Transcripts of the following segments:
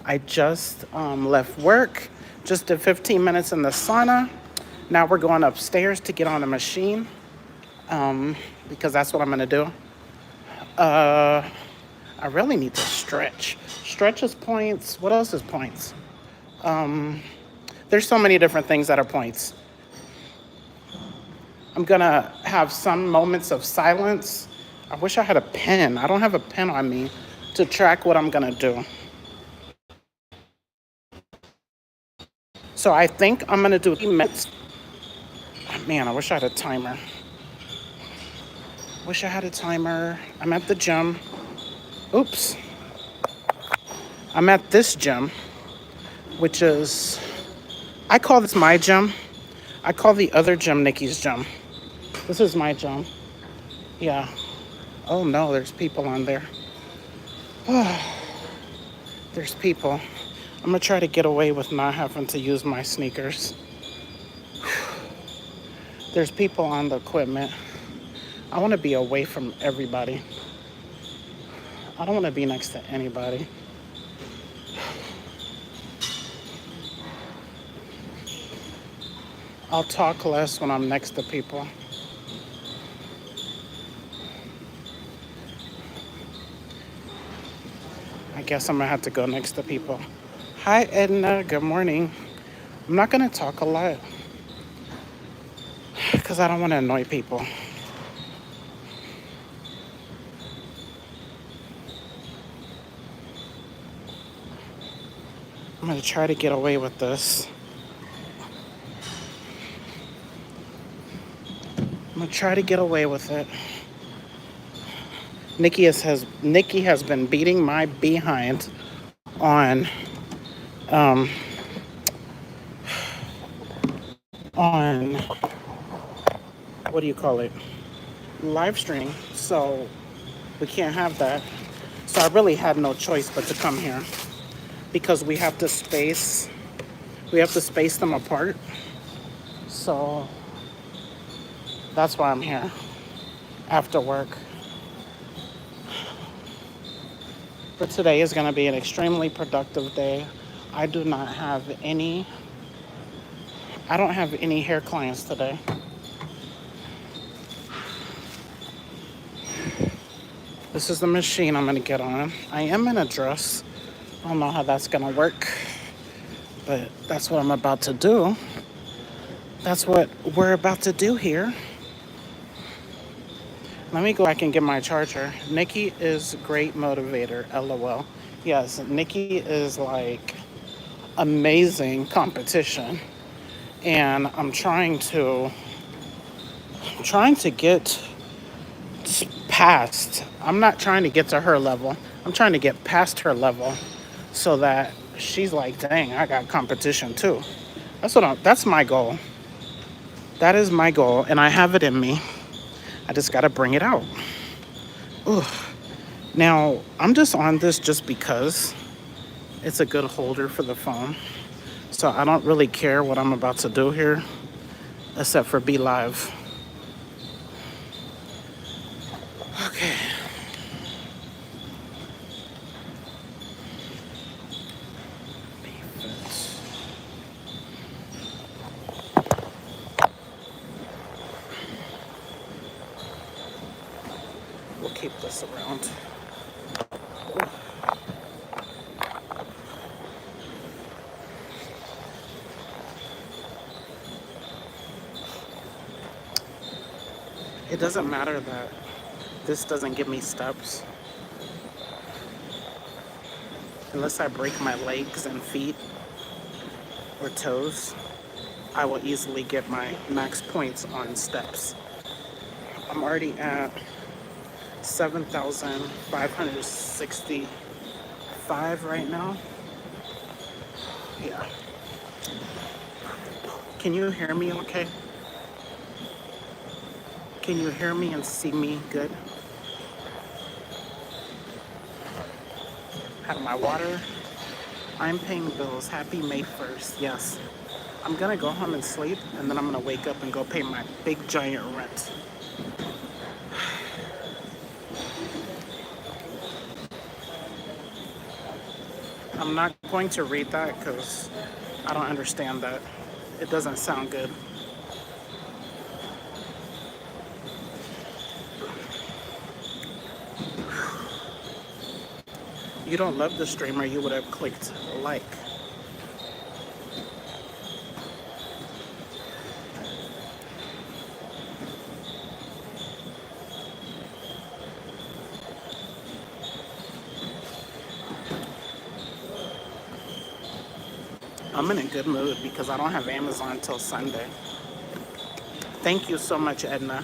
I just left work, just did 15 minutes in the sauna. Now we're going upstairs to get on a machine because that's what I'm gonna do. Uh, I really need to stretch. Stretch is points. What else is points? There's so many different things that are points. I'm gonna have some moments of silence. I wish I had a pen. I don't have a pen on me to track what I'm gonna do. So I think I'm gonna do 3 minutes. Man, I wish I had a timer. Wish I had a timer. I'm at the gym. Oops. I'm at this gym, which is, I call this my gym. I call the other gym Nikki's gym. This is my gym. Yeah. Oh no, there's people on there. There's people. I'm gonna try to get away with not having to use my sneakers. There's people on the equipment. I wanna be away from everybody. I don't wanna be next to anybody. I'll talk less when I'm next to people. I guess I'm gonna have to go next to people. Hi, Edna. Good morning. I'm not gonna talk a lot because I don't want to annoy people. I'm gonna try to get away with this. I'm gonna try to get away with it. Nikki has been beating my behind on on what do you call it? Live streaming. So we can't have that. So I really had no choice but to come here because we have to space them apart. So that's why I'm here after work. But today is going to be an extremely productive day. I do not have any I don't have any hair clients today. This is the machine I'm gonna get on. I am in a dress. I don't know how that's gonna work, but that's what I'm about to do. That's what we're about to do here. Let me go back and get my charger. Nikki is a great motivator, LOL. Yes, Nikki is like amazing competition. And I'm trying to get past. I'm not trying to get to her level. I'm trying to get past her level so that she's like, dang, I got competition too. That's my goal. That is my goal, and I have it in me. I just gotta bring it out. Ugh. Now, I'm just on this just because it's a good holder for the phone. So I don't really care what I'm about to do here, except for be live. Okay. We'll keep this around. It doesn't matter that this doesn't give me steps. Unless I break my legs and feet or toes, I will easily get my max points on steps. I'm already at 7,565 right now. Yeah. Can you hear me okay? Can you hear me and see me good? Have my water. I'm paying bills. Happy May 1st. Yes. I'm gonna go home and sleep, and then I'm gonna wake up and go pay my big giant rent. I'm not going to read that because I don't understand that. It doesn't sound good. You don't love the streamer, you would have clicked like. I'm in a good mood because I don't have Amazon until Sunday. Thank you so much, Edna.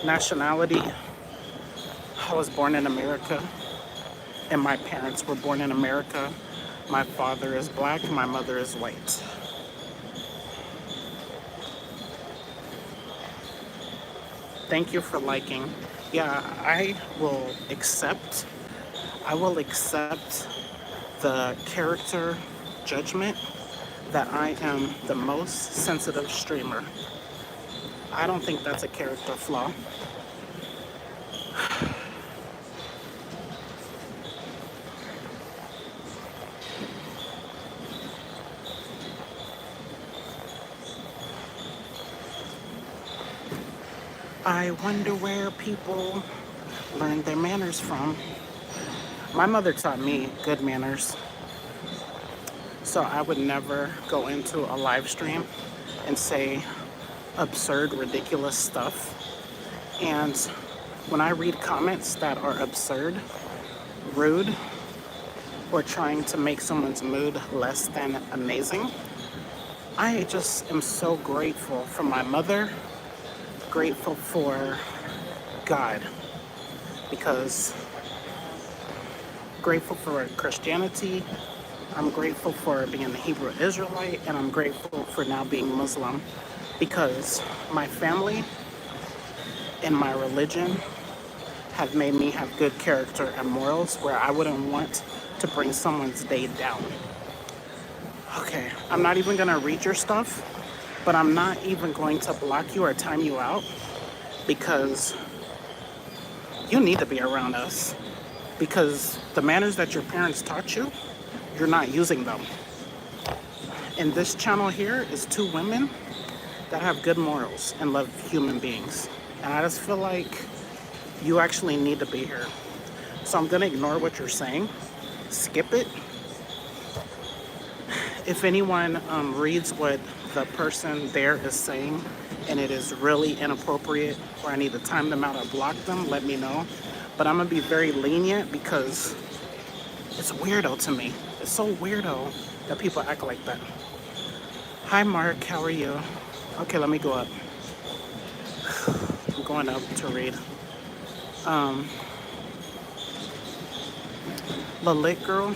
Nationality, I was born in America, and my parents were born in America. My father is black, my mother is white. Thank you for liking. Yeah, I will accept the character judgment that I am the most sensitive streamer. I don't think that's a character flaw. I wonder where people learn their manners from. My mother taught me good manners. So I would never go into a live stream and say absurd, ridiculous stuff. And when I read comments that are absurd, rude, or trying to make someone's mood less than amazing, I just am so grateful for my mother, grateful for God, because grateful for Christianity, I'm grateful for being a Hebrew Israelite, and I'm grateful for now being Muslim, because my family and my religion have made me have good character and morals where I wouldn't want to bring someone's day down. Okay, I'm not even gonna read your stuff, but I'm not even going to block you or time you out because you need to be around us. Because the manners that your parents taught you, you're not using them. And this channel here is two women that have good morals and love human beings. And I just feel like you actually need to be here. So I'm gonna ignore what you're saying, skip it. If anyone reads what the person there is saying and it is really inappropriate or I need to time them out or block them, let me know. But I'm gonna be very lenient because it's weirdo to me. It's so weirdo that people act like that. Hi Mark, how are you? Okay, let me go up. I'm going up to read. The Lit Girl,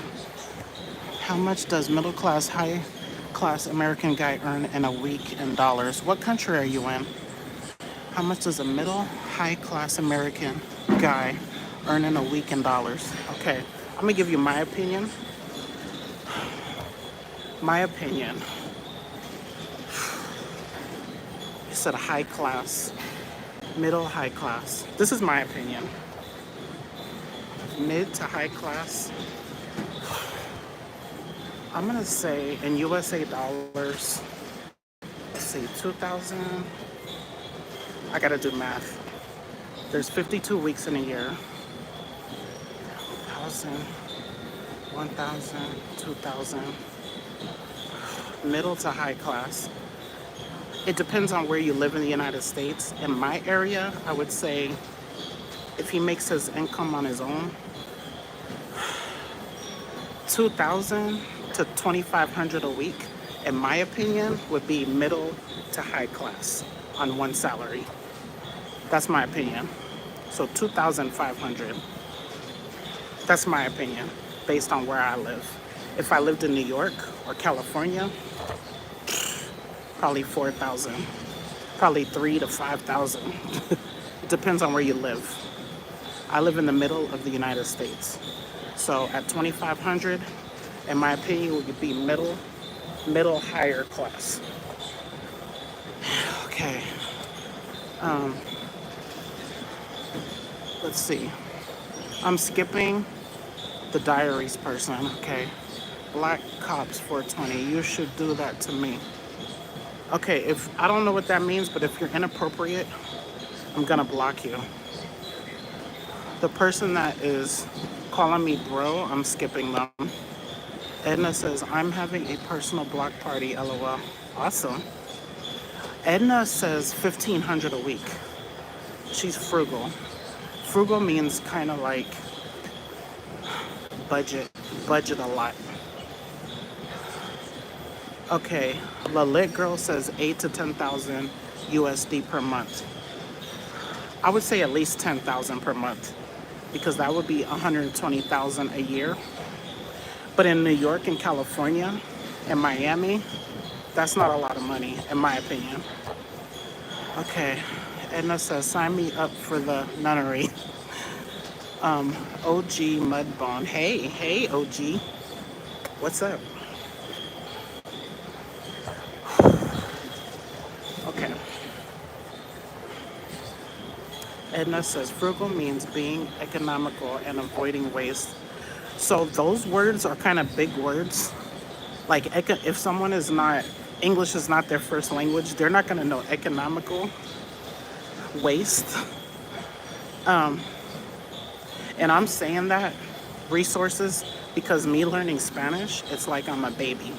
how much does middle class, high class American guy earn in a week in dollars? What country are you in? How much does a middle, high class American guy earn in a week in dollars? Okay, I'm gonna give you my opinion. My opinion. You said high class, middle, high class. This is my opinion. Mid to high class. I'm gonna say in USA dollars, let's see, 2,000. I gotta do math. There's 52 weeks in a year. 1,000, 1,000, 2,000. Middle to high class. It depends on where you live in the United States. In my area, I would say if he makes his income on his own, 2,000 to 2,500 a week, in my opinion, would be middle to high class on one salary. That's my opinion. So 2,500. That's my opinion based on where I live. If I lived in New York or California, probably 4,000. Probably 3 to 5,000. It depends on where you live. I live in the middle of the United States. So at 2,500, in my opinion, would be middle higher class. Okay. Let's see. I'm skipping The diaries person, okay. Black cops 420. You should do that to me. Okay, if I don't know what that means, but if you're inappropriate, I'm gonna block you. The person that is calling me bro, I'm skipping them. Edna says, I'm having a personal block party, lol. Awesome. Edna says 1,500 a week. She's frugal. Frugal means kind of like budget a lot. Okay, La Lit Girl says 8 to 10,000 USD per month. I would say at least 10,000 per month because that would be 120,000 a year. But in New York and California and Miami, that's not a lot of money, in my opinion. Okay, Edna says, sign me up for the nunnery. OG Mudbone. Hey, OG. What's up? Okay. Edna says, frugal means being economical and avoiding waste. So those words are kind of big words. Like if someone is not, English is not their first language, they're not going to know economical, waste. And I'm saying that, resources, because me learning Spanish, it's like I'm a baby.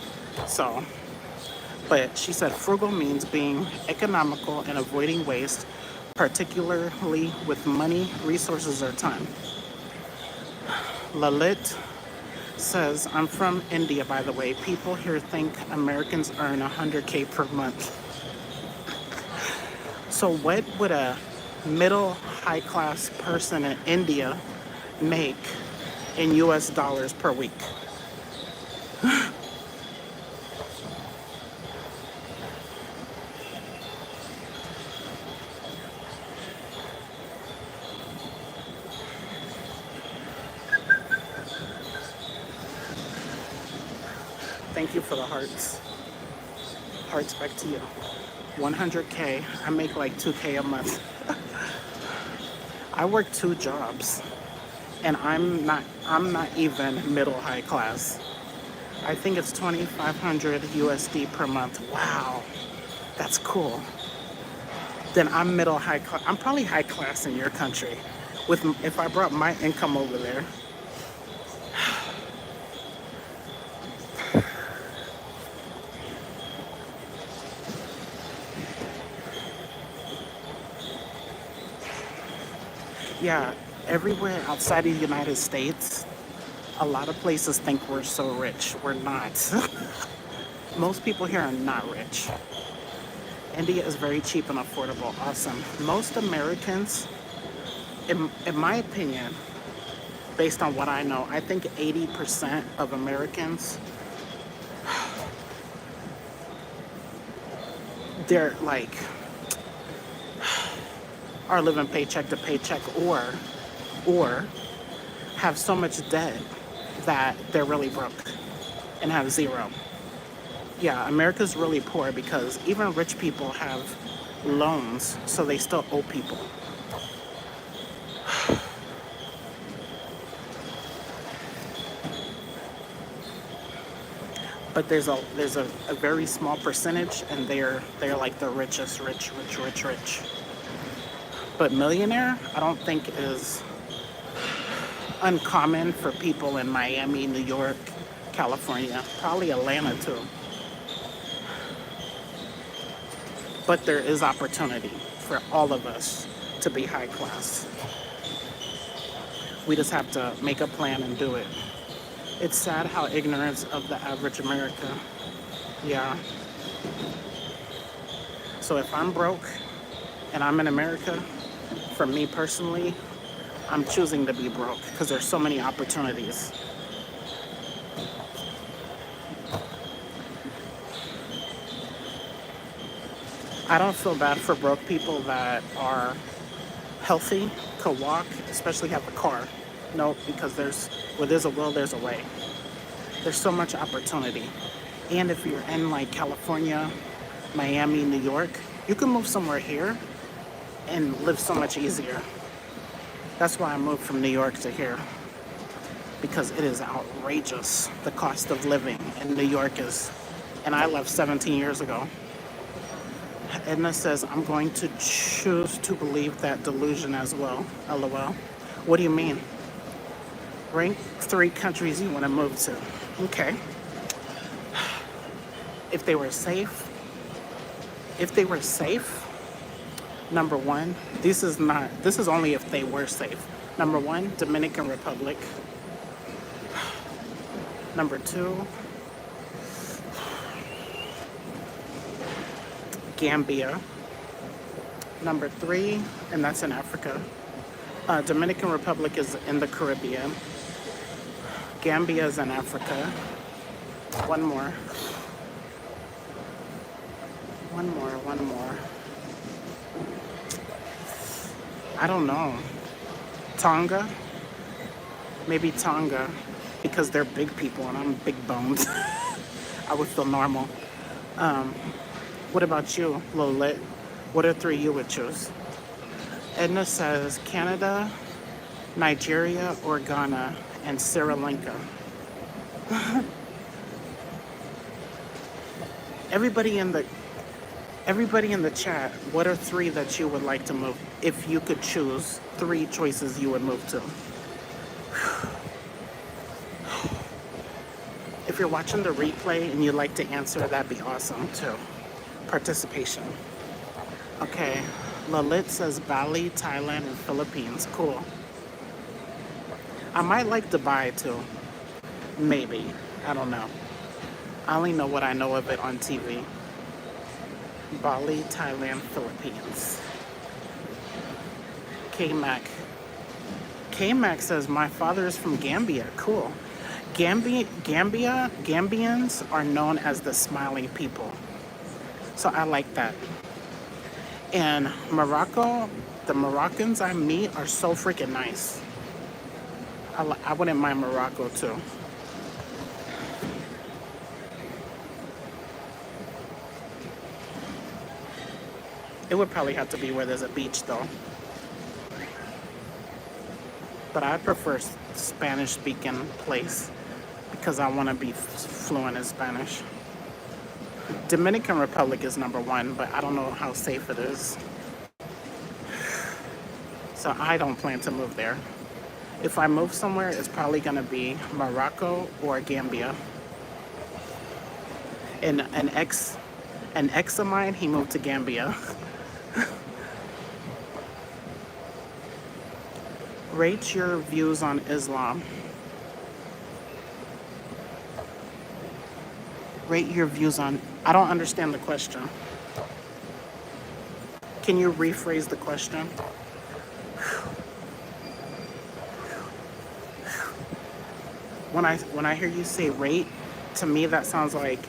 So, but she said frugal means being economical and avoiding waste, particularly with money, resources, or time. Lalit says, I'm from India, by the way. People here think Americans earn 100K per month. So what would a middle high class person in India make in US dollars per week? Thank you for the hearts. Hearts back to you. 100K, I make like 2K a month. I work 2 jobs and I'm not even middle high class. I think it's 2,500 USD per month. Wow, that's cool. Then I'm middle high class. I'm probably high class in your country. If I brought my income over there. Yeah, everywhere outside of the United States, a lot of places think we're so rich. We're not. Most people here are not rich. India is very cheap and affordable. Awesome. Most Americans, in my opinion, based on what I know, I think 80% of Americans, they're like, are living paycheck to paycheck or have so much debt that they're really broke and have zero. Yeah, America's really poor because even rich people have loans, so they still owe people. But there's a very small percentage, and they're like the richest, rich. But millionaire, I don't think is uncommon for people in Miami, New York, California, probably Atlanta too. But there is opportunity for all of us to be high class. We just have to make a plan and do it. It's sad how ignorance of the average America. Yeah. So if I'm broke and I'm in America, for me personally, I'm choosing to be broke because there's so many opportunities. I don't feel bad for broke people that are healthy, could walk, especially have a car. No, because where there's a will, there's a way. There's so much opportunity. And if you're in like California, Miami, New York, you can move somewhere here and live so much easier. That's why I moved from New York to here. because it is outrageous. The cost of living in New York is, and I left 17 years ago. Edna says, I'm going to choose to believe that delusion as well. LOL. What do you mean? Rank 3 countries you want to move to. Okay. If they were safe, number one, this is only if they were safe. Number one, Dominican Republic. Number two, Gambia. Number three, and that's in Africa. Dominican Republic is in the Caribbean. Gambia is in Africa. One more. One more. I don't know. Tonga? Maybe Tonga, because they're big people and I'm big boned. I would feel normal. What about you, Lolit? What are 3 you would choose? Edna says Canada, Nigeria, or Ghana, and Sri Lanka. Everybody in the chat, what are 3 that you would like to move? If you could choose 3 choices you would move to. If you're watching the replay and you'd like to answer, that'd be awesome too. Participation. Okay, Lalit says Bali, Thailand, and Philippines. Cool. I might like Dubai too. Maybe. I don't know. I only know what I know of it on TV. Bali, Thailand, Philippines. K-Mac. K-Mac says, my father is from Gambia. Cool. Gambians are known as the smiling people. So I like that. And Morocco, the Moroccans I meet are so freaking nice. I wouldn't mind Morocco too. It would probably have to be where there's a beach though. But I prefer Spanish speaking place because I want to be fluent in Spanish. Dominican Republic is number 1, but I don't know how safe it is. So I don't plan to move there. If I move somewhere, it's probably going to be Morocco or Gambia. And an ex of mine, he moved to Gambia. Rate your views on Islam. Rate your views on... I don't understand the question. Can you rephrase the question? When I hear you say rate, to me that sounds like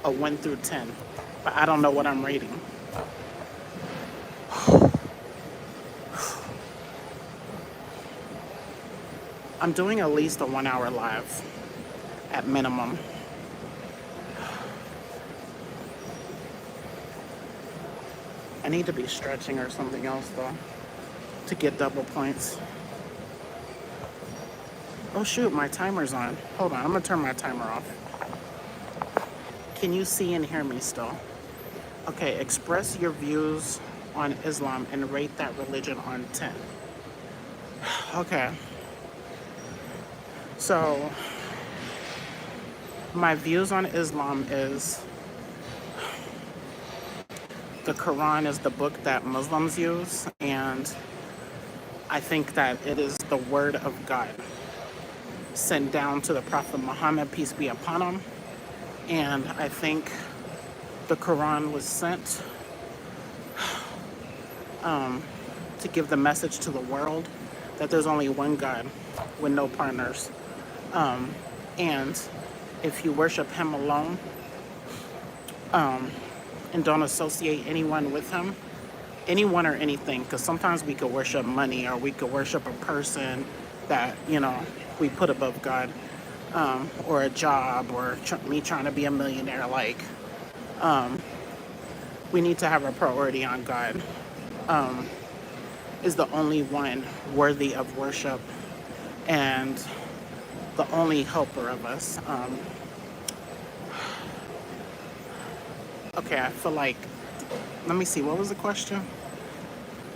a 1 through 10. But I don't know what I'm rating. I'm doing at least a 1 hour live, at minimum. I need to be stretching or something else though, to get double points. Oh shoot, my timer's on. Hold on, I'm gonna turn my timer off. Can you see and hear me still? Okay, express your views on Islam and rate that religion on 10. Okay. So, my views on Islam is the Quran is the book that Muslims use, and I think that it is the word of God sent down to the Prophet Muhammad, peace be upon him. And I think the Quran was sent to give the message to the world that there's only one God with no partners. And if you worship him alone, and don't associate anyone with him, anyone or anything, because sometimes we could worship money or we could worship a person that, you know, we put above God, or a job, or me trying to be a millionaire. Like, we need to have a priority on God. Is the only one worthy of worship, and the only helper of us. Okay, I feel like, let me see, what was the question?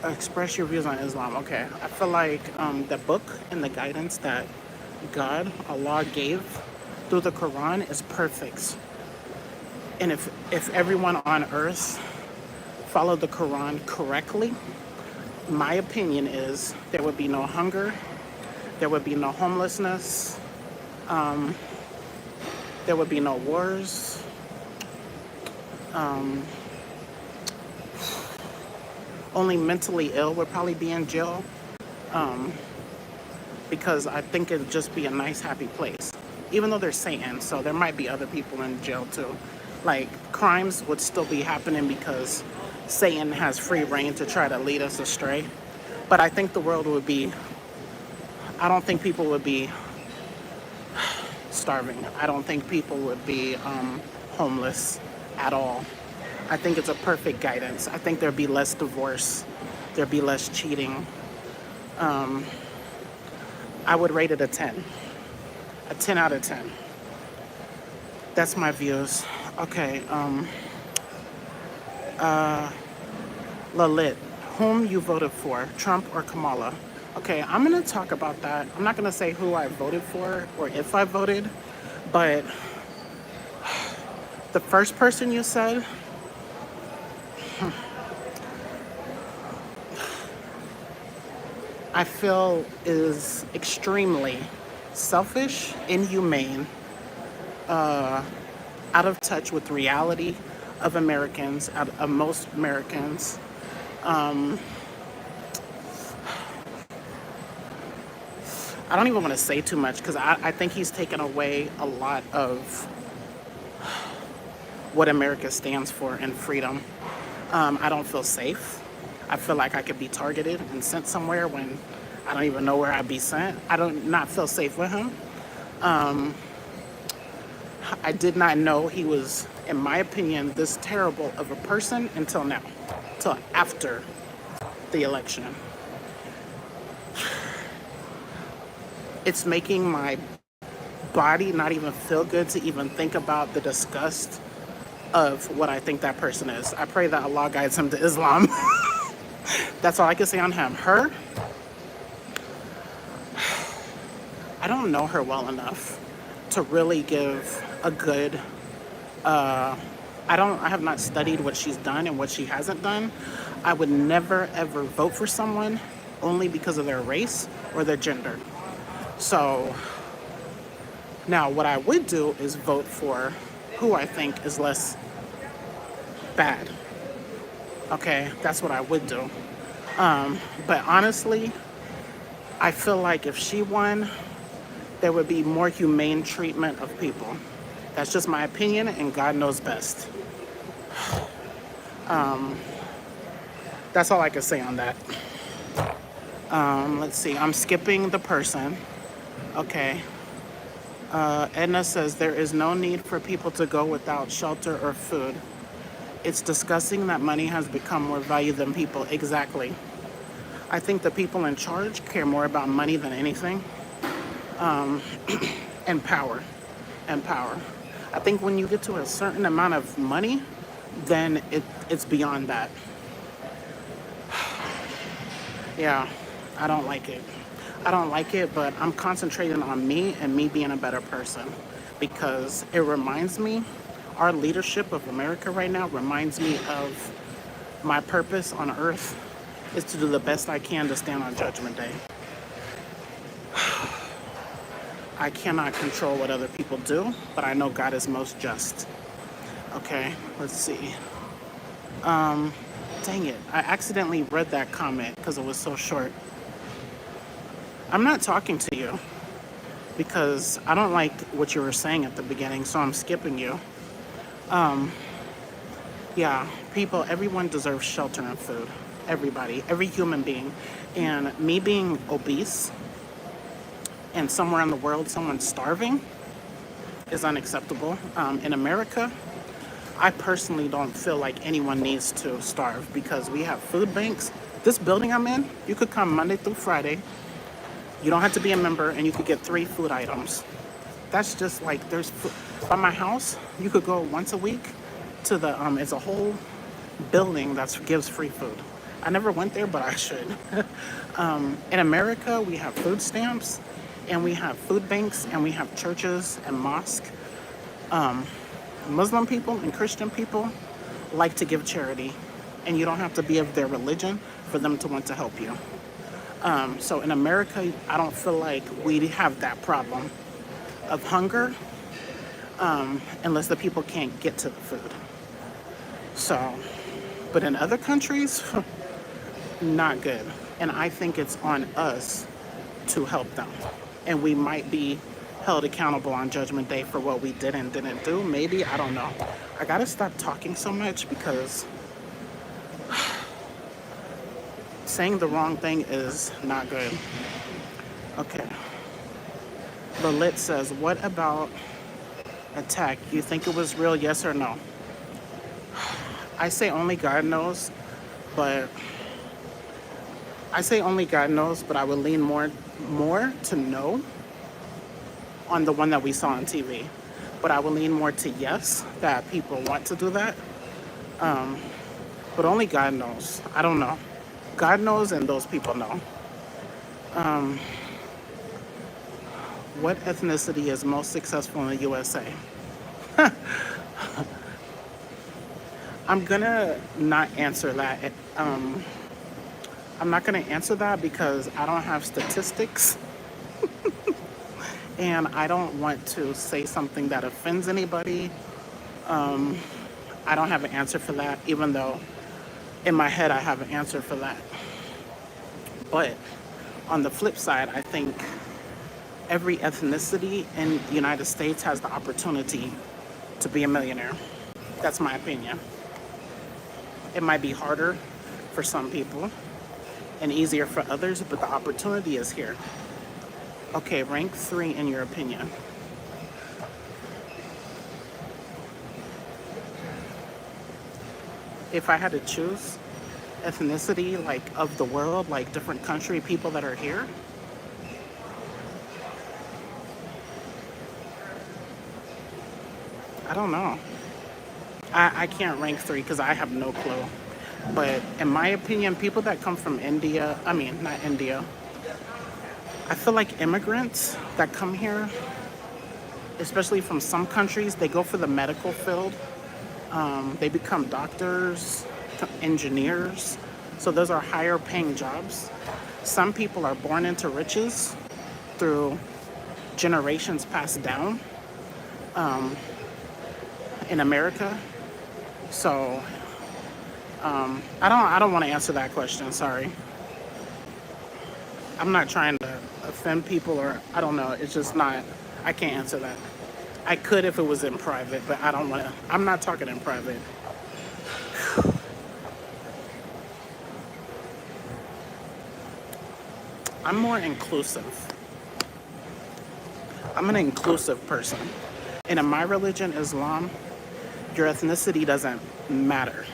Express your views on Islam. Okay, I feel like the book and the guidance that Allah gave through the Quran is perfect. And if everyone on earth followed the Quran correctly, my opinion is there would be no hunger, there would be no homelessness, there would be no wars. Only mentally ill would probably be in jail, because I think it'd just be a nice, happy place. Even though there's Satan, so there might be other people in jail too. Like, crimes would still be happening because Satan has free reign to try to lead us astray. But I think the world would be, I don't think people would be starving. I don't think people would be homeless at all. I think it's a perfect guidance. I think there'd be less divorce. There'd be less cheating. I would rate it a 10. A 10 out of 10. That's my views. Okay. Lalit, whom you voted for, Trump or Kamala? Okay, I'm going to talk about that. I'm not going to say who I voted for or if I voted, but the first person you said, I feel is extremely selfish, inhumane, out of touch with reality of Americans, of most Americans. I don't even want to say too much because I think he's taken away a lot of what America stands for in freedom. I don't feel safe. I feel like I could be targeted and sent somewhere when I don't even know where I'd be sent. I don't not feel safe with him. I did not know he was, in my opinion, this terrible of a person until now, till after the election. It's making my body not even feel good to even think about the disgust of what I think that person is. I pray that Allah guides him to Islam. That's all I can say on him. Her, I don't know her well enough to really give a good, I have not studied what she's done and what she hasn't done. I would never ever vote for someone only because of their race or their gender. So now what I would do is vote for who I think is less bad. Okay, that's what I would do. But honestly, I feel like if she won, there would be more humane treatment of people. That's just my opinion, and God knows best. That's all I can say on that. Let's see, I'm skipping the person. Okay. Edna says there is no need for people to go without shelter or food. It's disgusting that money has become more valuable than people. Exactly. I think the people in charge care more about money than anything. And power. And power. I think when you get to a certain amount of money, then it's beyond that. Yeah, I don't like it. I don't like it, but I'm concentrating on me and me being a better person, because it reminds me, our leadership of America right now reminds me of my purpose on earth is to do the best I can to stand on Judgment Day. I cannot control what other people do, but I know God is most just. Okay, let's see. Dang it, I accidentally read that comment because it was so short. I'm not talking to you because I don't like what you were saying at the beginning, so I'm skipping you. Yeah, people, everyone deserves shelter and food. Everybody, every human being. And me being obese and somewhere in the world someone's starving is unacceptable. In America, I personally don't feel like anyone needs to starve because we have food banks. This building I'm in, you could come Monday through Friday, You don't have to be a member, and you could get 3 food items. That's just like there's by my house. You could go once a week to the it's a whole building that gives free food. I never went there, but I should. In America, we have food stamps, and we have food banks, and we have churches and mosques. Muslim people and Christian people like to give charity, and you don't have to be of their religion for them to want to help you. So in America, I don't feel like we have that problem of hunger unless the people can't get to the food. So, but in other countries, not good. And I think it's on us to help them. And we might be held accountable on Judgment Day for what we did and didn't do. Maybe, I don't know. I gotta stop talking so much because saying the wrong thing is not good. Okay. Lilith says, what about attack? You think it was real, yes or no? I say only God knows, but I would lean more to no on the one that we saw on TV. But I would lean more to yes, that people want to do that. But only God knows. I don't know. God knows and those people know. What ethnicity is most successful in the USA? I'm gonna not answer that. I'm not gonna answer that because I don't have statistics and I don't want to say something that offends anybody. I don't have an answer for that, even though in my head I have an answer for that. But on the flip side, I think every ethnicity in the United States has the opportunity to be a millionaire. That's my opinion. It might be harder for some people and easier for others, but the opportunity is here. Okay, rank 3 in your opinion. If I had to choose ethnicity, like of the world, like different country people that are here, I don't know. I can't rank 3 because I have no clue. But in my opinion, people that come from India, I mean, not India, I feel like immigrants that come here, especially from some countries, they go for the medical field. They become doctors, engineers. So those are higher paying jobs. Some people are born into riches through generations passed down in America. So I don't want to answer that question. Sorry. I'm not trying to offend people or I don't know. It's just not. I can't answer that. I could if it was in private, but I don't want to. I'm not talking in private. I'm more inclusive. I'm an inclusive person. And in my religion, Islam, your ethnicity doesn't matter.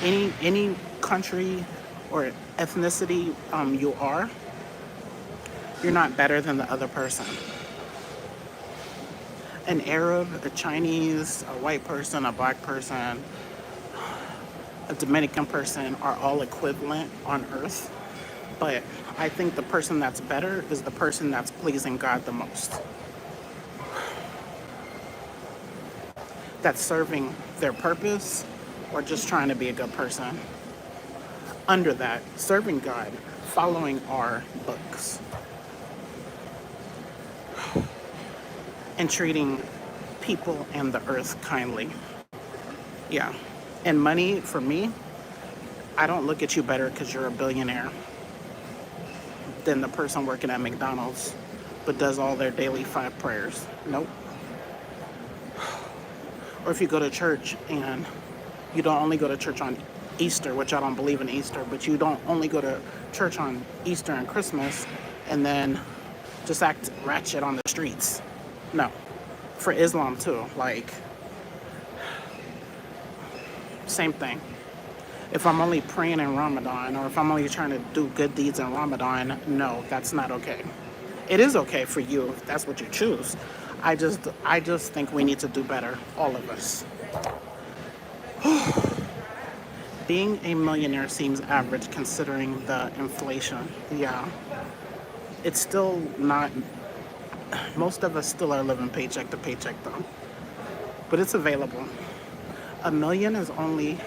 Any country or ethnicity you are, you're not better than the other person. An Arab, a Chinese, a white person, a black person, a Dominican person are all equivalent on earth. But I think the person that's better is the person that's pleasing God the most. That's serving their purpose or just trying to be a good person. Under that, serving God, following our books, and treating people and the earth kindly. Yeah. And money, for me, I don't look at you better because you're a billionaire than the person working at McDonald's but does all their daily 5 prayers. Nope. Or if you go to church and you don't only go to church on Easter, which I don't believe in Easter, but you don't only go to church on Easter and Christmas and then just act ratchet on the streets. No. For Islam too, like, same thing. If I'm only praying in Ramadan, or if I'm only trying to do good deeds in Ramadan, no, that's not okay. It is okay for you if that's what you choose. I just think we need to do better, all of us. Being a millionaire seems average considering the inflation. Yeah, it's still not. Most of us still are living paycheck to paycheck though, but it's available. A million is only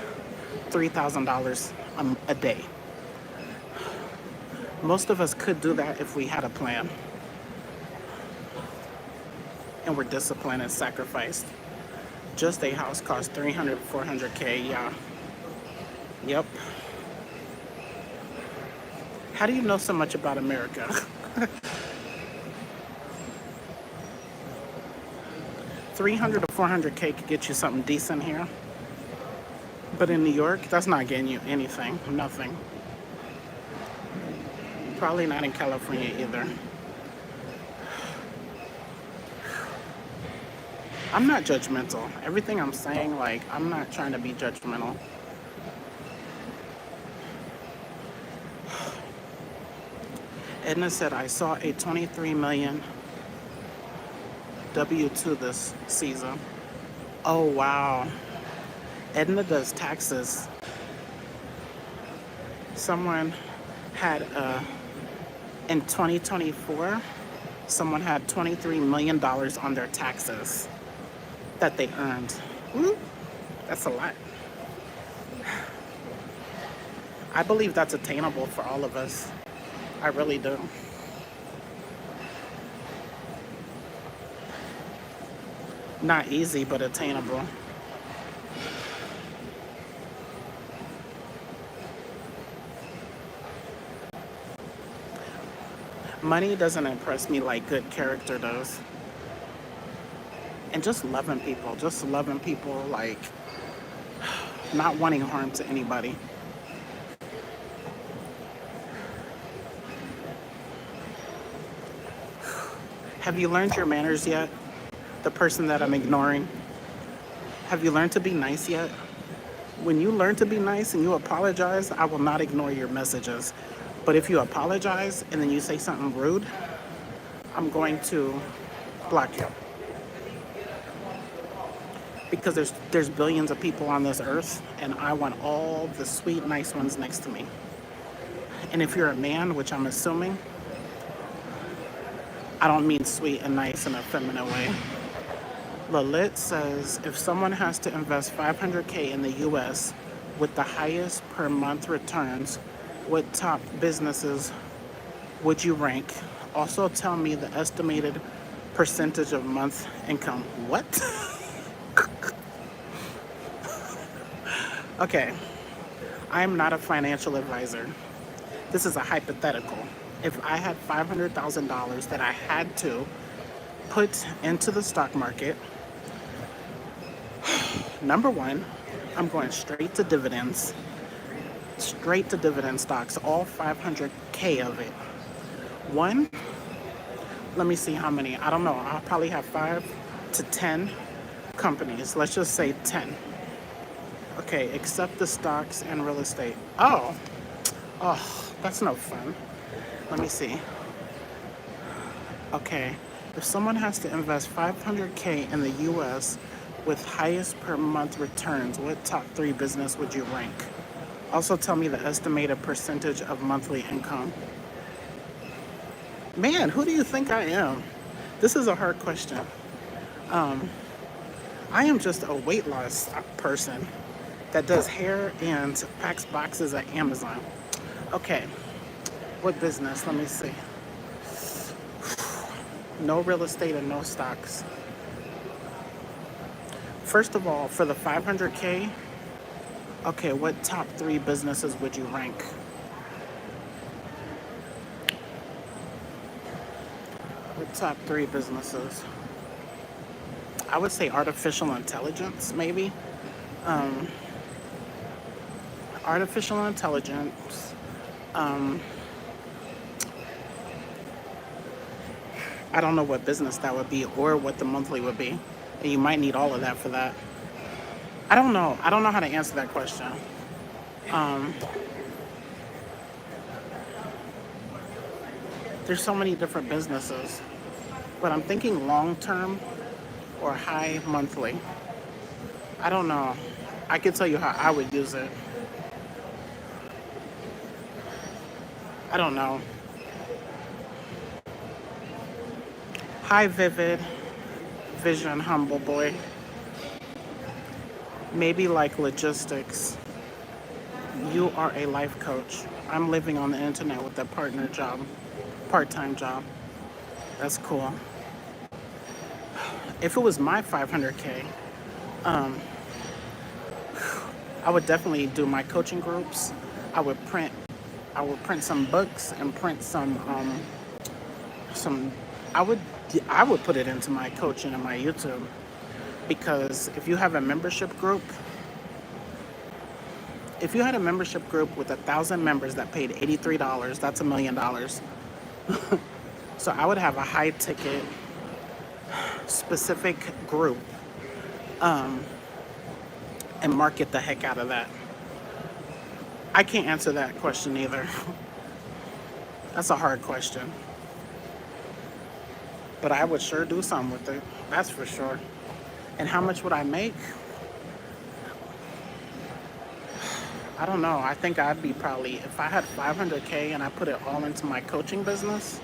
$3,000 a day. Most of us could do that if we had a plan and were disciplined and sacrificed. Just a house costs 300, 400K. Yeah. Yep. How do you know so much about America? 300 to 400K could get you something decent here. But in New York, that's not getting you anything. Nothing. Probably not in California either. I'm not judgmental. Everything I'm saying, like, I'm not trying to be judgmental. Edna said, I saw a 23 million W-2 this season. Oh, wow. Edna does taxes. Someone had, in 2024, someone had $23 million on their taxes that they earned. Woo, that's a lot. I believe that's attainable for all of us. I really do. Not easy, but attainable. Money doesn't impress me like good character does. And just loving people, like not wanting harm to anybody. Have you learned your manners yet? The person that I'm ignoring. Have you learned to be nice yet? When you learn to be nice and you apologize, I will not ignore your messages. But if you apologize and then you say something rude, I'm going to block you. Because there's billions of people on this earth, and I want all the sweet, nice ones next to me. And if you're a man, which I'm assuming, I don't mean sweet and nice in a feminine way. Lalit says, if someone has to invest 500K in the US with the highest per month returns, what top businesses would you rank? Also tell me the estimated percentage of month income. What? Okay, I'm not a financial advisor. This is a hypothetical. If I had $500,000 that I had to put into the stock market, number one, I'm going straight to dividends. Straight to dividend stocks, all 500K of it. One, let me see how many. I don't know. I'll probably have 5 to 10 companies. Let's just say 10. Okay, except the stocks and real estate. Oh, that's no fun. Let me see. Okay, if someone has to invest 500K in the US with highest per month returns, what top 3 business would you rank? Also tell me the estimated percentage of monthly income. Man, who do you think I am? This is a hard question. I am just a weight loss person that does hair and packs boxes at Amazon. Okay, what business? Let me see. No real estate and no stocks. First of all, for the 500K, okay, what top 3 businesses would you rank? What top 3 businesses? I would say artificial intelligence, maybe. Artificial intelligence. I don't know what business that would be or what the monthly would be. And you might need all of that for that. I don't know. I don't know how to answer that question. Um, there's so many different businesses, but I'm thinking long term or high monthly. I don't know. I can tell you how I would use it. I don't know. High vivid vision, humble boy. Maybe like logistics. You are a life coach. I'm living on the internet with a partner job, part-time job. That's cool. If it was my 500K, I would definitely do my coaching groups. I would print, I would print some books and print some. I would, I would put it into my coaching and my YouTube because if you had a membership group with 1,000 members that paid $83, that's $1 million. So I would have a high ticket specific group and market the heck out of that. I can't answer that question either. That's a hard question. But I would sure do something with it. That's for sure. And how much would I make? I don't know. I think I'd be probably, if I had 500K and I put it all into my coaching business,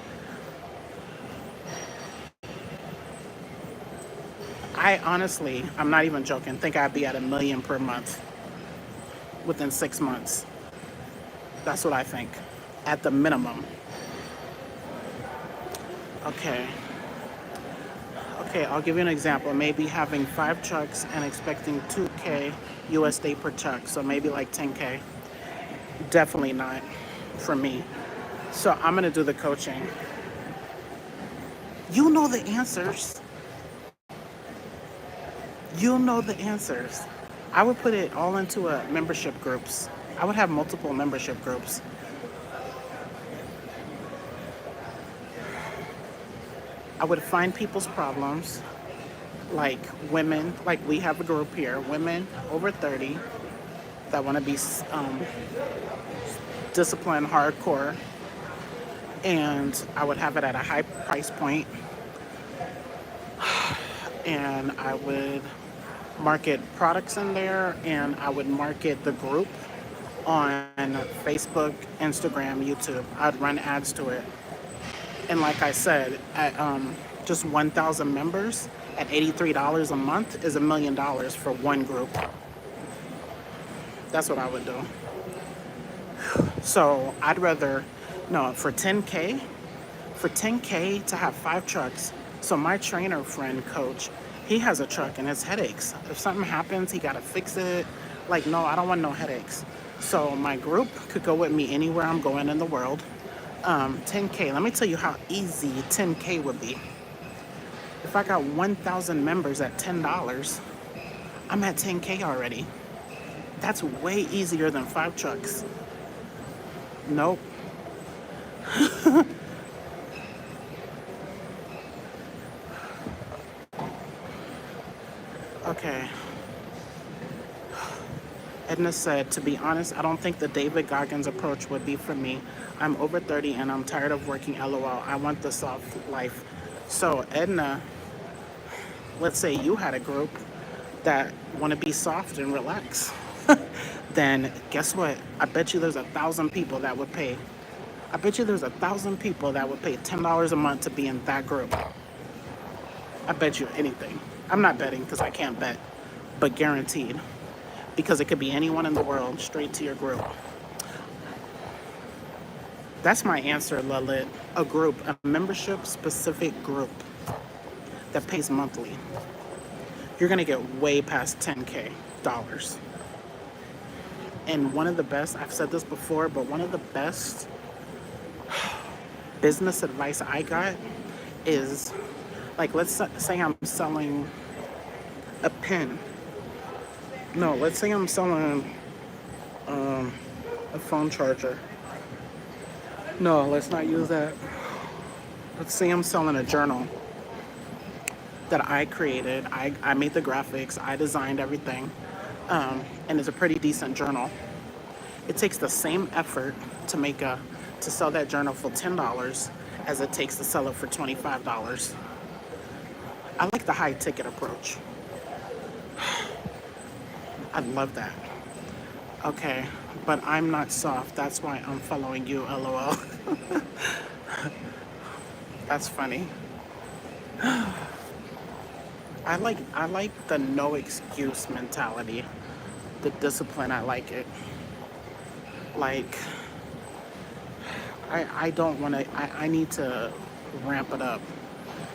I honestly, I'm not even joking, think I'd be at $1 million per month within 6 months. That's what I think, at the minimum. Okay. Okay, I'll give you an example. Maybe having 5 trucks and expecting 2K USD per truck, so maybe like 10K. Definitely not for me. So I'm gonna do the coaching. You know the answers. You'll know the answers. I would put it all into a membership groups. I would have multiple membership groups. I would find people's problems, like women, like we have a group here, women over 30 that want to be disciplined hardcore, and I would have it at a high price point, and I would market products in there, and I would market the group on Facebook, Instagram, YouTube. I'd run ads to it. And like I said, at just 1,000 members at $83 a month is $1 million for one group. That's what I would do. So I'd rather, no, for 10K to have 5 trucks. So my trainer friend, coach, he has a truck and it's headaches. If something happens, he got to fix it. Like, no, I don't want no headaches. So my group could go with me anywhere I'm going in the world. 10K, let me tell you how easy 10K would be. If I got 1,000 members at $10, I'm at 10K already. That's way easier than 5 trucks. Nope. Okay. Edna said, to be honest, I don't think the David Goggins approach would be for me. I'm over 30 and I'm tired of working LOL. I want the soft life. So Edna, let's say you had a group that want to be soft and relax. Then guess what? I bet you there's 1,000 people that would pay. I bet you there's 1,000 people that would pay $10 a month to be in that group. I bet you anything. I'm not betting because I can't bet, but guaranteed. Because it could be anyone in the world straight to your group. That's my answer, Lalit. A group, a membership specific group that pays monthly. You're gonna get way past 10K dollars. And one of the best, I've said this before, but one of the best business advice I got is, like, let's say I'm selling a pen. No, let's say I'm selling a phone charger. No, let's not use that. Let's say I'm selling a journal that I created. I made the graphics, I designed everything, and it's a pretty decent journal. It takes the same effort to sell that journal for $10 as it takes to sell it for $25. I like the high ticket approach. I love that. Okay, but I'm not soft. That's why I'm following you, LOL. That's funny. I like the no excuse mentality. The discipline, I like it. Like I don't want to. I need to ramp it up.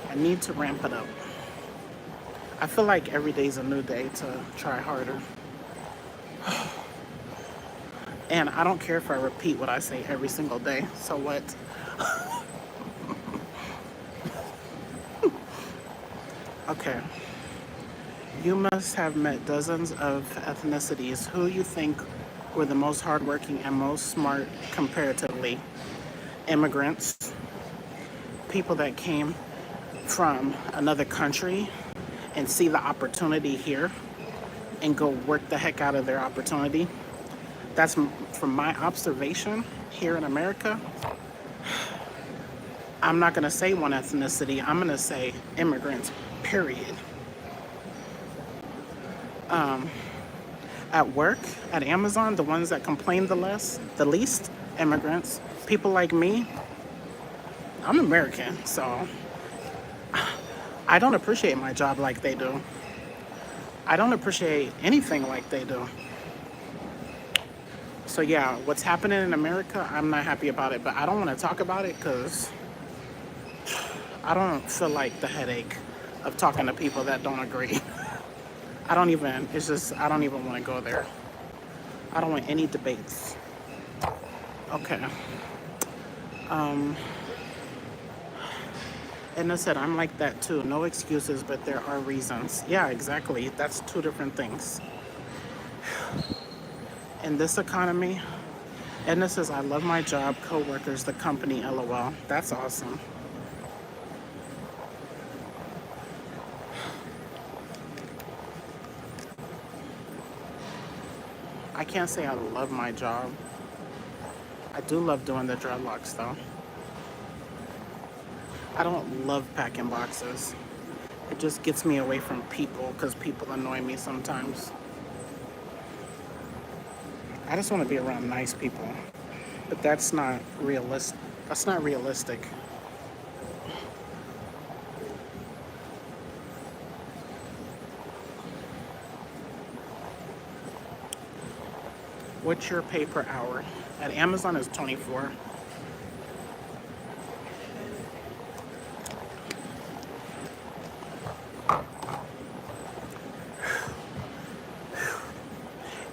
I need to ramp it up. I feel like every day's a new day to try harder. And I don't care if I repeat what I say every single day. So what? Okay. You must have met dozens of ethnicities. Who you think were the most hardworking and most smart comparatively? Immigrants, people that came from another country and see the opportunity here and go work the heck out of their opportunity. That's from my observation here in America. I'm not going to say one ethnicity. I'm going to say immigrants, period. At work, at Amazon, the ones that complain the least, immigrants. People like me, I'm American, so I don't appreciate my job like they do. I don't appreciate anything like they do. So yeah, what's happening in America, I'm not happy about it, but I don't want to talk about it because I don't feel like the headache of talking to people that don't agree. I don't even want to go there. I don't want any debates. Okay. And I said, I'm like that too. No excuses, but there are reasons. Yeah, exactly. That's two different things. In this economy, Edna says, I love my job, coworkers, the company, LOL. That's awesome. I can't say I love my job. I do love doing the dreadlocks though. I don't love packing boxes. It just gets me away from people because people annoy me sometimes. I just want to be around nice people. But that's not realistic. That's not realistic. What's your pay per hour? At Amazon is 24.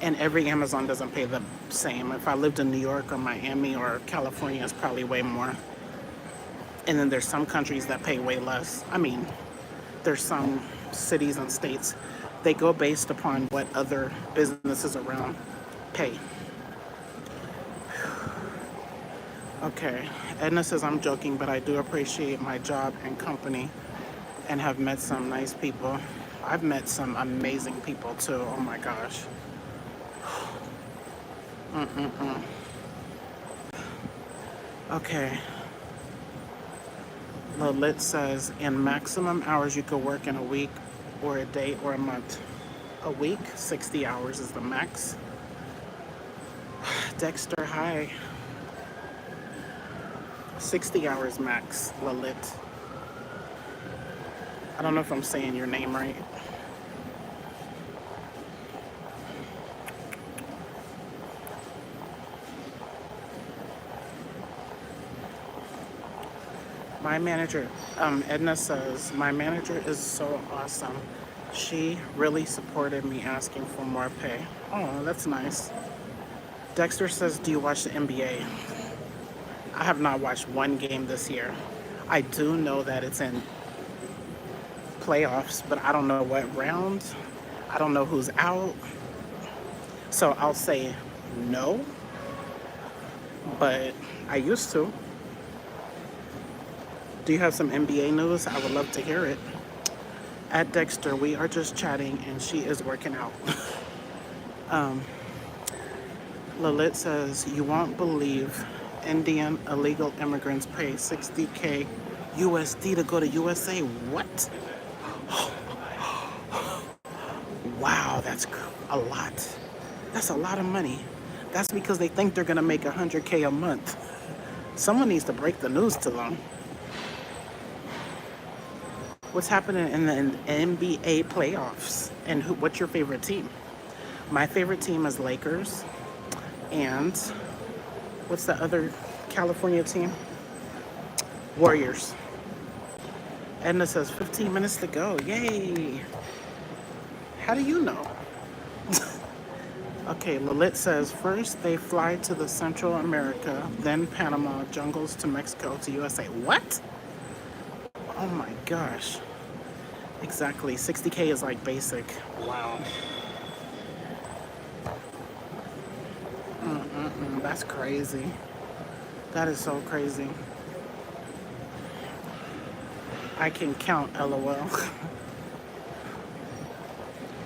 And every Amazon doesn't pay the same. If I lived in New York or Miami or California, it's probably way more. And then there's some countries that pay way less. I mean, there's some cities and states, they go based upon what other businesses around pay. Okay, Edna says, I'm joking, but I do appreciate my job and company and have met some nice people. I've met some amazing people too, oh my gosh. Okay. Lolit says, in maximum hours you could work in a week or a day or a month. A week, 60 hours is the max. Dexter, hi. 60 hours max, Lolit. I don't know if I'm saying your name right. My manager, Edna says, my manager is so awesome. She really supported me asking for more pay. Oh, that's nice. Dexter says, do you watch the NBA? I have not watched one game this year. I do know that it's in playoffs, but I don't know what round. I don't know who's out. So I'll say no, but I used to. Do you have some NBA news? I would love to hear it. At Dexter, we are just chatting and she is working out. Lalit says, you won't believe Indian illegal immigrants pay 60K USD to go to USA. What? Wow, that's a lot. That's a lot of money. That's because they think they're going to make 100K a month. Someone needs to break the news to them. What's happening in the NBA playoffs? And what's your favorite team? My favorite team is Lakers. And what's the other California team? Warriors. Edna says 15 minutes to go. Yay. How do you know? Okay, Lalit says first they fly to the Central America, then Panama, jungles to Mexico to USA. What? Oh my gosh. Exactly. 60K is like basic. Wow. That's crazy. That is so crazy. I can count, LOL.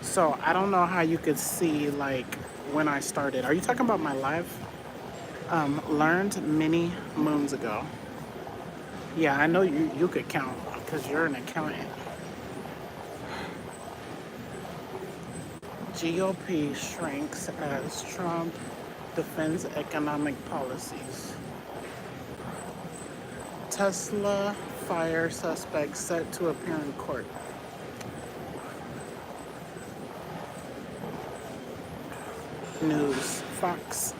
So I don't know how you could see like when I started. Are you talking about my live? Learned many moons ago. Yeah, I know you could count because you're an accountant. GOP shrinks as Trump defends economic policies. Tesla fire suspect set to appear in court. News, Fox,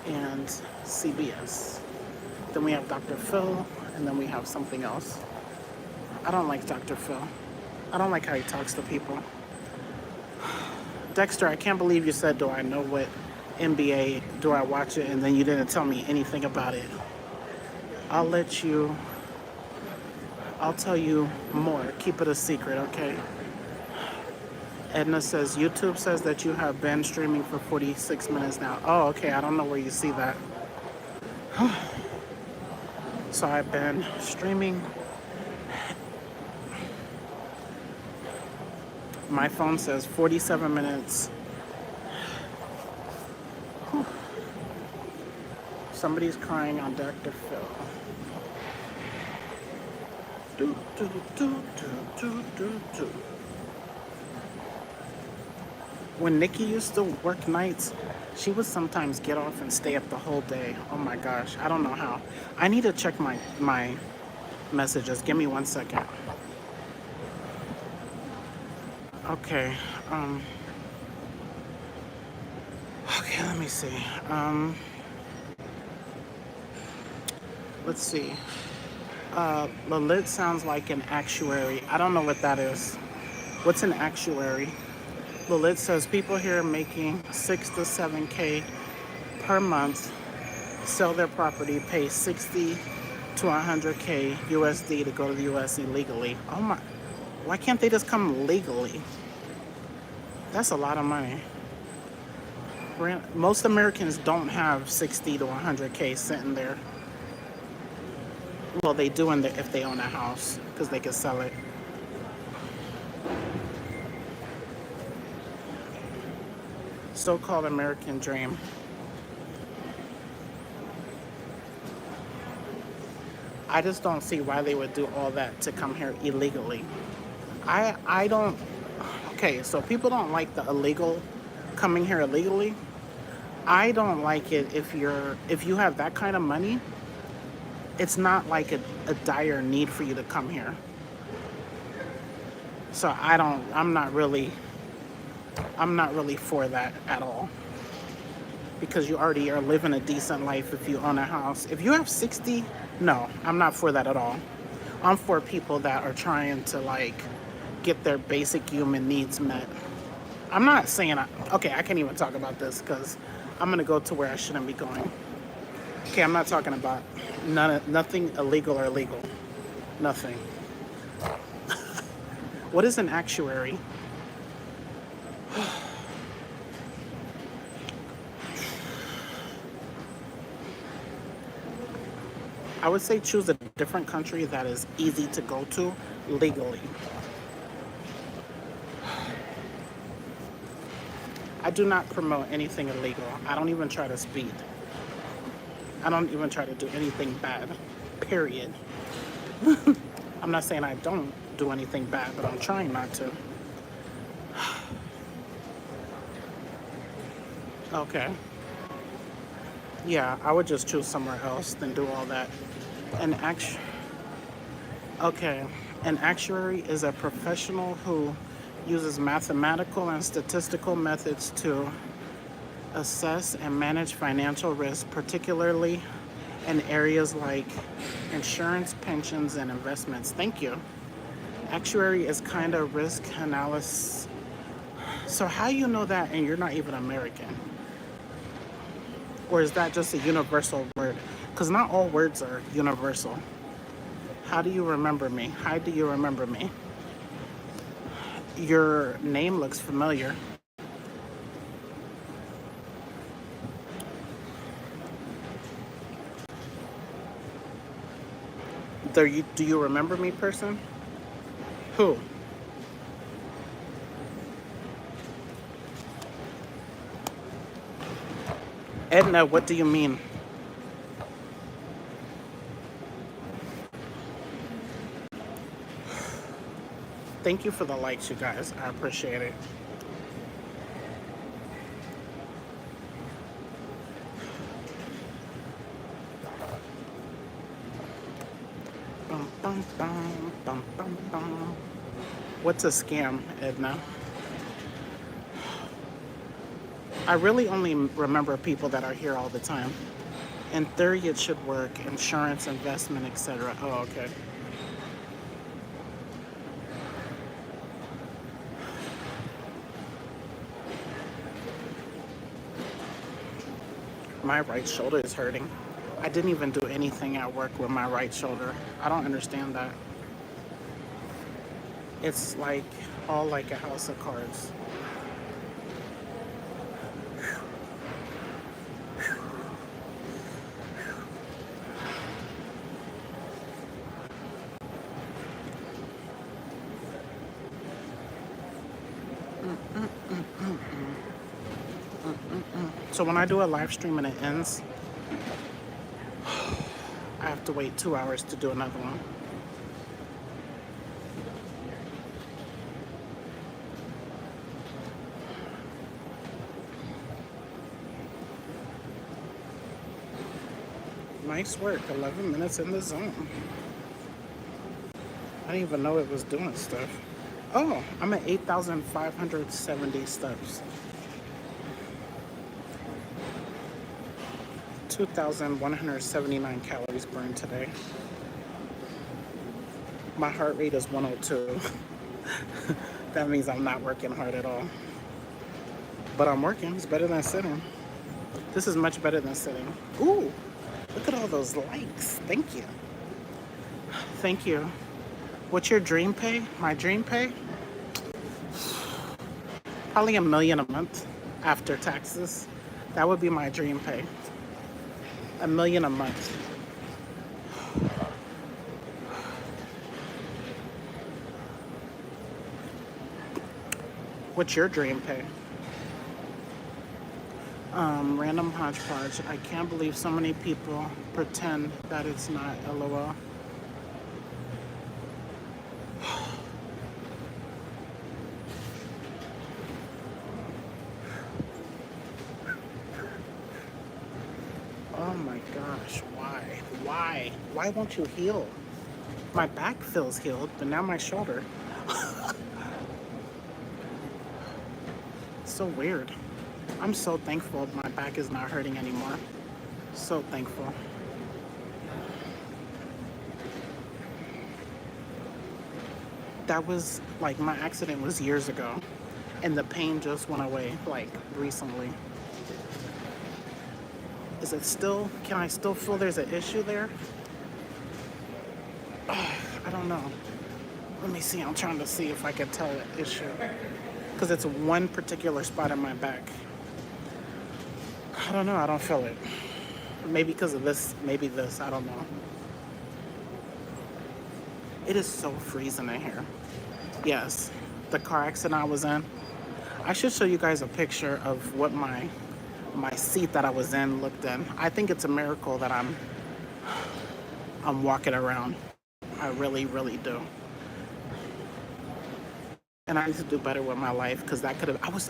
and CBS. Then we have Dr. Phil, and then we have something else. I don't like Dr. Phil. I don't like how he talks to people. Dexter, I can't believe you said, do I know what NBA, do I watch it, and then you didn't tell me anything about it. I'll tell you more. Keep it a secret, okay? Edna says, YouTube says that you have been streaming for 46 minutes now. Oh, okay, I don't know where you see that. So I've been streaming. My phone says 47 minutes. Whew. Somebody's crying on Dr. Phil. Do, do, do, do, do, do, do. When Nikki used to work nights, she would sometimes get off and stay up the whole day. Oh my gosh, I don't know how. I need to check my messages. Give me 1 second. Okay, okay, let me see. Let's see. Lalit sounds like an actuary. I don't know what that is. What's an actuary? Lalit says people here making 6 to 7K per month, sell their property, pay 60 to 100K USD to go to the US illegally. Oh my, why can't they just come legally? That's a lot of money. Most Americans don't have 60 to 100K sitting there. Well, they do if they own a house because they can sell it. So-called American dream. I just don't see why they would do all that to come here illegally. I don't. Okay, so people don't like the illegal coming here illegally. I don't like it if you have that kind of money. It's not like a dire need for you to come here. So I'm not really for that at all. Because you already are living a decent life if you own a house. If you have 60, no, I'm not for that at all. I'm for people that are trying to like get their basic human needs met. I'm not saying, okay, I can't even talk about this because I'm gonna go to where I shouldn't be going. Okay, I'm not talking about nothing illegal or legal. Nothing. What is an actuary? I would say choose a different country that is easy to go to legally. I do not promote anything illegal. I don't even try to speed. I don't even try to do anything bad. Period. I'm not saying I don't do anything bad, but I'm trying not to. Okay. Yeah, I would just choose somewhere else than do all that. And actually, okay, an actuary is a professional who uses mathematical and statistical methods to assess and manage financial risk, particularly in areas like insurance, pensions, and investments. Thank you. Actuary is kind of risk analysis. So how you know that and you're not even American? Or is that just a universal word? Because not all words are universal. How do you remember me? How do you remember me? Your name looks familiar. Do you remember me, person? Who? Edna, what do you mean? Thank you for the likes, you guys. I appreciate it. Bum, bum, bum, bum, bum, bum. What's a scam, Edna? I really only remember people that are here all the time. In theory, it should work. Insurance, investment, etc. Oh, okay. My right shoulder is hurting. I didn't even do anything at work with my right shoulder. I don't understand that. It's like all like a house of cards. So when I do a live stream and it ends, I have to wait 2 hours to do another one. Nice work, 11 minutes in the zone. I didn't even know it was doing stuff. Oh, I'm at 8,570 steps. 2,179 calories burned today. My heart rate is 102. That means I'm not working hard at all. But I'm working. It's better than sitting. This is much better than sitting. Ooh, look at all those likes. Thank you. Thank you. What's your dream pay? My dream pay? Probably $1 million a month after taxes. That would be my dream pay. $1 million a month. What's your dream pay? Random hodgepodge. I can't believe so many people pretend that it's not. LOL. Oh my gosh, why? Why? Why won't you heal? My back feels healed, but now my shoulder. So weird. I'm so thankful my back is not hurting anymore. So thankful. That was like my accident was years ago, and the pain just went away like recently. Is it still, can I still feel there's an issue there? I don't know. Let me see, I'm trying to see if I can tell the issue. Because it's one particular spot in my back. I don't know, I don't feel it. Maybe because of this, maybe this, I don't know. It is so freezing in here. Yes, the car accident I was in, I should show you guys a picture of what my seat that I was in looked in. I think it's a miracle that I'm walking around. I really, really do. And I need to do better with my life because that could have. I was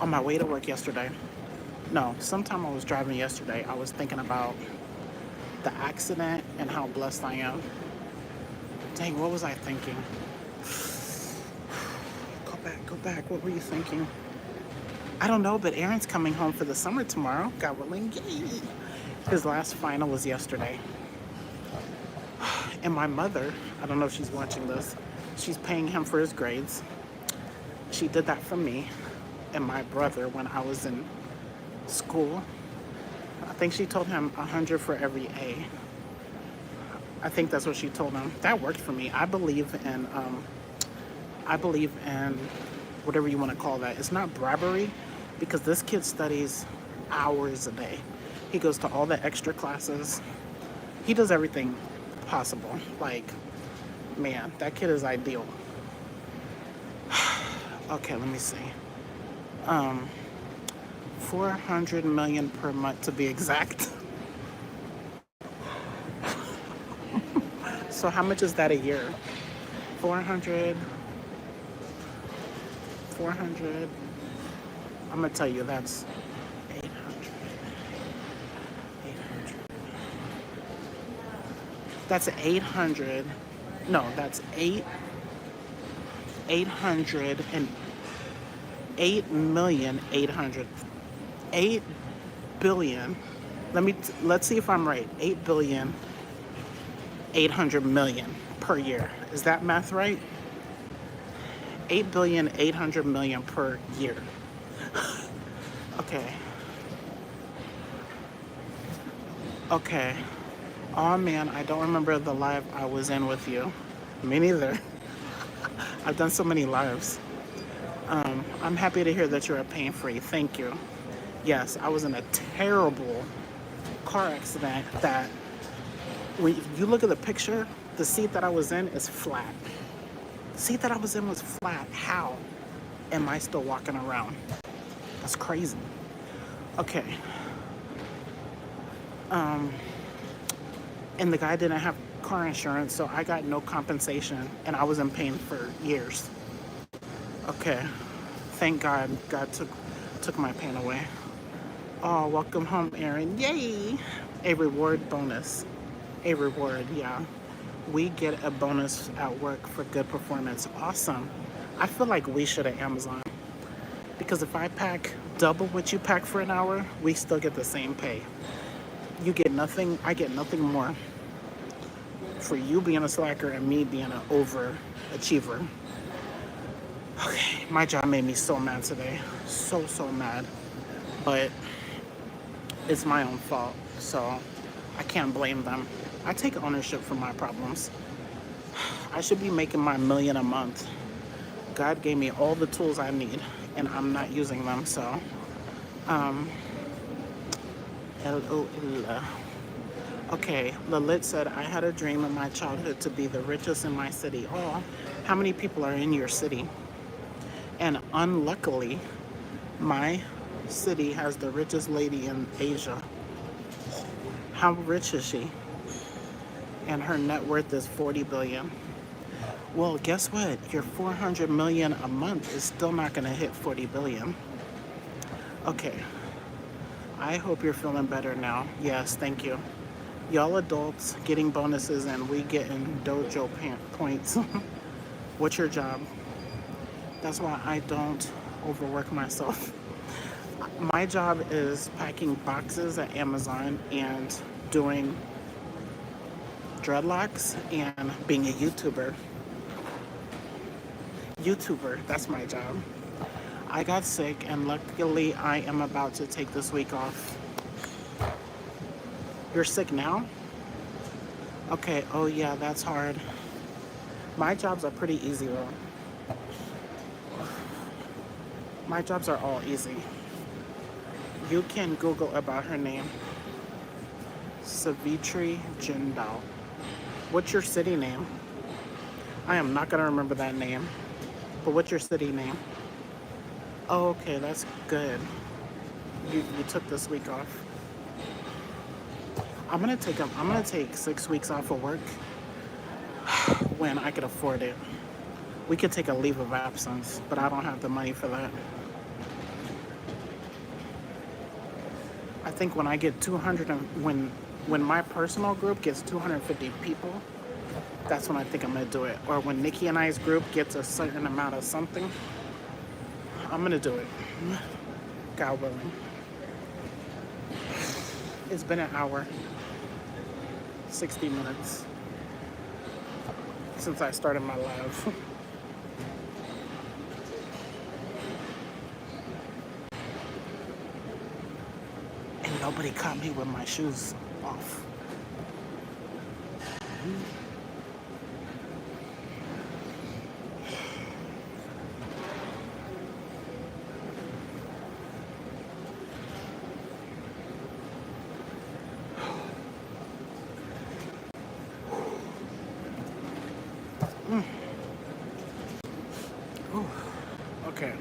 on my way to work yesterday. No, sometime I was driving yesterday. I was thinking about the accident and how blessed I am. Dang, what was I thinking? Go back, go back. What were you thinking? I don't know, but Aaron's coming home for the summer tomorrow. God willing, yay! His last final was yesterday. And my mother, I don't know if she's watching this, she's paying him for his grades. She did that for me and my brother when I was in school. I think she told him 100 for every A. I think that's what she told him. That worked for me. I believe in whatever you want to call that. It's not bribery because this kid studies hours a day. He goes to all the extra classes. He does everything possible. Like, man, that kid is ideal. Okay, let me see. 400 million per month to be exact. So how much is that a year? 400. I'm gonna tell you that's 800. 800. That's 800. No, that's 800 and 8,800,000. 8 billion. Let's see if I'm right. 8,800,000,000 per year. Is that math right? 8,800,000,000 per year. Okay. Okay. Oh man, I don't remember the live I was in with you. Me neither. I've done so many lives. I'm happy to hear that you're pain-free. Thank you. Yes, I was in a terrible car accident that when you look at the picture, the seat that I was in is flat. The seat that I was in was flat. How am I still walking around? That's crazy. Okay. And the guy didn't have car insurance, so I got no compensation, and I was in pain for years. Okay. Thank God, God took my pain away. Oh, welcome home, Aaron. Yay! A reward bonus. A reward, yeah. We get a bonus at work for good performance. Awesome. I feel like we should at Amazon. Because if I pack double what you pack for an hour, we still get the same pay. You get nothing, I get nothing more for you being a slacker and me being an overachiever. Okay, my job made me so mad today. So mad. But it's my own fault, so I can't blame them. I take ownership for my problems. I should be making my $1,000,000 a month. God gave me all the tools I need, and I'm not using them, so. LOL. Okay, Lalit said, I had a dream in my childhood to be the richest in my city. Oh, how many people are in your city? And unluckily, my city has the richest lady in Asia. How rich is she? And her net worth is 40 billion. Well, guess what? Your 400 million a month is still not going to hit 40 billion. Okay. I hope you're feeling better now. Yes, thank you. Y'all adults getting bonuses and we getting dojo points. What's your job? That's why I don't overwork myself. My job is packing boxes at Amazon and doing dreadlocks and being a YouTuber. That's my job. I got sick and luckily I am about to take this week off. You're sick now? Okay, oh yeah, that's hard. My jobs are pretty easy though. My jobs are all easy. You can Google about her name. Savitri Jindal. What's your city name? I am not gonna remember that name. But what's your city name? Oh, okay, that's good. You took this week off. I'm gonna take 6 weeks off of work when I could afford it. We could take a leave of absence, but I don't have the money for that. I think when I get 200 and when my personal group gets 250 people, that's when I think I'm gonna do it. Or when Nikki and I's group gets a certain amount of something, I'm gonna do it. God willing. It's been an hour, 60 minutes since I started my live. And nobody caught me with my shoes off. Okay.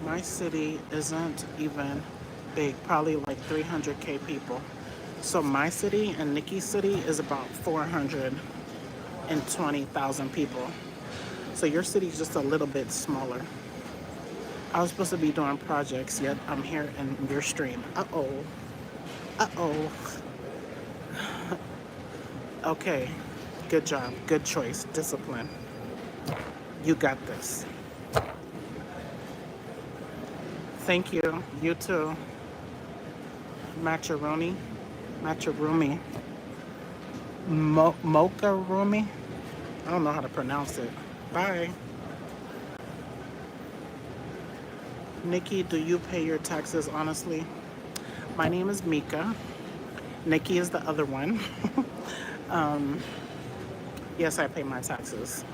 My city isn't even big, probably like 300K people. So my city and Nikki's city is about 420,000 people. So your city's just a little bit smaller. I was supposed to be doing projects, yet I'm here in your stream. Uh-oh. Uh-oh. Okay. Good job. Good choice. Discipline. You got this. Thank you. You too. Macaroni. Macaroni. Mocha Rumi. I don't know how to pronounce it. Bye. Nikki, do you pay your taxes honestly? My name is Mika. Nikki is the other one. Yes, I pay my taxes.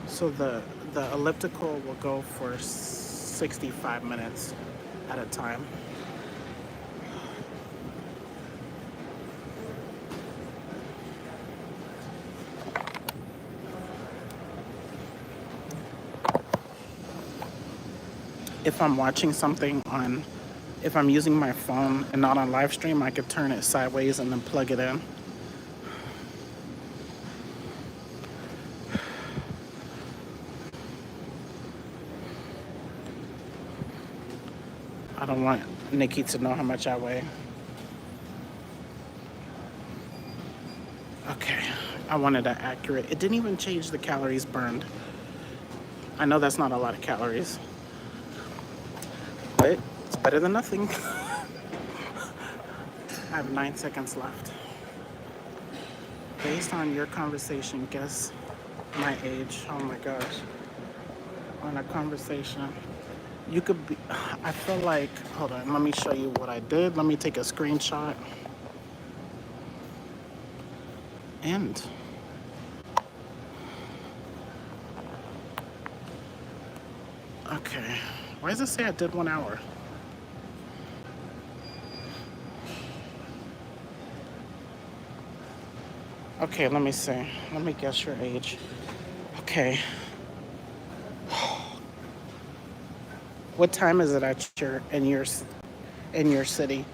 So the elliptical will go for 65 minutes at a time. If I'm watching something on, if I'm using my phone and not on live stream, I could turn it sideways and then plug it in. I don't want Nikki to know how much I weigh. Okay, I wanted that accurate. It didn't even change the calories burned. I know that's not a lot of calories, but it's better than nothing. I have 9 seconds left. Based on your conversation, guess my age. Oh my gosh. On a conversation. You could be, I feel like, hold on, let me show you what I did. Let me take a screenshot. And okay. Why does it say I did 1 hour? Okay, let me see. Let me guess your age. Okay. What time is it at your in your city?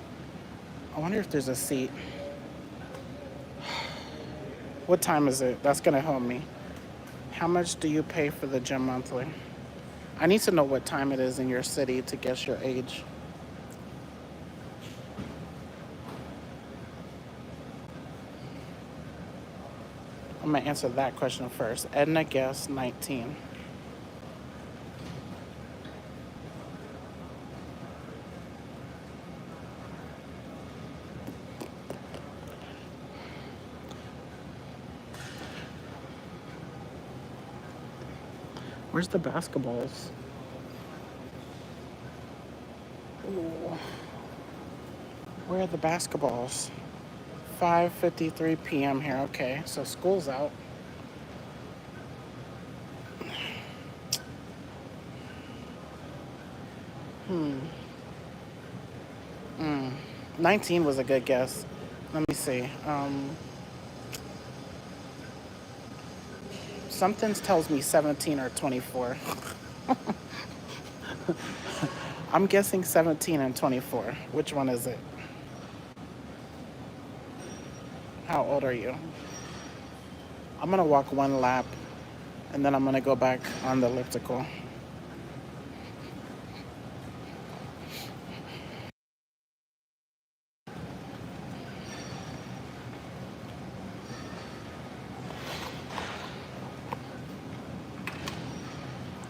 I wonder if there's a seat. What time is it? That's gonna help me. How much do you pay for the gym monthly? I need to know what time it is in your city to guess your age. I'm gonna answer that question first. Edna guessed 19. Where's the basketballs? Ooh. Where are the basketballs? 5:53 p.m. here. Okay, so school's out. 19 was a good guess. Let me see. Something tells me 17 or 24. I'm guessing 17 and 24. Which one is it? How old are you? I'm gonna walk one lap and then I'm gonna go back on the elliptical.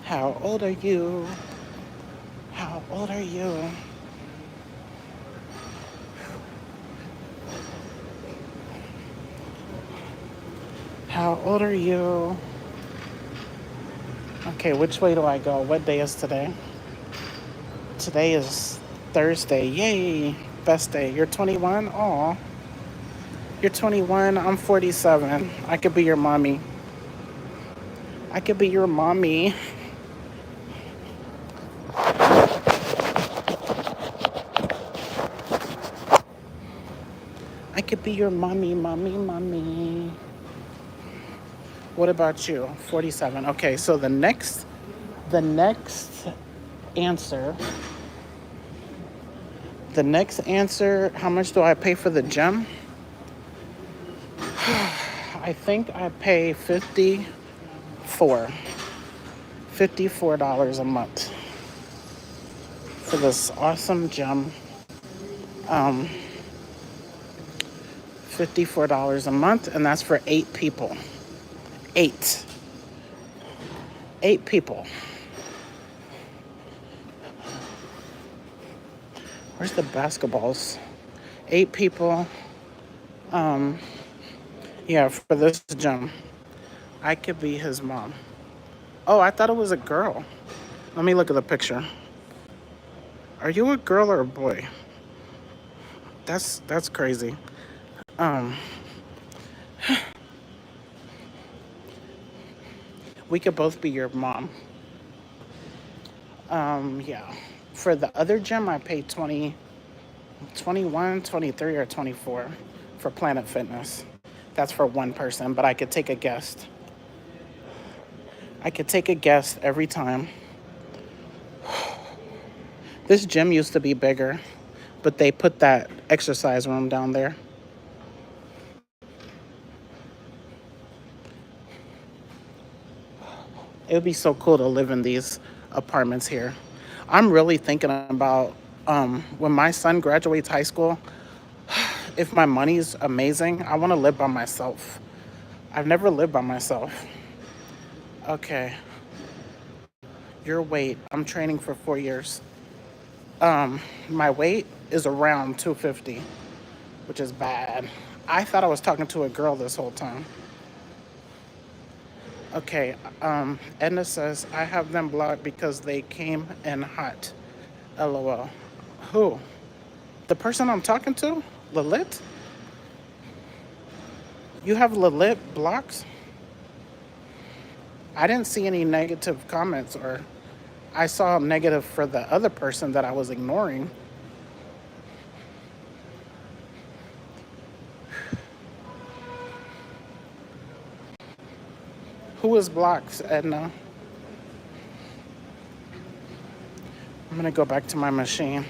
How old are you? How old are you? How old are you? Okay, which way do I go? What day is today? Today is Thursday. Yay! Best day. You're 21? Aw. You're 21. I'm 47. I could be your mommy. I could be your mommy. I could be your mommy, mommy, mommy. What about you? 47. Okay, so the next answer, how much do I pay for the gym? I think I pay $54 a month for this awesome gym. $54 a month, and that's for 8 people. 8 people. Where's the basketballs? 8 people. Yeah, for this gym. I could be his mom. Oh, I thought it was a girl. Let me look at the picture. Are you a girl or a boy? That's crazy. We could both be your mom. Yeah. For the other gym, I pay 20, 21, 23, or 24 for Planet Fitness. That's for one person, but I could take a guest. I could take a guest every time. This gym used to be bigger, but they put that exercise room down there. It would be so cool to live in these apartments here. I'm really thinking about when my son graduates high school, if my money's amazing, I want to live by myself. I've never lived by myself. Okay. Your weight. I'm training for 4 years. My weight is around 250, which is bad. I thought I was talking to a girl this whole time. Okay, Edna says, I have them blocked because they came in hot. LOL. Who? The person I'm talking to? Lilit? You have Lilit blocked? I didn't see any negative comments, or I saw negative for the other person that I was ignoring. Who is blocked, Edna? I'm gonna go back to my machine.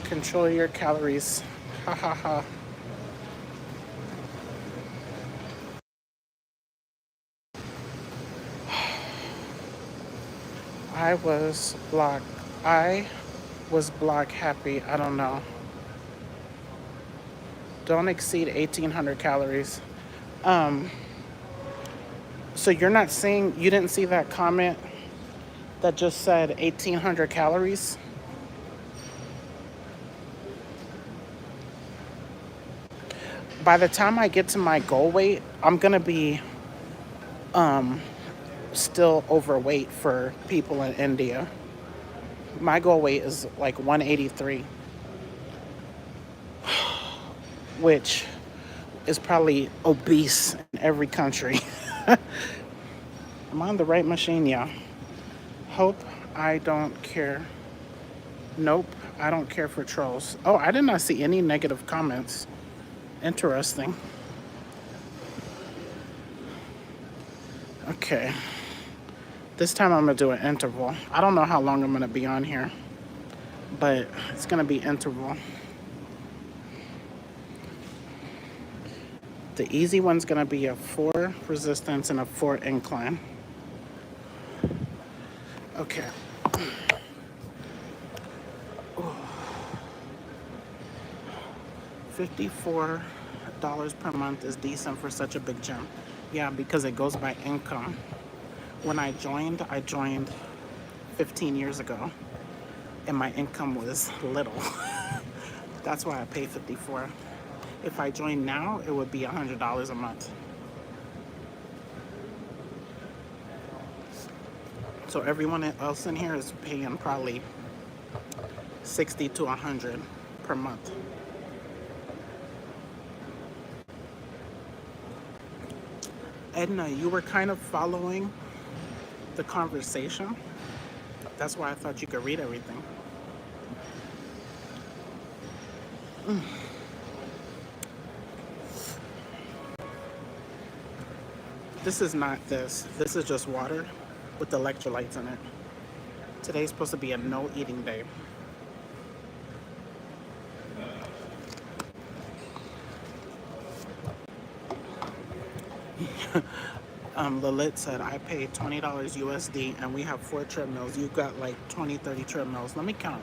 Control your calories. Ha ha ha. I was blocked. I was block happy. I don't know. Don't exceed 1,800 calories. So you're not seeing, you didn't see that comment that just said 1,800 calories? By the time I get to my goal weight, I'm gonna be still overweight for people in India. My goal weight is like 183, which is probably obese in every country. I'm on the right machine, yeah. Hope I don't care. Nope, I don't care for trolls. Oh, I did not see any negative comments. Interesting. Okay. This time I'm gonna do an interval. I don't know how long I'm gonna be on here, but it's gonna be interval. The easy one's gonna be a 4 resistance and a 4 incline. Okay. $54 per month is decent for such a big gym. Yeah, because it goes by income. When I joined 15 years ago, and my income was little. That's why I pay 54. If I join now, it would be $100 a month. So everyone else in here is paying probably 60 to 100 per month. Edna, you were kind of following the conversation. That's why I thought you could read everything. This is not this. This is just water with electrolytes in it. Today's supposed to be a no eating day. Lilith said, I paid $20 USD and we have 4 treadmills. You got like 20, 30 treadmills. Let me count.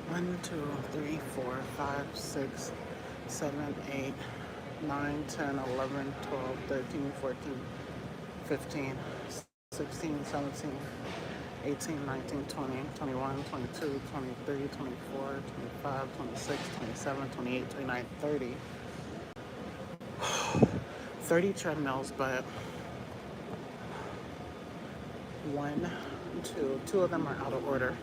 1, 2, 3, 4, 5, 6, 7, 8, 9, 10, 11, 12, 13, 14, 15, 16, 17, 18, 19, 20, 21, 22, 23, 24, 25, 26, 27, 28, 29, 30. 30 treadmills, but 1, 2 of them are out of order.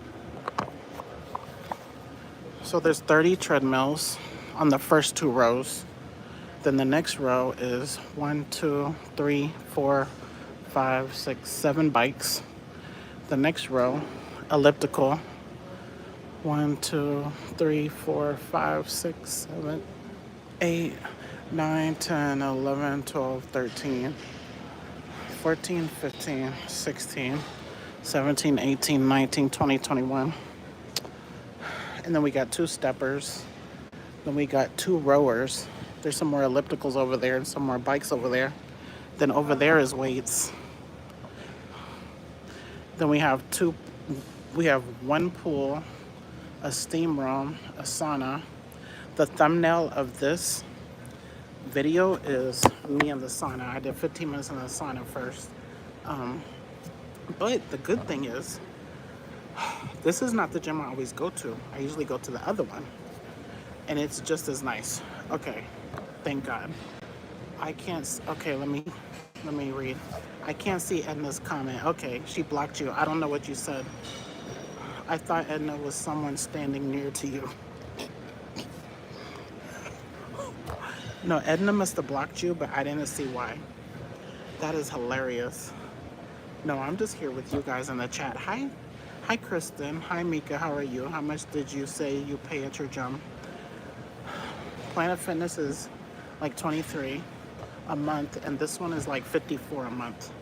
So there's 30 treadmills on the first 2 rows. Then the next row is 1, 2, 3, 4, 5, 6, 7 bikes. The next row, elliptical. 1, 2, 3, 4, 5, 6, 7, 8, 9, 10, 11, 12, 13, 14, 15, 16, 17, 18, 19, 20, 21. And then we got 2 steppers. Then we got 2 rowers. There's some more ellipticals over there and some more bikes over there. Then over there is weights. Then we have 1 pool, a steam room, a sauna. The thumbnail of this video is me in the sauna. I did 15 minutes in the sauna first. But the good thing is, this is not the gym I always go to. I usually go to the other one. And it's just as nice. Okay, thank God. I can't, okay, let me read. I can't see Edna's comment. Okay, she blocked you. I don't know what you said. I thought Edna was someone standing near to you. No, Edna must have blocked you, but I didn't see why. That is hilarious. No, I'm just here with you guys in the chat. Hi, Kristen. Hi, Mika. How are you? How much did you say you pay at your gym? Planet Fitness is like 23 a month, and this one is like 54 a month.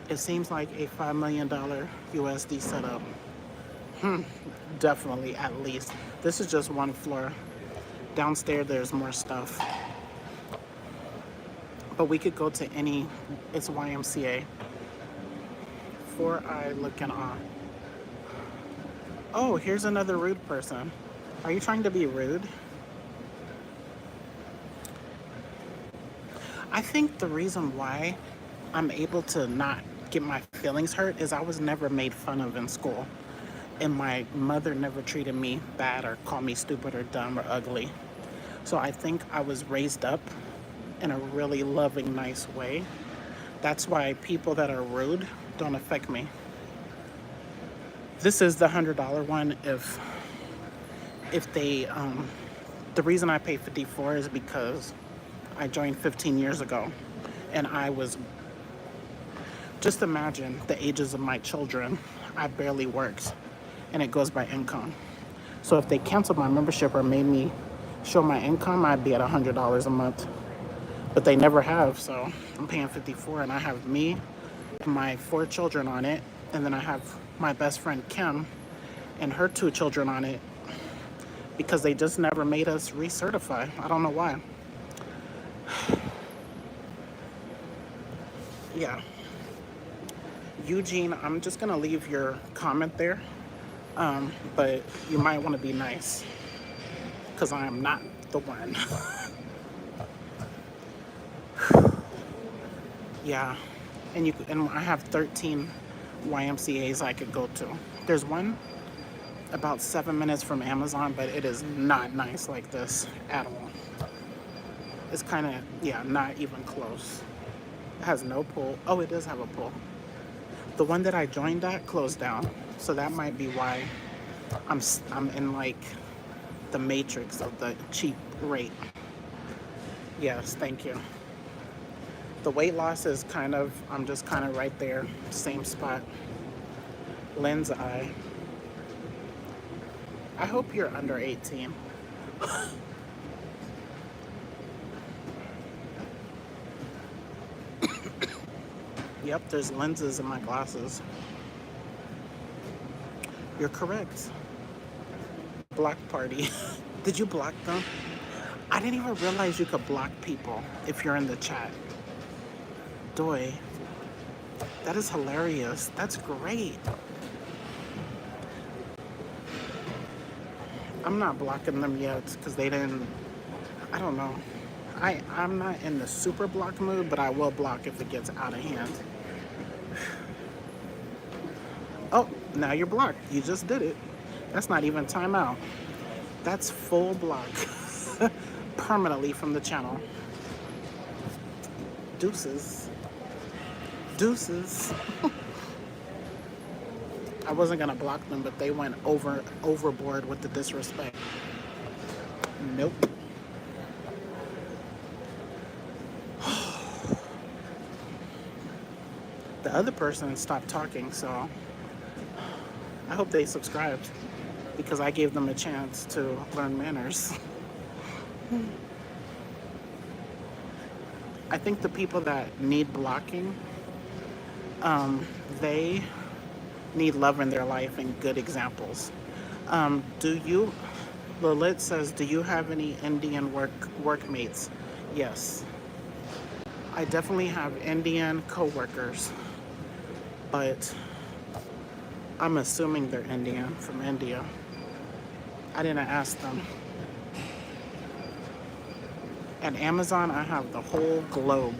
It seems like a $5 million USD setup. Definitely, at least. This is just 1 floor. Downstairs, there's more stuff. But we could go to any, it's YMCA. 4-eye looking on. Oh, here's another rude person. Are you trying to be rude? I think the reason why I'm able to not get my feelings hurt is I was never made fun of in school. And my mother never treated me bad or called me stupid or dumb or ugly. So I think I was raised up in a really loving, nice way. That's why people that are rude don't affect me. This is the $100 one. If they, the reason I pay 54 is because I joined 15 years ago, and I was, just imagine the ages of my children. I barely worked, and it goes by income. So if they canceled my membership or made me show my income, I'd be at $100 a month. But they never have, so I'm paying 54, and I have me and my 4 children on it, and then I have my best friend Kim and her 2 children on it because they just never made us recertify. I don't know why. Yeah. Eugene, I'm just gonna leave your comment there, but you might want to be nice because I am not the one. Yeah, and I have 13 YMCA's I could go to. There's one about 7 minutes from Amazon, but it is not nice like this at all. It's kind of, yeah, not even close. It has no pool. Oh, it does have a pool. The one that I joined at closed down, so that might be why I'm in like the matrix of the cheap rate. Yes, thank you. The weight loss is kind of, I'm just kind of right there, same spot. Lens eye. I hope you're under 18. Yep, there's lenses in my glasses. You're correct. Block party. Did you block them? I didn't even realize you could block people if you're in the chat. Doy. That is hilarious. That's great. I'm not blocking them yet because they didn't, I don't know. I'm not in the super block mood, but I will block if it gets out of hand. Oh, now you're blocked. You just did it. That's not even timeout. That's full block. Permanently from the channel. Deuces. Deuces. I wasn't gonna block them, but they went overboard with the disrespect. Nope. The other person stopped talking, so I hope they subscribed because I gave them a chance to learn manners. I think the people that need blocking, they need love in their life and good examples. Lilith says, do you have any Indian workmates? Yes. I definitely have Indian co-workers, but I'm assuming they're Indian, from India. I didn't ask them. At Amazon, I have the whole globe.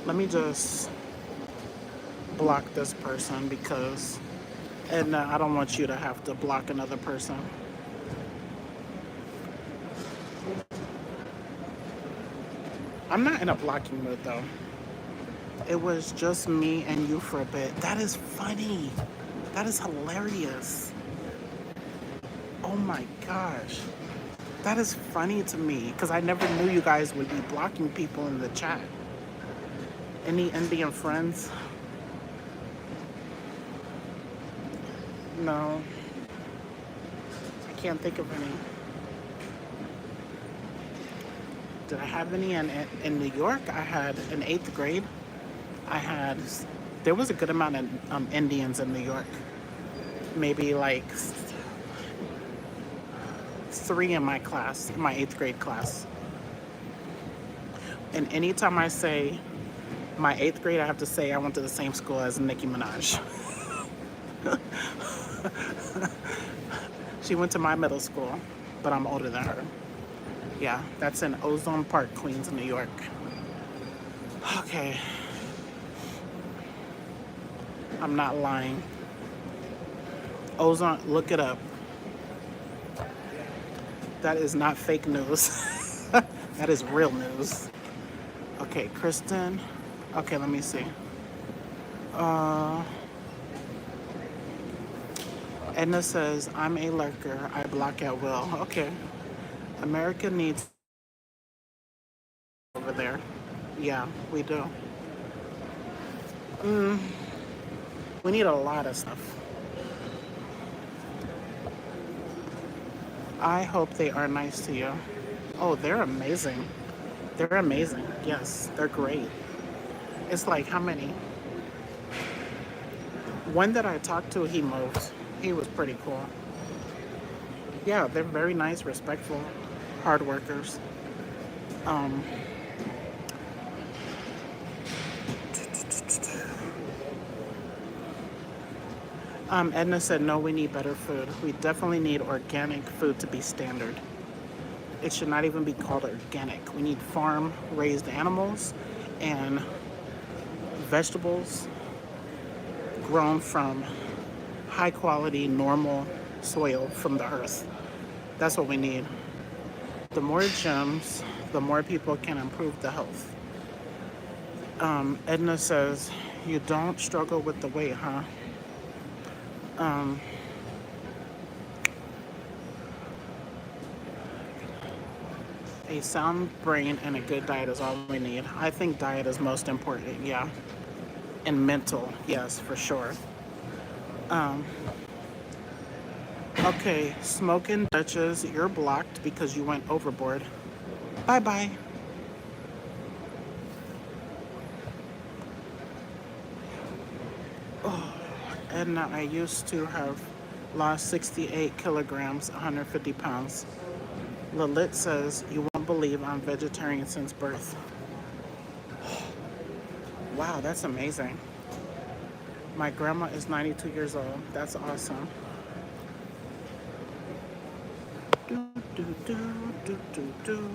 Let me just block this person because, and I don't want you to have to block another person. I'm not in a blocking mood though. It was just me and you for a bit. That is funny. That is hilarious. Oh my gosh. That is funny to me because I never knew you guys would be blocking people in the chat. Any Indian friends? No. I can't think of any. Did I have any in New York? I had in 8th grade. There was a good amount of Indians in New York. Maybe like 3 in my class, in my 8th grade class. And anytime I say my 8th grade, I have to say I went to the same school as Nicki Minaj. She went to my middle school, but I'm older than her. Yeah, that's in Ozone Park, Queens, New York. Okay. I'm not lying. Ozone, look it up. That is not fake news. That is real news. Okay, Kristen. Okay, let me see. Edna says, I'm a lurker. I block at will. Okay. America needs over there. Yeah, we do. We need a lot of stuff. I hope they are nice to you. Oh, they're amazing. They're amazing. Yes, they're great. It's like how many? One that I talked to, he moved. He was pretty cool. Yeah, they're very nice, respectful, hard workers. Um, Edna said, no, we need better food. We definitely need organic food to be standard. It should not even be called organic. We need farm raised animals and vegetables grown from high quality, normal soil from the earth. That's what we need. The more gems, the more people can improve the health. Edna says, you don't struggle with the weight, huh? Um, a sound brain and a good diet is all we need. I think diet is most important, yeah. And mental, yes, for sure. Um, okay, smoking Dutches, you're blocked because you went overboard. Bye bye. Oh, Edna, I used to have lost 68 kilograms, 150 pounds. Lalit says, you won't believe I'm vegetarian since birth. Wow, that's amazing. My grandma is 92 years old. That's awesome. Do, do, do, do, do, do.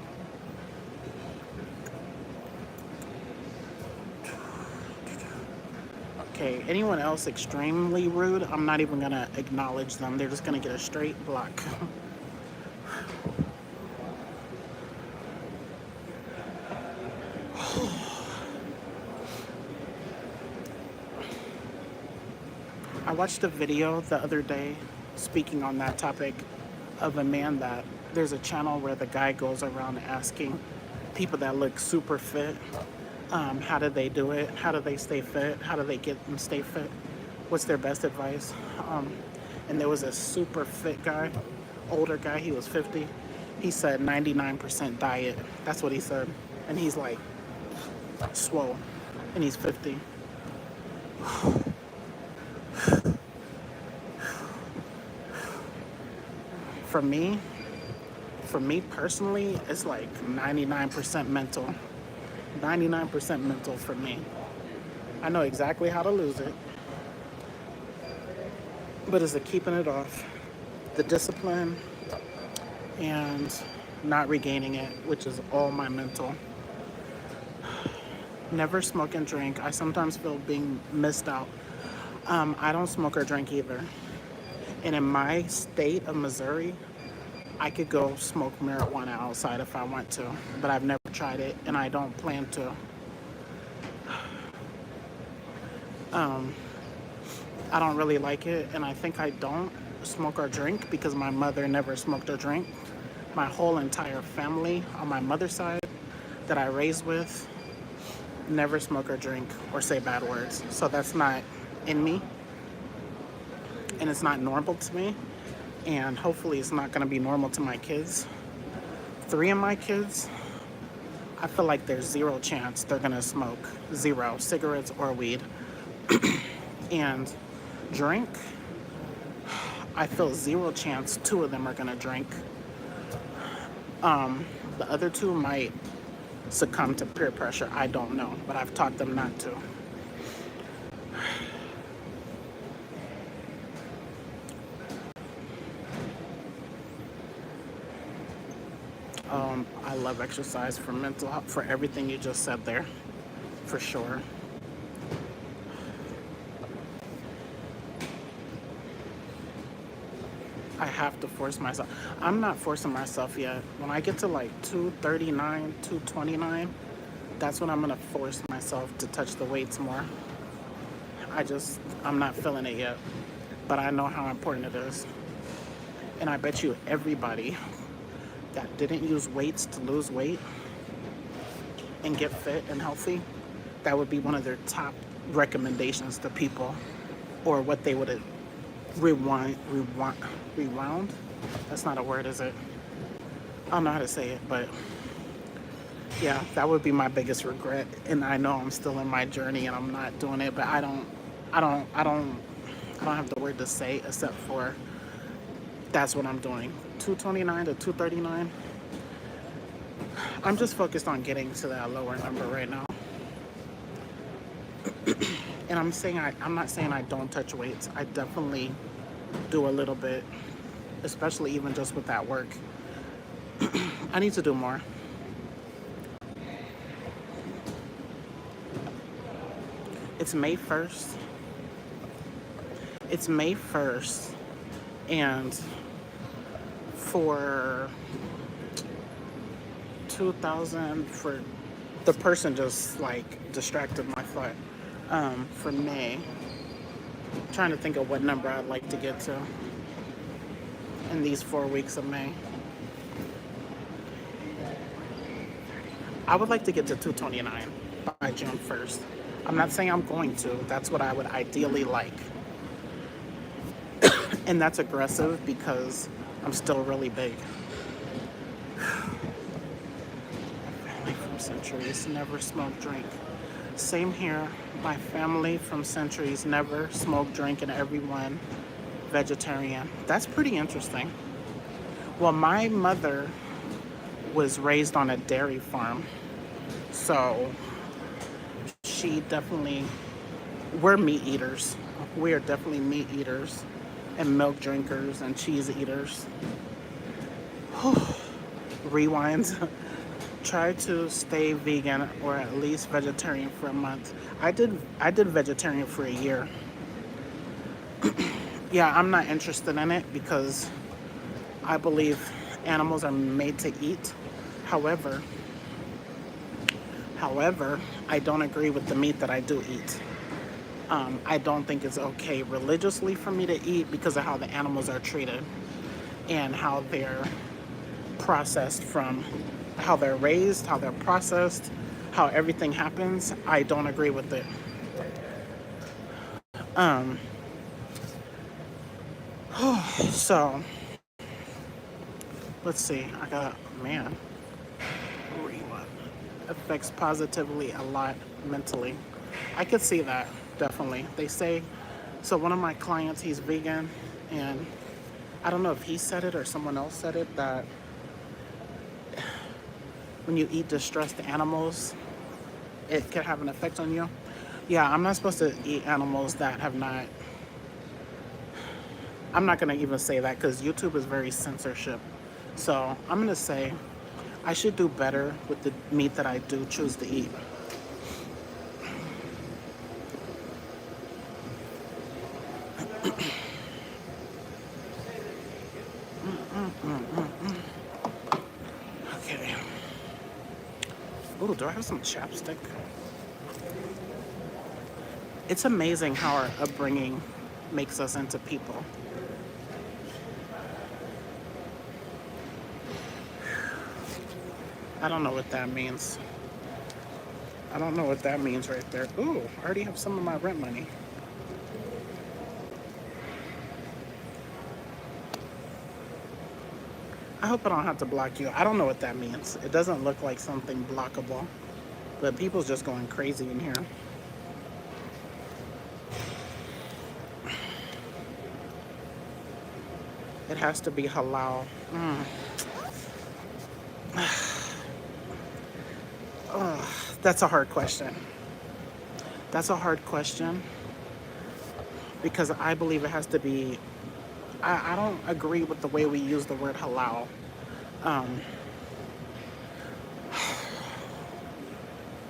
Okay, anyone else extremely rude, I'm not even gonna acknowledge them. They're just gonna get a straight block. I watched a video the other day speaking on that topic of a man that there's a channel where the guy goes around asking people that look super fit, how do they do it? How do they stay fit? How do they get and stay fit? What's their best advice? And there was a super fit guy, older guy, he was 50. He said 99% diet. That's what he said. And he's like swole and he's 50. For me, personally, it's like 99% mental. 99% mental for me. I know exactly how to lose it, but it's the keeping it off, the discipline, and not regaining it, which is all my mental. Never smoke and drink. I sometimes feel being missed out. I don't smoke or drink either. And in my state of Missouri, I could go smoke marijuana outside if I want to, but I've never tried it and I don't plan to. I don't really like it, and I think I don't smoke or drink because my mother never smoked or drank. My whole entire family on my mother's side that I raised with never smoke or drink or say bad words. So that's not in me, and it's not normal to me, and hopefully it's not going to be normal to my kids. 3 of my kids, I feel like there's zero chance they're going to smoke. Zero. Cigarettes or weed. And drink, I feel zero chance 2 of them are going to drink. The other 2 might succumb to peer pressure. I don't know, but I've taught them not to. I love exercise for mental health, for everything you just said there, for sure. I have to force myself. I'm not forcing myself yet. When I get to like 239, 229, that's when I'm gonna force myself to touch the weights more. I'm not feeling it yet. but I know how important it is. And I bet you everybody that didn't use weights to lose weight and get fit and healthy, that would be one of their top recommendations to people, or what they would rewound. That's not a word, is it? I don't know how to say it, but yeah, that would be my biggest regret. And I know I'm still in my journey and I'm not doing it, but I don't have the word to say except for that's what I'm doing. 229 to 239. I'm just focused on getting to that lower number right now. And I'm not saying I don't touch weights. I definitely do a little bit, especially even just with that work. I need to do more. It's May 1st. It's May 1st. And for 2000, for the person just like distracted my thought. For May, I'm trying to think of what number I'd like to get to in these 4 weeks of May. I would like to get to 229 by June 1st. I'm not saying I'm going to. That's what I would ideally like. And that's aggressive because I'm still really big. Family from centuries never smoke, drink. Same here. My family from centuries never smoke, drink, and everyone vegetarian. That's pretty interesting. Well, my mother was raised on a dairy farm, so she definitely, we're meat eaters. We are definitely meat eaters and milk drinkers and cheese eaters. Rewind. Try to stay vegan or at least vegetarian for a month. I did vegetarian for a year. Yeah, I'm not interested in it because I believe animals are made to eat. However, I don't agree with the meat that I do eat. I don't think it's okay religiously for me to eat because of how the animals are treated and how they're processed, from how they're raised, how they're processed, how everything happens. I don't agree with it. So let's see. I got, man, affects positively a lot mentally. I could see that, definitely. They say, so one of my clients, he's vegan, and I don't know if he said it or someone else said it, that when you eat distressed animals, it can have an effect on you. Yeah, I'm not supposed to eat animals that have not, I'm not going to even say that because YouTube is very censorship. So I'm going to say I should do better with the meat that I do choose to eat. Okay. Oh, do I have some chapstick? It's amazing how our upbringing makes us into people. I don't know what that means. I don't know what that means right there. Ooh, I already have some of my rent money. I hope I don't have to block you. I don't know what that means. It doesn't look like something blockable, but people's just going crazy in here. It has to be halal. That's a hard question. That's a hard question because I believe it has to be. I don't agree with the way we use the word halal.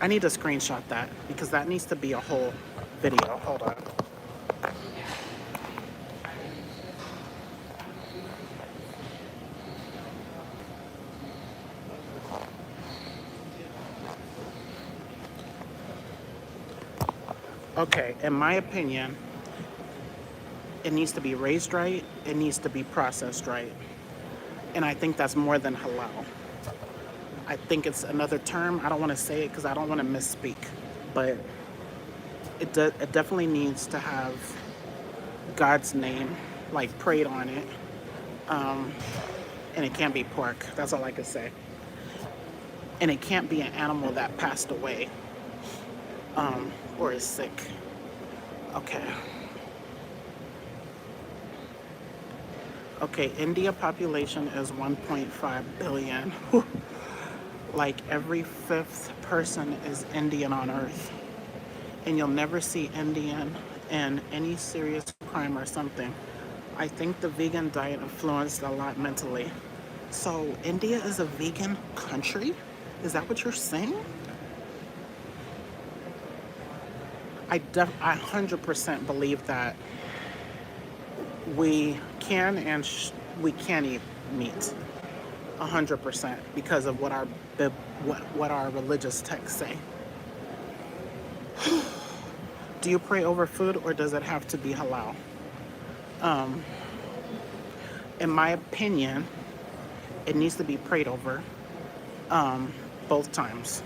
I need to screenshot that because that needs to be a whole video. Hold on. Okay, in my opinion, It needs to be raised right. It needs to be processed right. And I think that's more than halal. I think it's another term. I don't want to say it because I don't want to misspeak. But it definitely needs to have God's name, like prayed on it. And it can't be pork. That's all I can say. And it can't be an animal that passed away or is sick. Okay. Okay, India population is 1.5 billion. Whew. Like every fifth person is Indian on earth. And you'll never see Indian in any serious crime or something. I think the vegan diet influenced a lot mentally. So India is a vegan country? Is that what you're saying? I 100% believe that we can and we can eat meat. 100% because of what what our religious texts say. Do you pray over food or does it have to be halal? In my opinion, it needs to be prayed over both times,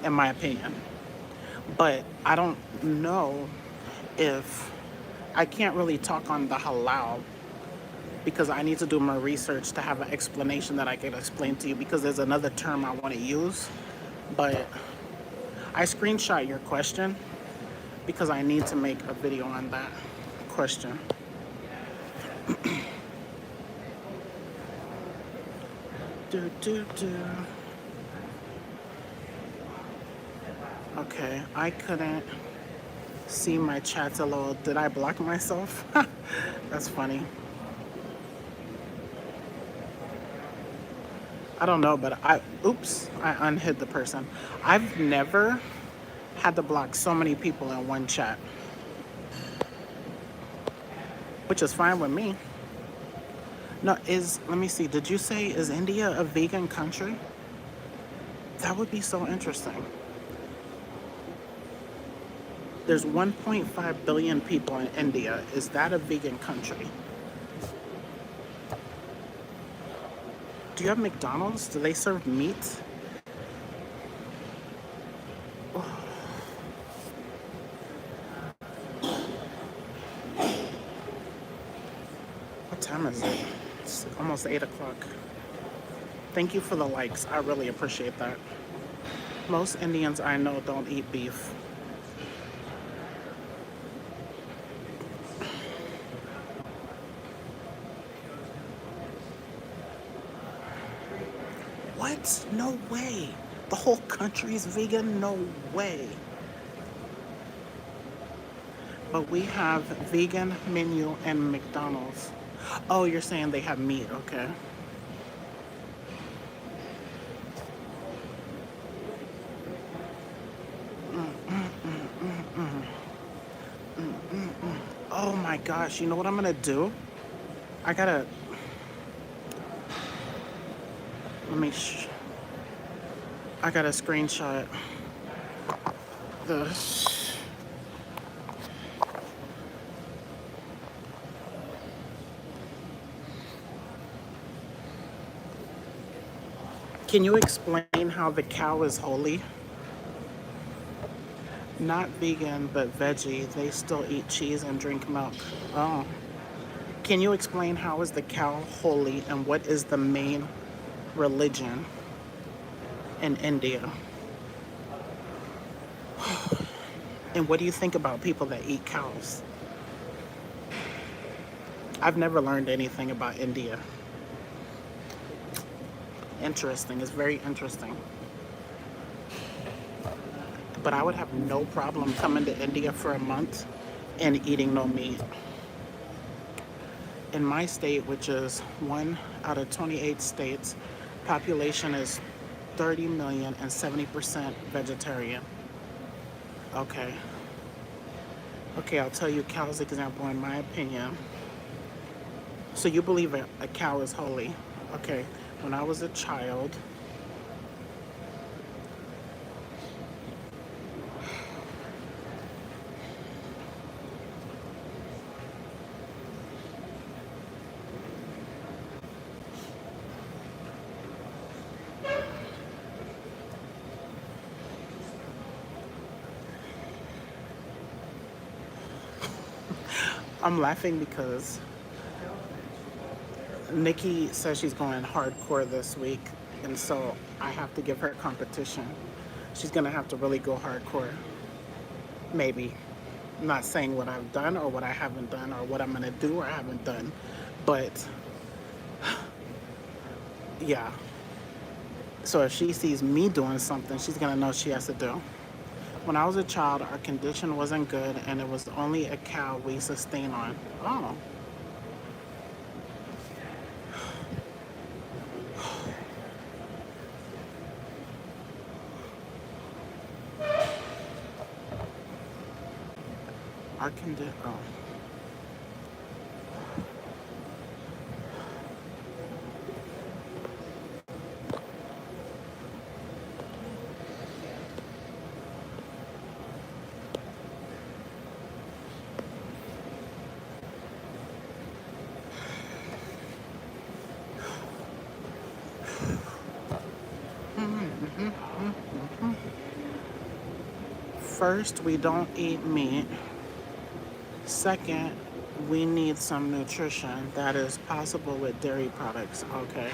in my opinion. But I don't know if I can't really talk on the halal because I need to do more research to have an explanation that I can explain to you because there's another term I want to use. But I screenshot your question because I need to make a video on that question. Okay, I couldn't see my chats a little. Did I block myself? That's funny. I don't know, but oops, I unhid the person. I've never had to block so many people in one chat, which is fine with me. No, let me see, did you say, is India a vegan country? That would be so interesting. There's 1.5 billion people in India. Is that a vegan country? Do you have McDonald's? Do they serve meat? What time is it? It's almost 8 o'clock. Thank you for the likes. I really appreciate that. Most Indians I know don't eat beef. What? No way. The whole country is vegan? No way. But we have vegan menu and McDonald's. Oh, you're saying they have meat, okay. Oh my gosh, you know what I'm gonna do? I gotta, I gotta screenshot this. Can you explain how the cow is holy? Not vegan, but veggie. They still eat cheese and drink milk. Oh. Can you explain how is the cow holy and what is the main religion in India? And what do you think about people that eat cows? I've never learned anything about India. Interesting. It's very interesting. But I would have no problem coming to India for a month and eating no meat. In my state, which is 1 out of 28 states, population is 30 million and 70% vegetarian. Okay. Okay, I'll tell you cow's example in my opinion. So you believe a cow is holy. Okay, when I was a child, I'm laughing because Nikki says she's going hardcore this week, and so I have to give her competition. She's gonna have to really go hardcore. Maybe. I'm not saying what I've done or what I haven't done or what I'm gonna do or haven't done, but yeah. So if she sees me doing something, she's gonna know she has to do. When I was a child, our condition wasn't good, and it was only a cow we sustain on. Oh, our condition. Oh. First, we don't eat meat. Second, we need some nutrition that is possible with dairy products. Okay.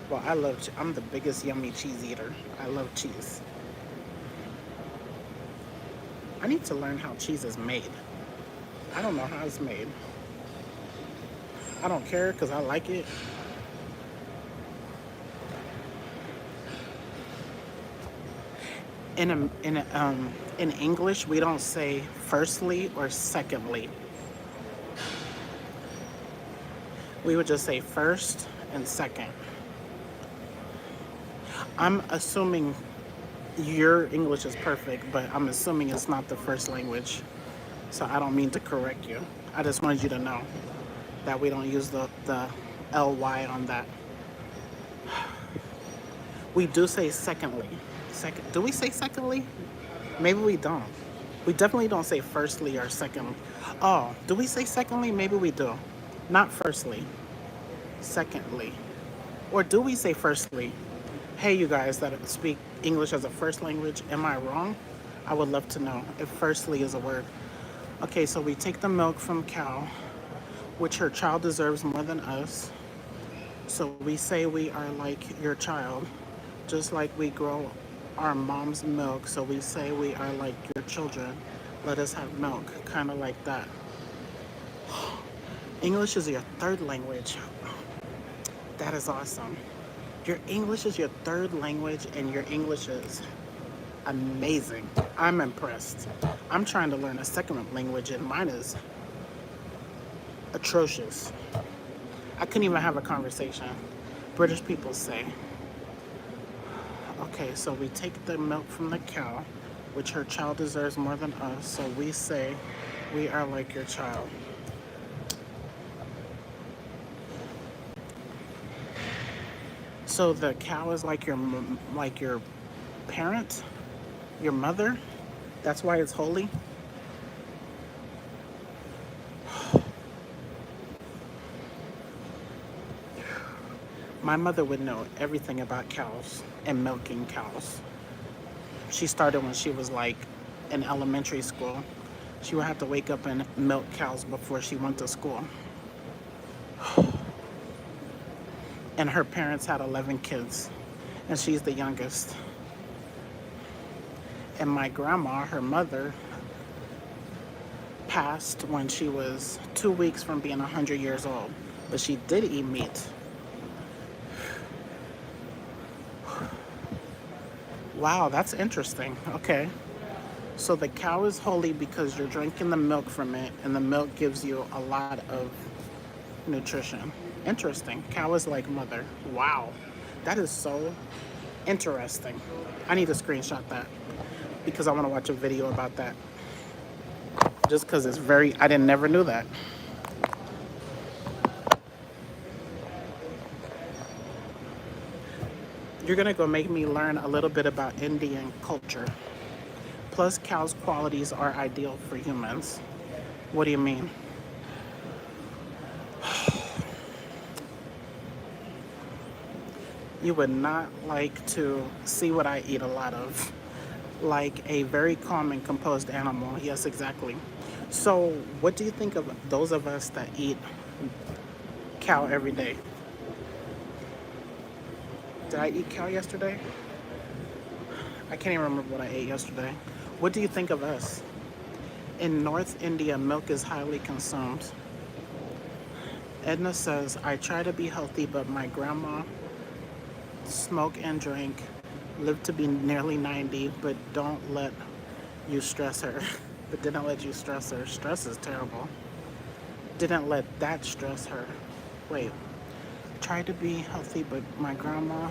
Well, I'm the biggest yummy cheese eater. I love cheese. I need to learn how cheese is made. I don't know how it's made. I don't care because I like it. In English, we don't say firstly or secondly. We would just say first and second. I'm assuming your English is perfect, but I'm assuming it's not the first language. So I don't mean to correct you. I just wanted you to know that we don't use the ly on that. We do say secondly. Second. Do we say secondly? Maybe we don't. We definitely don't say firstly or secondly. Oh, do we say secondly? Maybe we do. Not firstly. Secondly. Or do we say firstly? Hey, you guys that speak English as a first language, am I wrong? I would love to know if firstly is a word. Okay, so we take the milk from cow, which her child deserves more than us. So we say we are like your child, just like we grow our mom's milk. So we say we are like your children. Let us have milk, kind of like that. English is your third language. That is awesome. Your English is your third language, and your English is amazing. I'm impressed. I'm trying to learn a second language, and mine is atrocious. I couldn't even have a conversation. British people say. Okay, so we take the milk from the cow, which her child deserves more than us. So we say we are like your child. So the cow is like your parent, your mother. That's why it's holy. My mother would know everything about cows and milking cows. She started when she was like in elementary school. She would have to wake up and milk cows before she went to school. And her parents had 11 kids, and she's the youngest. And my grandma, her mother, passed when she was 2 weeks from being 100 years old, but she did eat meat. Wow, that's interesting. Okay. So the cow is holy because you're drinking the milk from it, and the milk gives you a lot of nutrition. Interesting. Cow is like mother. Wow. That is so interesting. I need to screenshot that because I want to watch a video about that. Just because it's I didn't never knew that. You're going to go make me learn a little bit about Indian culture. Plus, cows' qualities are ideal for humans. What do you mean? You would not like to see what I eat a lot of. Like a very calm and composed animal. Yes, exactly. So, what do you think of those of us that eat cow every day? Did I eat cow yesterday? I can't even remember what I ate yesterday. What do you think of us? In North India, milk is highly consumed. Edna says, I try to be healthy, but my grandma smoked and drank, lived to be nearly 90, but don't let you stress her. But didn't let you stress her. Stress is terrible. Didn't let that stress her. Wait, tried to be healthy, but my grandma,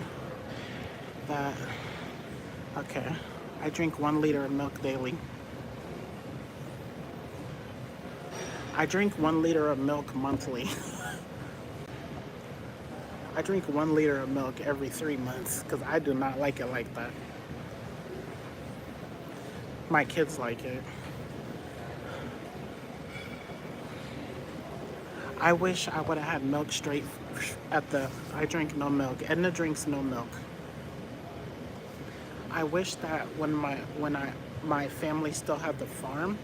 that, okay. I drink 1 liter of milk daily. I drink 1 liter of milk monthly. I drink 1 liter of milk every 3 months because I do not like it like that. My kids like it. I wish I would have had milk straight at the. I drink no milk. Edna drinks no milk. I wish that my family still had the farm.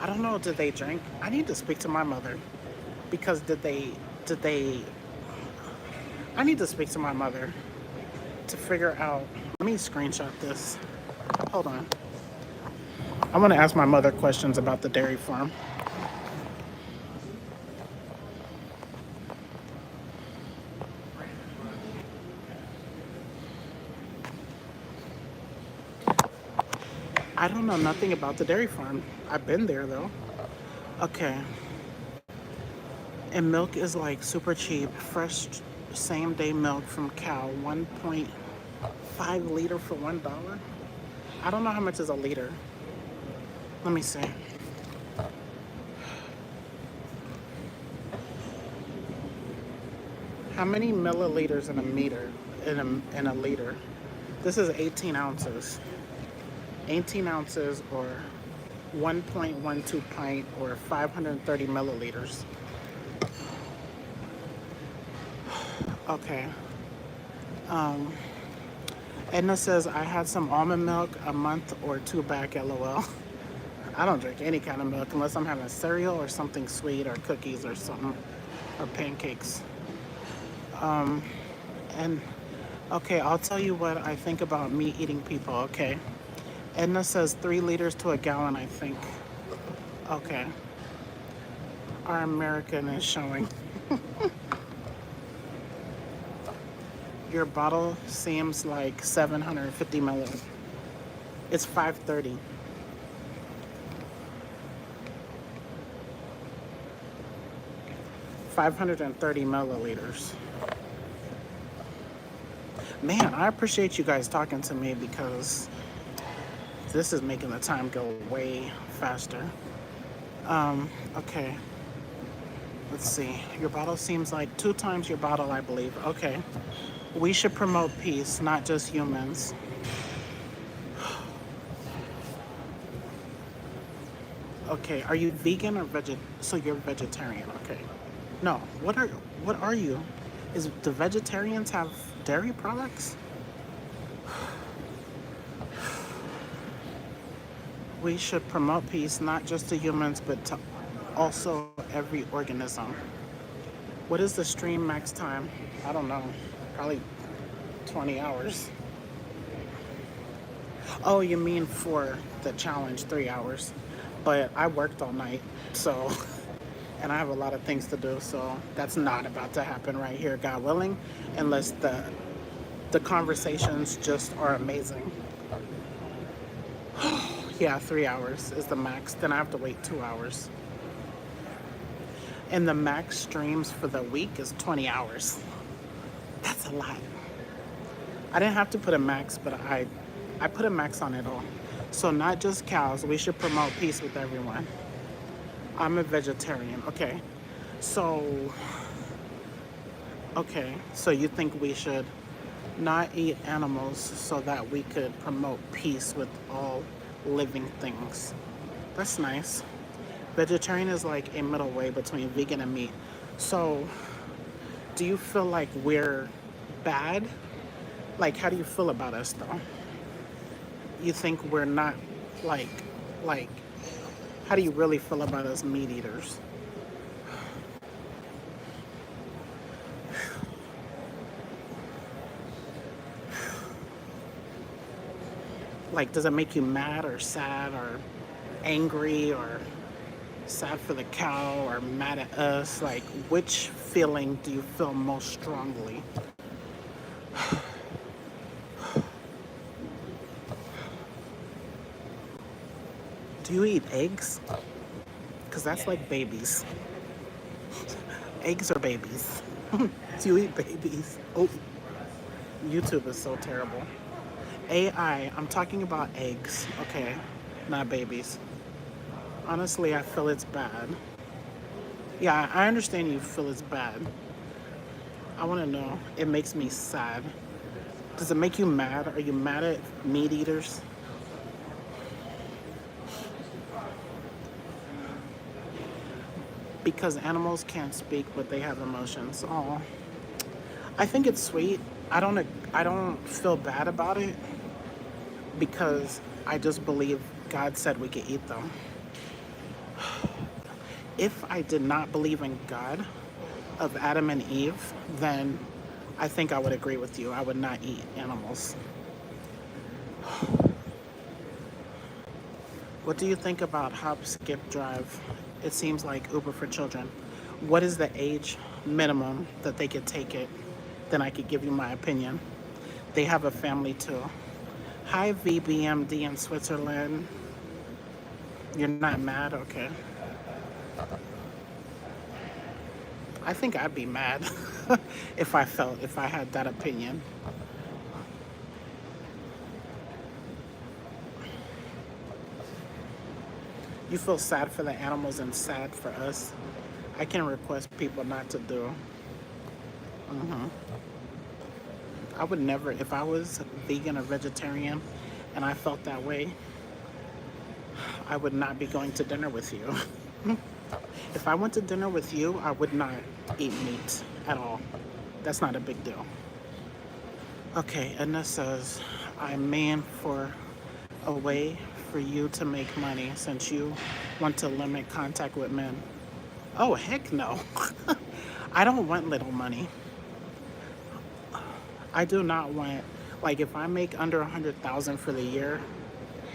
I don't know. Did they drink? I need to speak to my mother because did they? I need to speak to my mother to figure out. Let me screenshot this. Hold on. I want to ask my mother questions about the dairy farm. I don't know nothing about the dairy farm. I've been there though. Okay. And milk is like super cheap. Fresh same day milk from cow. 1.5 liter for $1. I don't know how much is a liter. Let me see. How many milliliters in a meter in a liter? This is 18 ounces. 18 ounces or 1.12 pint or 530 milliliters. Okay. Edna says, I had some almond milk a month or two back, lol. I don't drink any kind of milk unless I'm having cereal or something sweet or cookies or something or pancakes. And okay, I'll tell you what I think about me eating people, okay? Edna says 3 liters to a gallon, I think. Okay. Our American is showing. Your bottle seems like 750 milliliters. It's 530. 530 milliliters. Man, I appreciate you guys talking to me because this is making the time go way faster. Okay. Let's see. Your bottle seems like 2 times your bottle, I believe. Okay. We should promote peace, not just humans. Okay. Are you vegan or So you're vegetarian. Okay. No. What are you? Do vegetarians have dairy products? We should promote peace, not just to humans, but to also every organism. What is the stream max time? I don't know. Probably 20 hours. Oh, you mean for the challenge, 3 hours. But I worked all night, so, and I have a lot of things to do, so that's not about to happen right here, God willing, unless the conversations just are amazing. Yeah, 3 hours is the max. Then I have to wait 2 hours. And the max streams for the week is 20 hours. That's a lot. I didn't have to put a max, but I put a max on it all. So not just cows. We should promote peace with everyone. I'm a vegetarian. Okay. So, okay. So you think we should not eat animals so that we could promote peace with all living things. That's nice. Vegetarian is like a middle way between vegan and meat. So, do you feel like we're bad? Like, how do you feel about us though? You think we're not like like how do you really feel about us meat eaters? Like, does it make you mad or sad or angry or sad for the cow or mad at us? Like, which feeling do you feel most strongly? Do you eat eggs? Because that's like babies. Eggs are babies. Do you eat babies? Oh, YouTube is so terrible. AI, I'm talking about eggs, okay? Not babies. Honestly, I feel it's bad. Yeah, I understand you feel it's bad. I want to know. It makes me sad. Does it make you mad? Are you mad at meat eaters? Because animals can't speak, but they have emotions. Oh, I think it's sweet. I don't feel bad about it because I just believe God said we could eat them. If I did not believe in God of Adam and Eve, then I think I would agree with you. I would not eat animals. What do you think about Hop, Skip, Drive? It seems like Uber for children. What is the age minimum that they could take it? Then I could give you my opinion. They have a family too. Hi, VBMD in Switzerland. You're not mad? Okay. I think I'd be mad if I had that opinion. You feel sad for the animals and sad for us. I can request people not to do. I would never, if I was vegan or vegetarian and I felt that way, I would not be going to dinner with you. If I went to dinner with you, I would not eat meat at all. That's not a big deal. Okay, Edna says, I'm man for a way for you to make money since you want to limit contact with men. Oh, heck no. I don't want little money. I do not want, like, if I make under 100,000 for the year,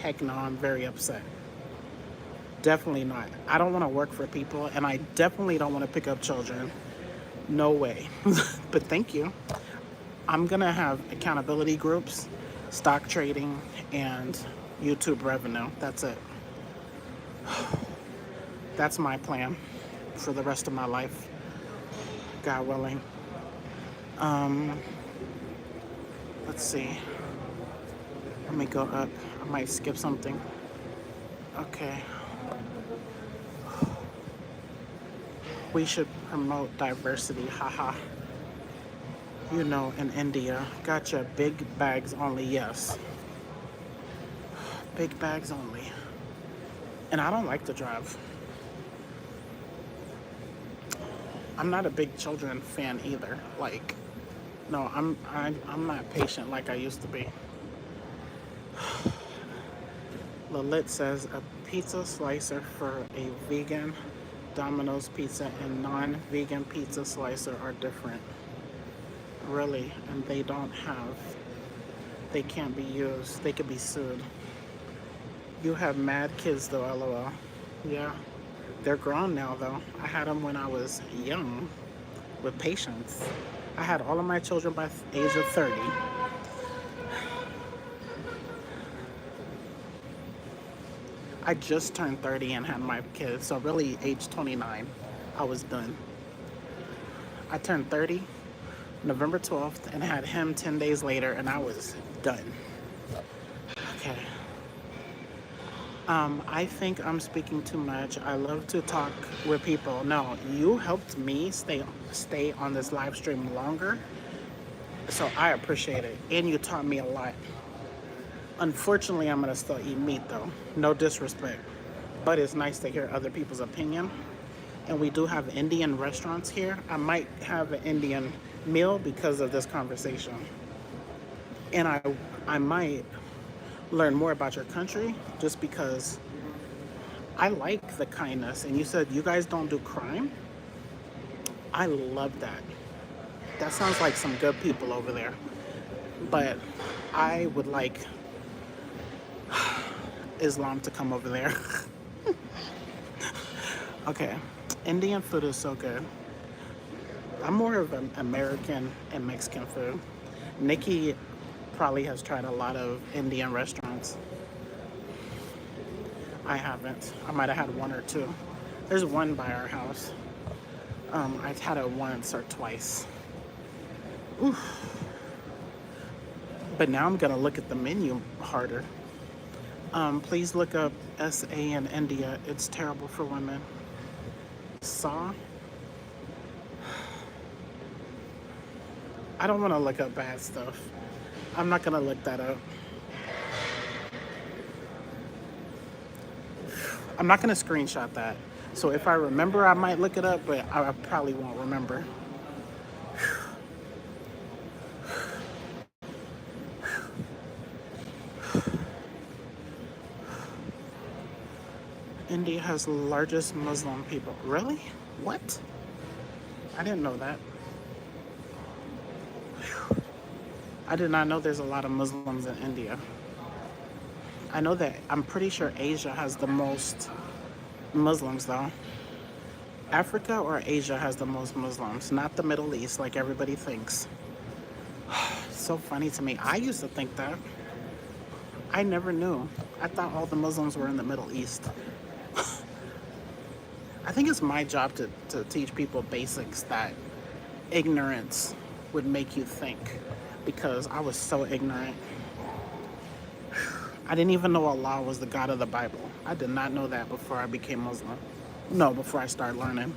heck no, I'm very upset. Definitely not. I don't want to work for people, and I definitely don't want to pick up children. No way. But thank you. I'm going to have accountability groups, stock trading, and YouTube revenue. That's it. That's my plan for the rest of my life, God willing. Let's see. Let me go up. I might skip something. Okay. We should promote diversity. Haha. You know, in India. Gotcha. Big bags only. Yes. Big bags only. And I don't like to drive. I'm not a big children fan either. Like, no, I'm not patient like I used to be. Lalit says a pizza slicer for a vegan Domino's pizza and non-vegan pizza slicer are different. Really, and they can't be used. They could be sued. You have mad kids though, LOL. Yeah, they're grown now though. I had them when I was young, with patience. I had all of my children by age of 30. I just turned 30 and had my kids, so really age 29, I was done. I turned 30 November 12th and had him 10 days later, and I was done. Okay. I think I'm speaking too much. I love to talk with people. No, you helped me stay on this live stream longer, so I appreciate it. And you taught me a lot. Unfortunately, I'm gonna still eat meat though. No disrespect, but it's nice to hear other people's opinion. And we do have Indian restaurants here. I might have an Indian meal because of this conversation. And I might learn more about your country just because I like the kindness. And you said you guys don't do crime? I love that. That sounds like some good people over there. But I would like Islam to come over there. Okay. Indian food is so good. I'm more of an American and Mexican food. Nikki probably has tried a lot of Indian restaurants. I haven't. I might have had one or two. There's one by our house. I've had it once or twice. But now I'm gonna look at the menu harder. Please look up SA in India. It's terrible for women. Saw. I don't want to look up bad stuff. I'm not gonna look that up. I'm not gonna screenshot that. So if I remember, I might look it up, but I probably won't remember. India has the largest Muslim people. Really? What? I didn't know that. I did not know there's a lot of Muslims in India. I know that I'm pretty sure Asia has the most Muslims though. Africa or Asia has the most Muslims, not the Middle East like everybody thinks. It's so funny to me. I used to think that. I never knew. I thought all the Muslims were in the Middle East. I think it's my job to teach people basics that ignorance would make you think, because I was so ignorant. I didn't even know Allah was the God of the Bible. I did not know that before I became Muslim. No, before I started learning.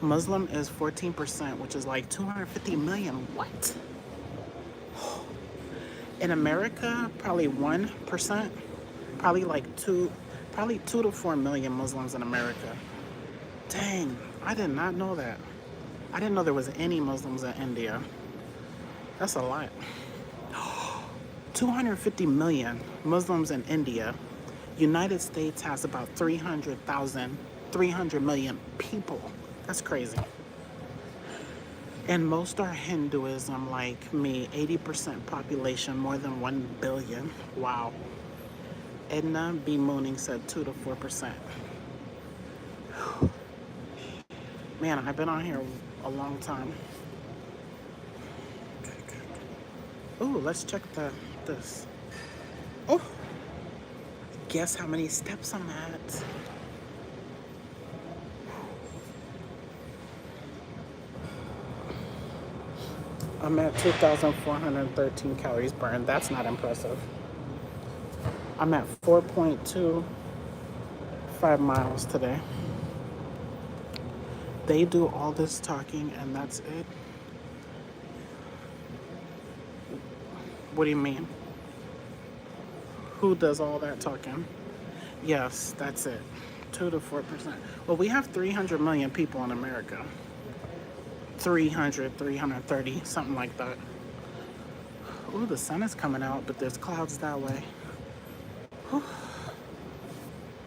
Muslim is 14%, which is like 250 million. What? In America, probably 1%. Probably 2 to 4 million Muslims in America. Dang, I did not know that. I didn't know there was any Muslims in India. That's a lot. 250 million Muslims in India. United States has about 300 million people. That's crazy. And most are Hinduism like me, 80% population, more than 1 billion. Wow. Edna B. Mooning said 2 to 4%. Man, I've been on here a long time. Ooh, let's check this. Oh, guess how many steps I'm at? I'm at 2,413 calories burned. That's not impressive. I'm at 4.25 miles today. They do all this talking and that's it? What do you mean? Who does all that talking? Yes, that's it. 2 to 4%. Well, we have 300 million people in America. 300, 330, something like that. Ooh, the sun is coming out, but there's clouds that way. Whew.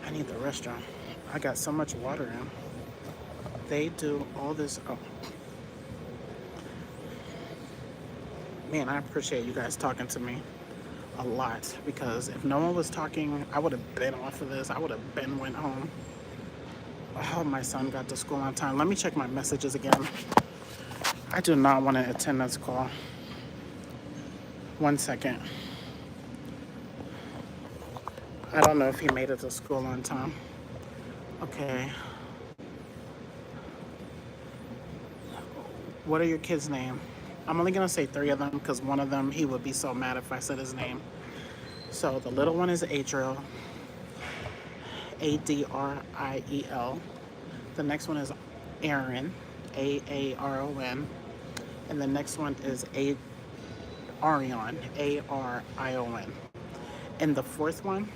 I need the restroom. I got so much water in. They do all this. Oh. Man, I appreciate you guys talking to me a lot, because if no one was talking, I would have been off of this. I would have been went home. Oh, my son got to school on time. Let me check my messages again. I do not want to attend this call. 1 second. I don't know if he made it to school on time. Okay. What are your kids' names? I'm only going to say 3 of them because one of them, he would be so mad if I said his name. So the little one is Adriel. Adriel. The next one is Aaron. Aaron. And the next one is Arion. Arion. And the fourth one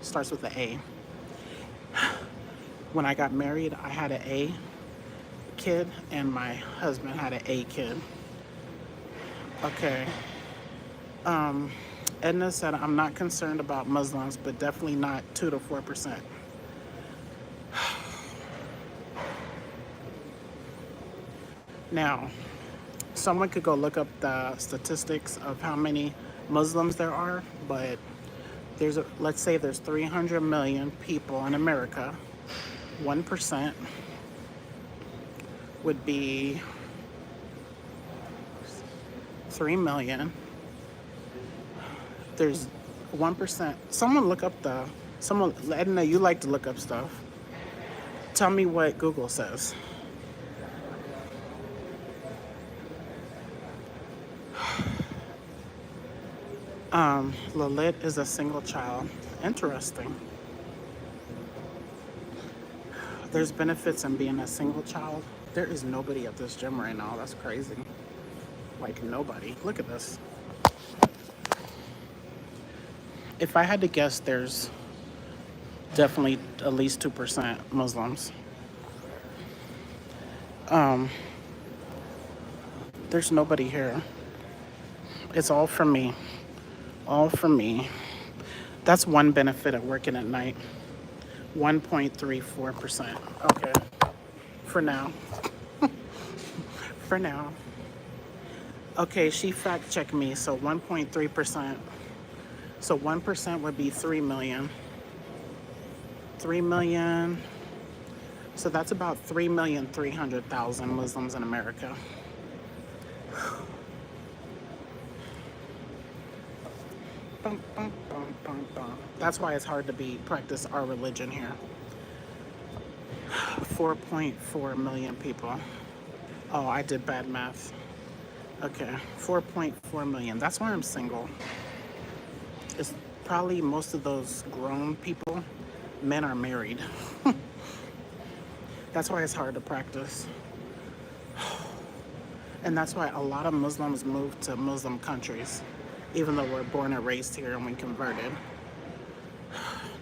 starts with the A. When I got married, I had an A kid, and my husband had an A kid. Okay. Um, Edna said, I'm not concerned about Muslims, but definitely not 2 to 4%. Now, someone could go look up the statistics of how many Muslims there are, but let's say there's 300 million people in America. 1% would be 3 million. There's 1%. Edna, you like to look up stuff. Tell me what Google says. Lalit is a single child. Interesting. There's benefits in being a single child. There is nobody at this gym right now. That's crazy. Like nobody. Look at this. If I had to guess, there's definitely at least 2% Muslims. There's nobody here. It's all for me. All for me. That's one benefit of working at night. 1.34%. Okay. For now. For now. Okay, she fact checked me. So 1.3%. So 1% would be 3 million. 3 million. So that's about 3,300,000 Muslims in America. Bum, bum, bum, bum, bum. That's why it's hard to practice our religion here. 4.4 million people. Oh, I did bad math. Okay, 4.4 million. That's why I'm single. It's probably most of those grown people, men are married. That's why it's hard to practice. And that's why a lot of Muslims move to Muslim countries, even though we're born and raised here and we converted.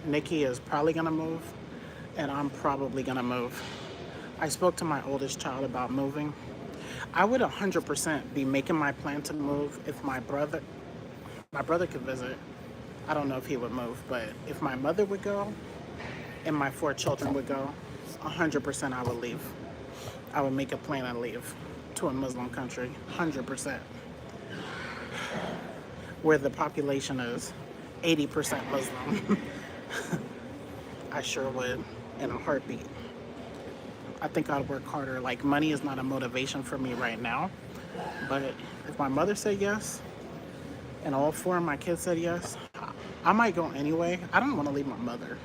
Nikki is probably gonna move, and I'm probably gonna move. I spoke to my oldest child about moving. I would 100% be making my plan to move if my brother could visit. I don't know if he would move, but if my mother would go and my 4 children would go, 100% I would leave. I would make a plan and leave to a Muslim country, 100%. Where the population is 80% Muslim. I sure would, in a heartbeat. I think I'd work harder. Like, money is not a motivation for me right now, but if my mother said yes, and all 4 of my kids said yes, I might go anyway. I don't want to leave my mother,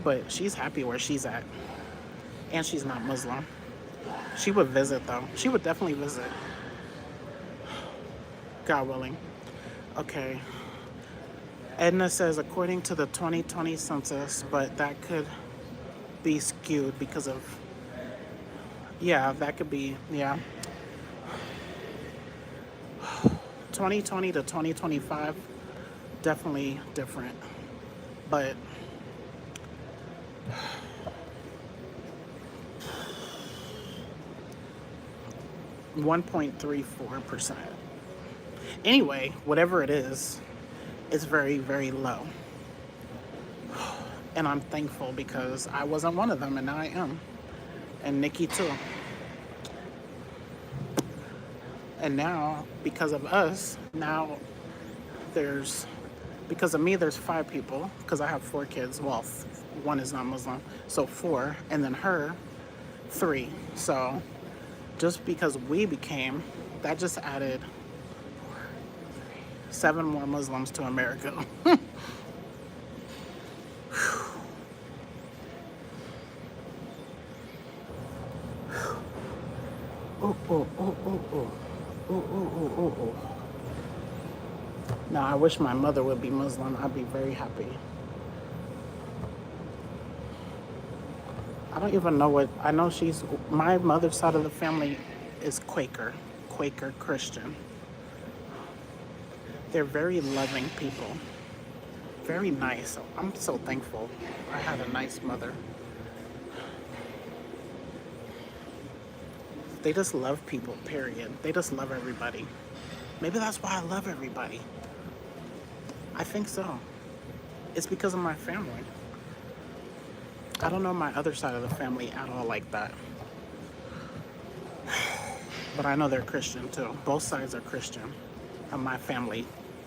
but she's happy where she's at, and she's not Muslim. She would visit, though. She would definitely visit. God willing. Okay. Edna says, according to the 2020 census, but that could be skewed because of, yeah, that could be, yeah. 2020 to 2025, definitely different. But 1.34%. Anyway, whatever it is, it's very, very low. And I'm thankful because I wasn't one of them, and now I am. And Nikki too. And now, because of us, now because of me, there's 5 people, because I have 4 kids. Well, 1 is not Muslim, so 4, and then her, 3. So just because we became, that just added 7 more Muslims to America. Oh, oh, oh, oh, oh. Oh, oh, oh, oh, oh. Now, I wish my mother would be Muslim. I'd be very happy. I don't even know I know my mother's side of the family is Quaker Christian. They're very loving people. Very nice. I'm so thankful I had a nice mother. They just love people, period. They just love everybody. Maybe that's why I love everybody. I think so. It's because of my family. I don't know my other side of the family at all like that. But I know they're Christian too. Both sides are Christian. Of my family.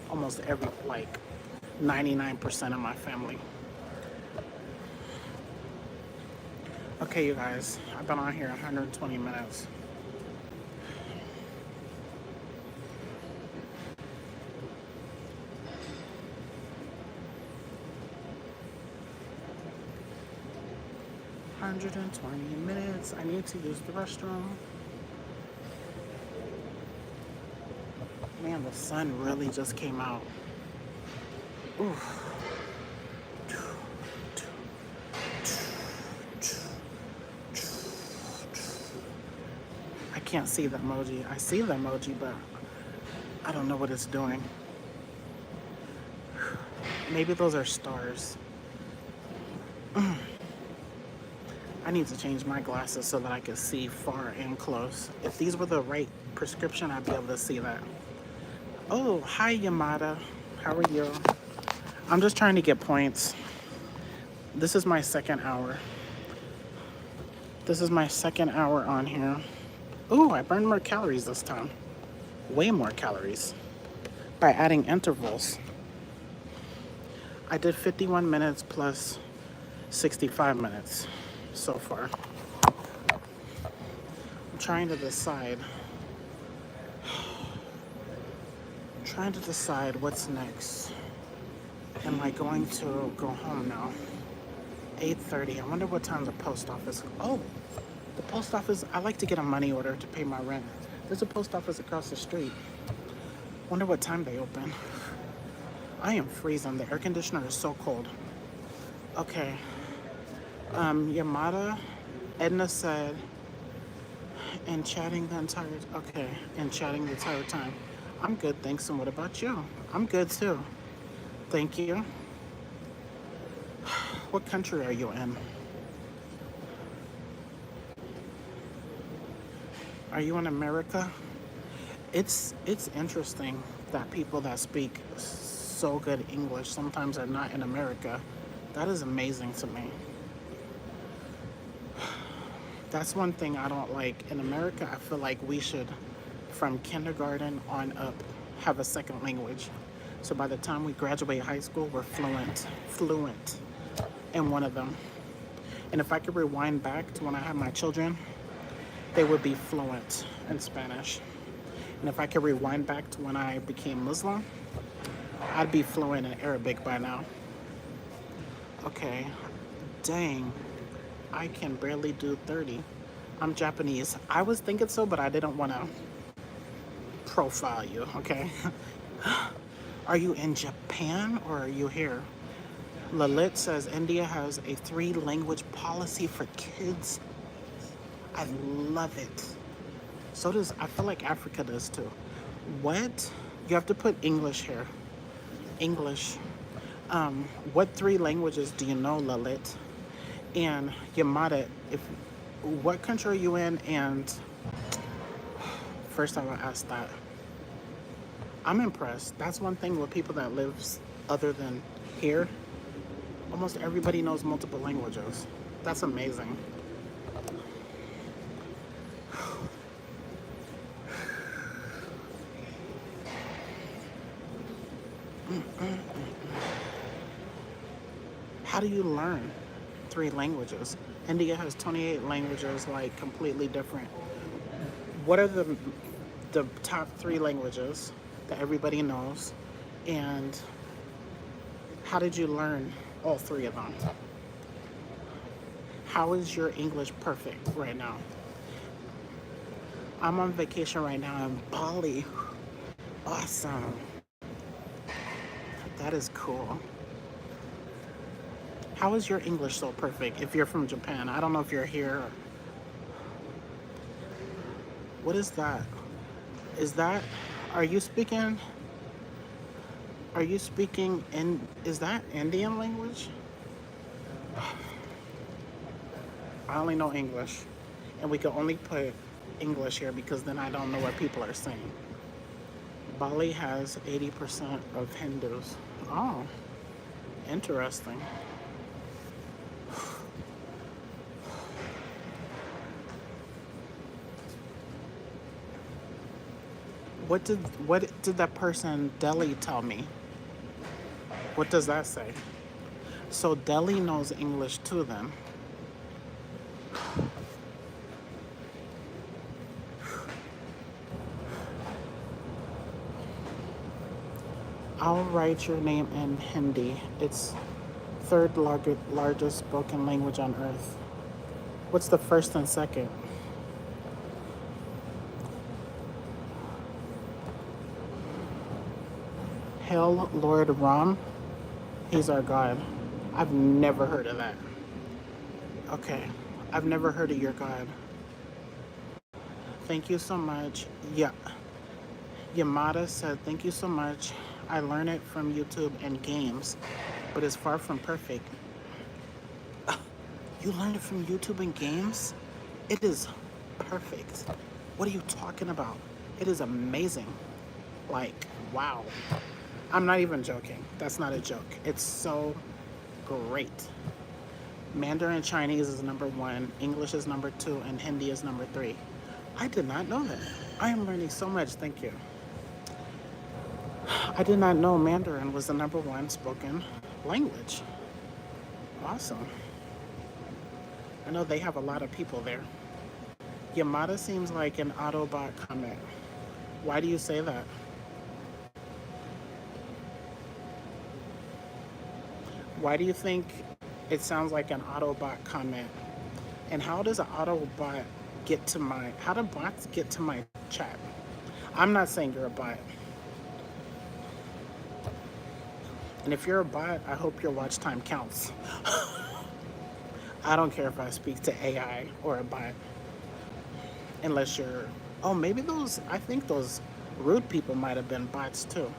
Almost every, like 99% of my family. Okay, you guys. I've been on here 120 minutes. $120. I need to use the restroom. Man, the sun really just came out. Oof. I can't see the emoji. I see the emoji, but I don't know what it's doing. Maybe those are stars. I need to change my glasses so that I can see far and close. If these were the right prescription, I'd be able to see that. Oh, hi Yamada. How are you? I'm just trying to get points. This is my second hour. This is my second hour on here. Ooh, I burned more calories this time. Way more calories. By adding intervals. I did 51 minutes plus 65 minutes so far. I'm trying to decide. What's next. Am I going to go home now? 8:30. I wonder what time the post office. Oh, the post office. I like to get a money order to pay my rent. There's a post office across the street. Wonder what time they open. I am freezing. The air conditioner is so cold. Okay. Yamada, Edna said, and chatting the entire. Okay, and chatting the entire time. I'm good, thanks. And what about you? I'm good too. Thank you. What country are you in? Are you in America? It's interesting that people that speak so good English sometimes are not in America. That is amazing to me. That's one thing I don't like. In America, I feel like we should, from kindergarten on up, have a second language. So by the time we graduate high school, we're fluent in one of them. And if I could rewind back to when I had my children, they would be fluent in Spanish. And if I could rewind back to when I became Muslim, I'd be fluent in Arabic by now. Okay, dang, I can barely do 30. I'm Japanese. I was thinking so, but I didn't want to profile you, okay? Are you in Japan or are you here? Lalit says India has a 3-language policy for kids. I love it. So does, I feel like Africa does too. What? You have to put English here. English. What 3 languages do you know, Lalit? And Yamada, what country are you in? And first I will ask that. I'm impressed. That's one thing with people that lives other than here. Almost everybody knows multiple languages. That's amazing. How do you learn 3 languages? India has 28 languages, like completely different. What are the top 3 languages that everybody knows? And how did you learn all 3 of them? How is your English perfect right now? I'm on vacation right now in Bali. Awesome. That is cool. How is your English so perfect if you're from Japan? I don't know if you're here. What is that? Are you speaking is that Indian language? I only know English. And we can only put English here because then I don't know what people are saying. Bali has 80% of Hindus. Oh, interesting. What did that person Delhi tell me? What does that say? So Delhi knows English too then. I'll write your name in Hindi. It's third largest spoken language on earth. What's the first and second? Hail Lord Ram. He's our God. I've never heard of that. Okay. I've never heard of your God. Thank you so much. Yeah. Yamada said, thank you so much. I learn it from YouTube and games, but it's far from perfect. You learned it from YouTube and games? It is perfect. What are you talking about? It is amazing. Like, wow. I'm not even joking. That's not a joke. It's so great. Mandarin Chinese is number one, English is number two, and Hindi is number three. I did not know that. I am learning so much. Thank you. I did not know Mandarin was the number one spoken language. Awesome. I know they have a lot of people there. Yamada seems like an Autobot comment. Why do you say that? Why do you think it sounds like an Autobot comment? And how does an Autobot get to my, how do bots get to my chat? I'm not saying you're a bot. And if you're a bot, I hope your watch time counts. I don't care if I speak to AI or a bot. Unless you're, oh, maybe those, I think those rude people might have been bots too.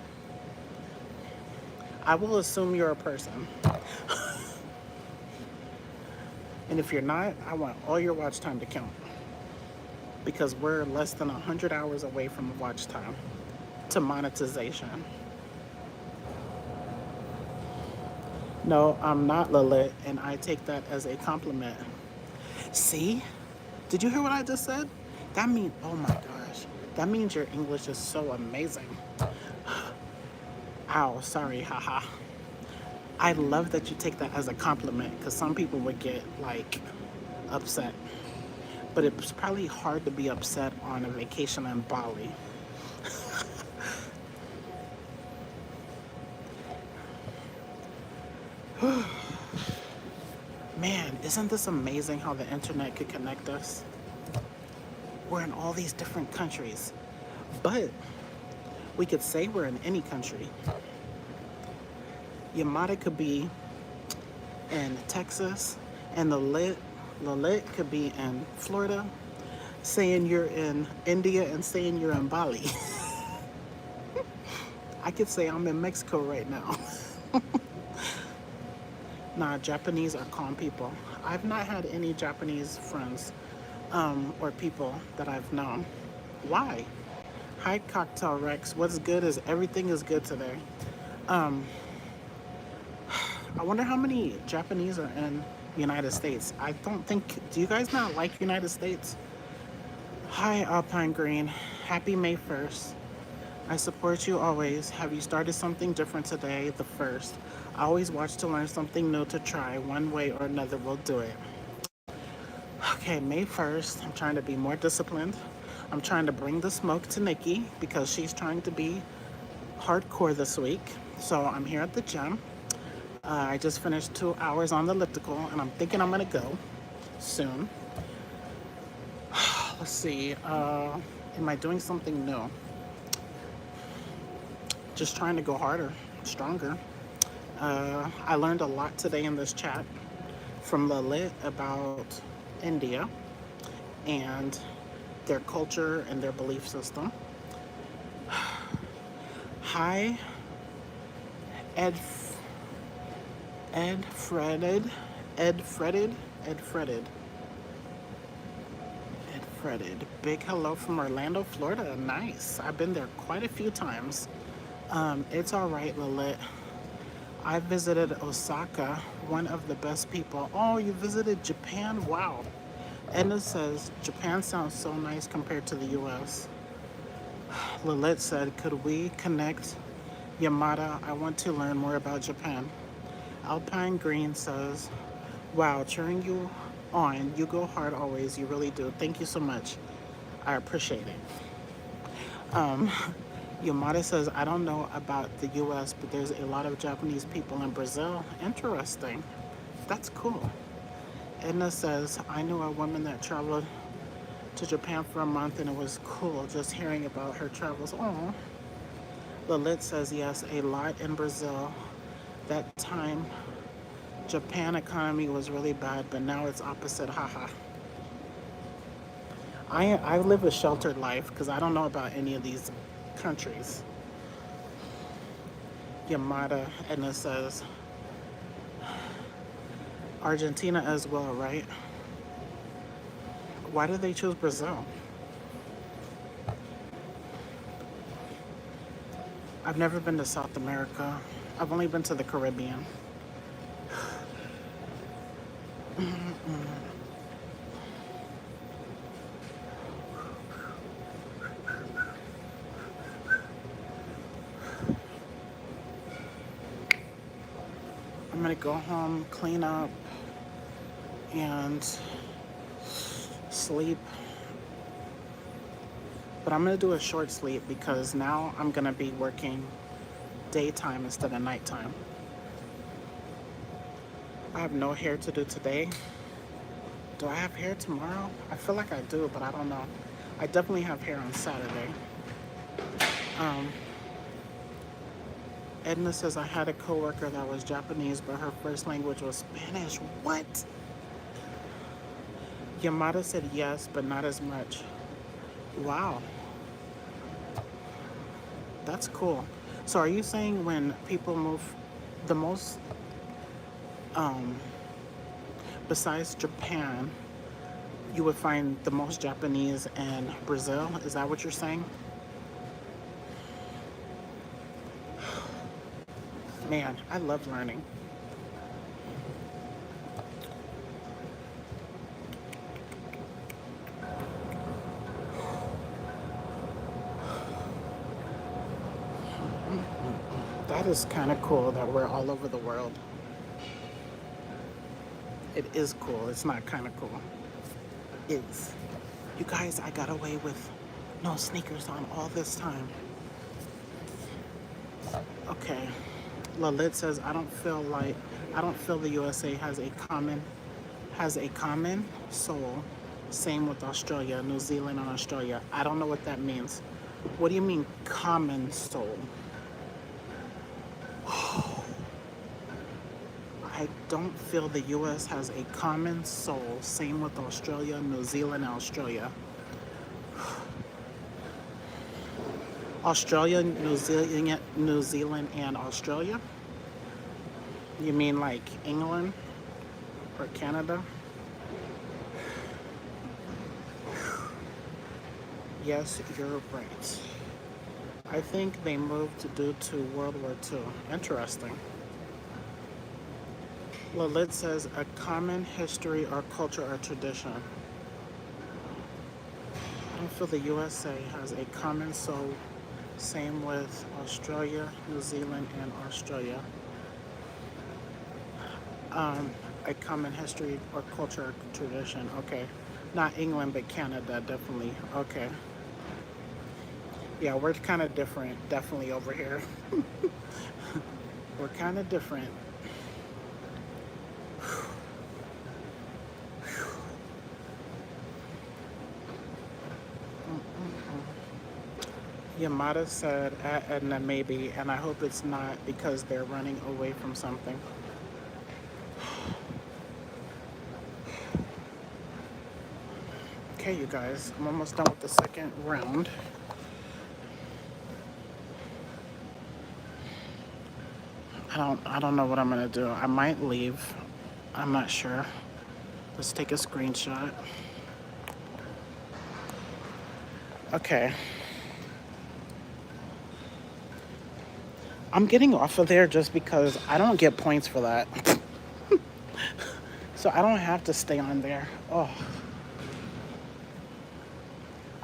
I will assume you're a person. And if you're not, I want all your watch time to count. Because we're less than 100 hours away from watch time to monetization. No, I'm not Lilith, and I take that as a compliment. See? Did you hear what I just said? That means, oh my gosh, that means your English is so amazing. Ow, sorry, haha. I love that you take that as a compliment because some people would get like upset. But it's probably hard to be upset on a vacation in Bali. Man, isn't this amazing how the internet could connect us? We're in all these different countries, but we could say we're in any country. Yamada could be in Texas, and Lalit could be in Florida, saying you're in India and saying you're in Bali. I could say I'm in Mexico right now. Nah, Japanese are calm people. I've not had any Japanese friends or people that I've known. Why? Hi, Cocktail Rex. What's good is everything is good today. I wonder how many Japanese are in the United States. I don't think, do you guys not like United States? Hi, Alpine Green. Happy May 1st. I support you always. Have you started something different today? The first. I always watch to learn something new to try. One way or another will do it. Okay, May 1st. I'm trying to be more disciplined. I'm trying to bring the smoke to Nikki because she's trying to be hardcore this week. So I'm here at the gym. I just finished 2 hours on the elliptical and I'm thinking I'm gonna go soon. Let's see, am I doing something new? Just trying to go harder, stronger. I learned a lot today in this chat from Lalit about India and their culture and their belief system. Hi, Ed Freded. Uncharted. Big hello from Orlando, Florida. Nice. I've been there quite a few times. It's all right, Lilith. I visited Osaka, one of the best people. Oh, you visited Japan? Wow. Edna says, Japan sounds so nice compared to the US. Lilith said, could we connect? Yamada, I want to learn more about Japan. Alpine Green says, wow, cheering you on. You go hard always. You really do. Thank you so much. I appreciate it. Yamada says, I don't know about the US, but there's a lot of Japanese people in Brazil. Interesting. That's cool. Edna says, I knew a woman that traveled to Japan for a month and it was cool just hearing about her travels. Oh. Lilith says, yes, a lot in Brazil. That time, Japan economy was really bad, but now it's opposite. Haha. I live a sheltered life because I don't know about any of these countries. Yamada Edna says, Argentina as well, right? Why did they choose Brazil? I've never been to South America. I've only been to the Caribbean. I'm gonna go home, clean up, and sleep. But I'm gonna do a short sleep because now I'm gonna be working daytime instead of nighttime. I have no hair to do today. Do I have hair tomorrow? I feel like I do, but I don't know. I definitely have hair on Saturday. Edna says, I had a coworker that was Japanese, but her first language was Spanish. What? Yamada said yes, but not as much. Wow. That's cool. So are you saying when people move, the most, besides Japan, you would find the most Japanese in Brazil? Is that what you're saying? Man, I love learning. That is kind of cool that we're all over the world. It is cool. It's not kind of cool. It's. You guys, I got away with no sneakers on all this time. Okay. Lilith says, I don't feel the USA has a common soul. Same with Australia, New Zealand and Australia. I don't know what that means. What do you mean common soul? I don't feel the US has a common soul. Same with Australia, New Zealand, and Australia. Australia, New Zealand, and Australia? You mean like England or Canada? Yes, you're right. I think they moved due to World War II. Interesting. Lilith says a common history or culture or tradition. I don't feel the USA has a common soul. Same with Australia, New Zealand, and Australia. A common history or culture or tradition. Okay. Not England, but Canada, definitely. Okay. Yeah, we're kind of different, definitely over here. We're kind of different. Yamada said at Edna maybe, and I hope it's not because they're running away from something. Okay, you guys, I'm almost done with the second round. I don't know what I'm gonna do. I might leave. I'm not sure. Let's take a screenshot. Okay. I'm getting off of there just because I don't get points for that. So I don't have to stay on there. Oh,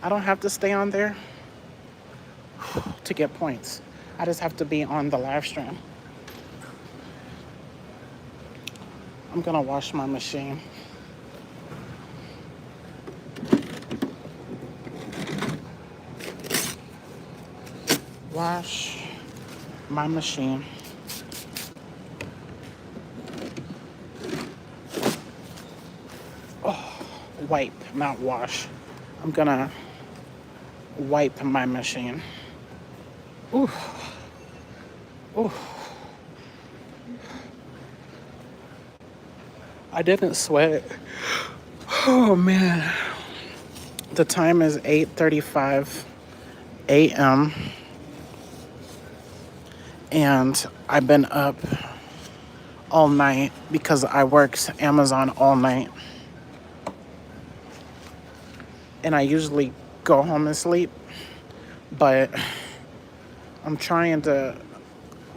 I don't have to stay on there to get points. I just have to be on the live stream. I'm gonna wash my machine. Wash my machine. Wipe, not wash. I'm gonna wipe my machine. Ooh, ooh. I didn't sweat. Oh man. The time is 8:35 a.m. and I've been up all night because I worked Amazon all night. And I usually go home and sleep, but I'm trying to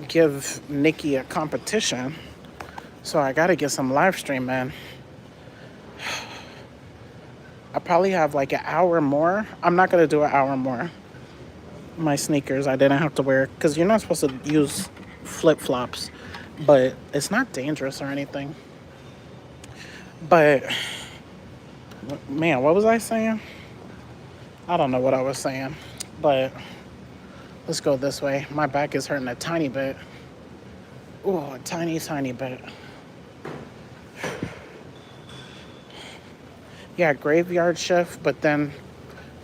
give Nikki a competition, so I gotta get some live stream, man. I probably have like an hour more. I'm not gonna do an hour more. My sneakers I didn't have to wear because you're not supposed to use flip-flops, but it's not dangerous or anything. But man, what was I saying? I don't know what I was saying, but let's go this way. My back is hurting a tiny bit. Oh, a tiny, tiny bit. Yeah, graveyard shift, but then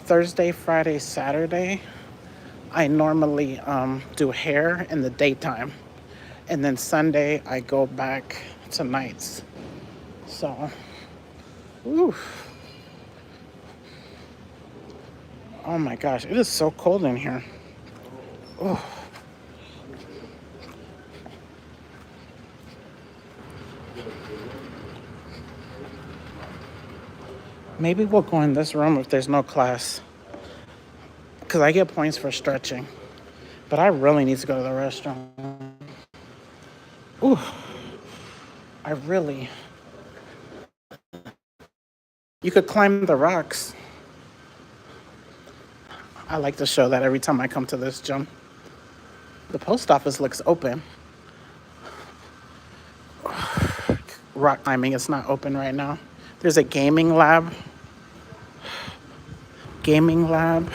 Thursday, Friday, Saturday, I normally do hair in the daytime. And then Sunday, I go back to nights. So, ooh. Oh my gosh, it is so cold in here. Oh. Maybe we'll go in this room if there's no class. Because I get points for stretching. But I really need to go to the restroom. Ooh. I really. You could climb the rocks. I like to show that every time I come to this gym. The post office looks open. Rock climbing is not open right now. There's a gaming lab. Gaming lab.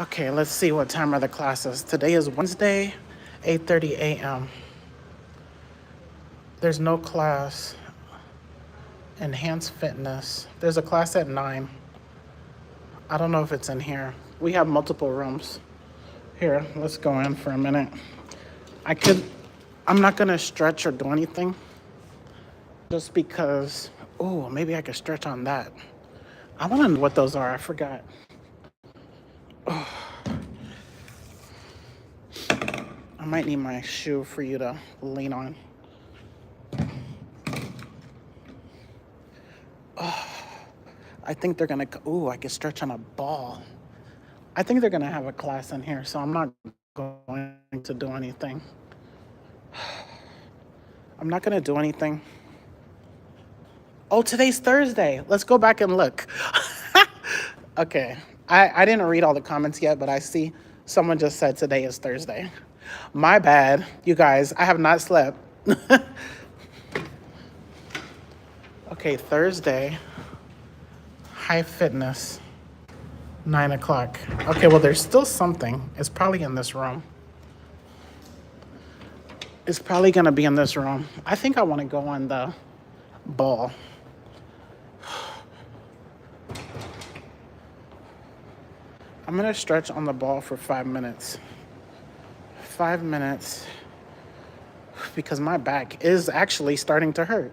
Okay, let's see what time are the classes. Today is Wednesday, 8:30 a.m. There's no class. Enhanced fitness. There's a class at 9. I don't know if it's in here. We have multiple rooms. Here, let's go in for a minute. I'm not gonna stretch or do anything. Just because, oh, maybe I could stretch on that. I wanna know what those are, I forgot. Oh. I might need my shoe for you to lean on. Oh, I think they're gonna, ooh, I can stretch on a ball. I think they're gonna have a class in here, so I'm not going to do anything. I'm not gonna do anything. Oh, today's Thursday. Let's go back and look. Okay, I didn't read all the comments yet, but I see someone just said today is Thursday. My bad, you guys, I have not slept. Okay, Thursday, high fitness, 9 o'clock. Okay, well, there's still something. It's probably in this room. It's probably gonna be in this room. I think I wanna go on the ball. I'm gonna stretch on the ball for 5 minutes. 5 minutes, because my back is actually starting to hurt.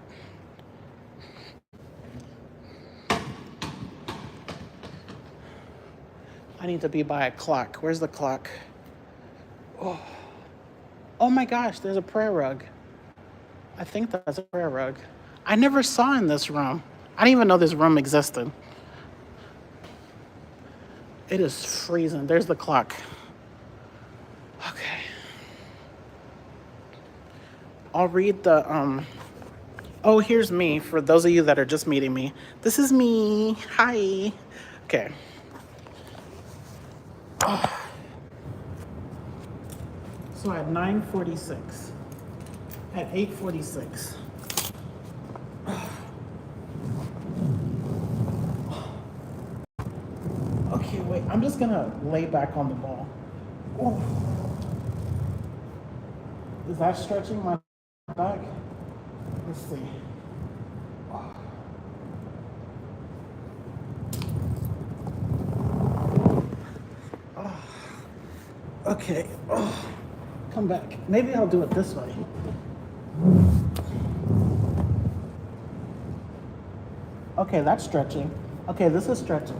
I need to be by a clock. Where's the clock? Oh, oh my gosh, there's a prayer rug. I think that's a prayer rug. I never saw in this room. I didn't even know this room existed. It is freezing. There's the clock. Okay. I'll read the oh, here's me for those of you that are just meeting me. This is me. Hi. Okay. So at 9:46. At 8:46. Okay, wait. I'm just gonna lay back on the ball. Ooh. Is that stretching my back? Let's see. Okay. Oh, come back. Maybe I'll do it this way. Okay, that's stretching. Okay, this is stretching.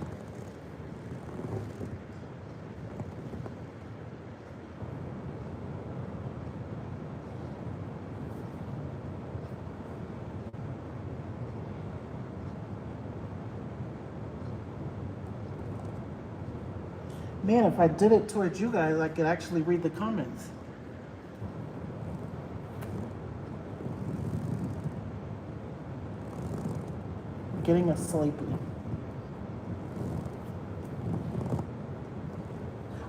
Man, if I did it towards you guys, I could actually read the comments. I'm getting a sleepy.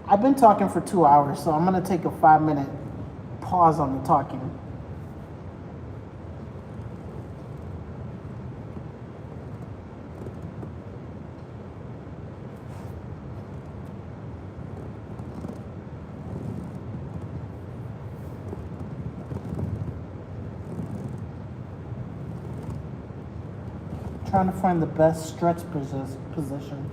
I've been talking for 2 hours, so I'm gonna take a 5-minute pause on the talking. Trying to find the best stretch position.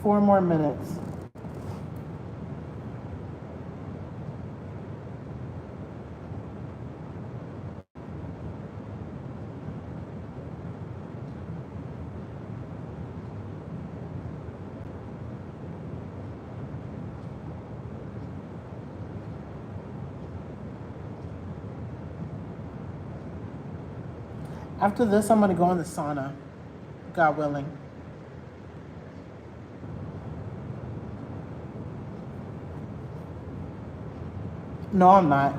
Four more minutes. After this, I'm gonna go in the sauna, God willing. No, I'm not,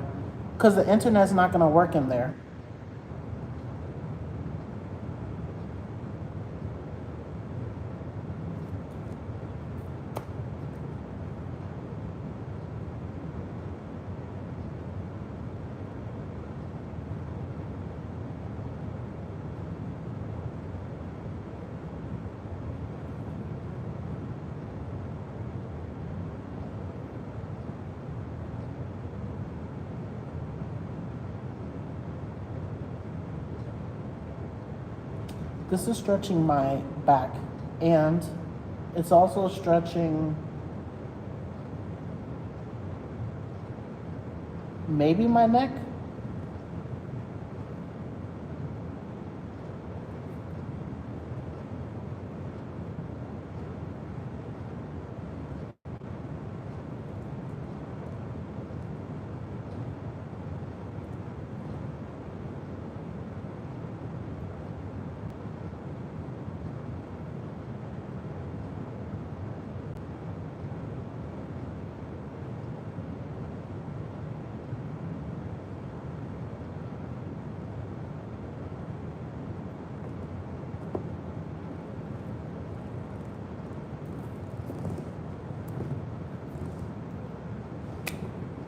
because the internet's not gonna work in there. This is stretching my back, and it's also stretching maybe my neck.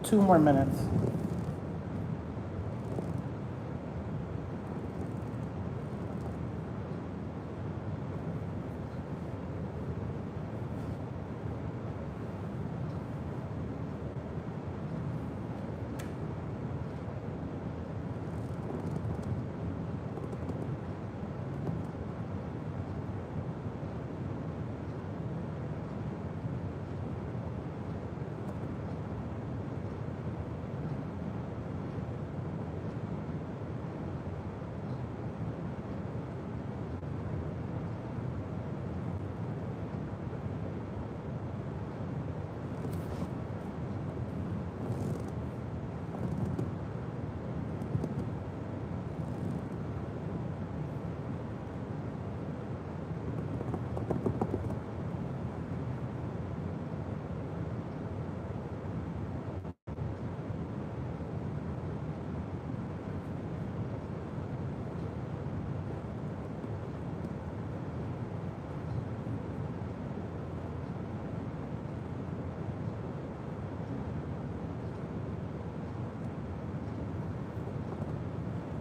Two more minutes.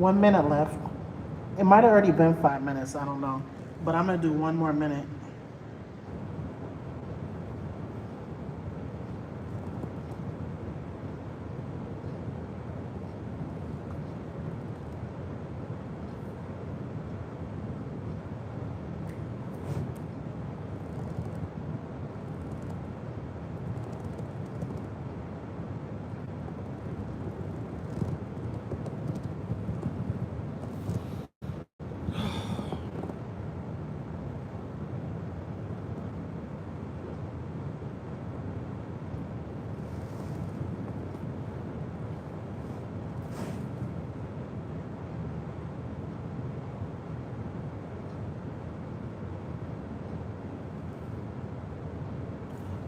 1 minute left. It might have already been 5 minutes. I don't know. But I'm going to do one more minute.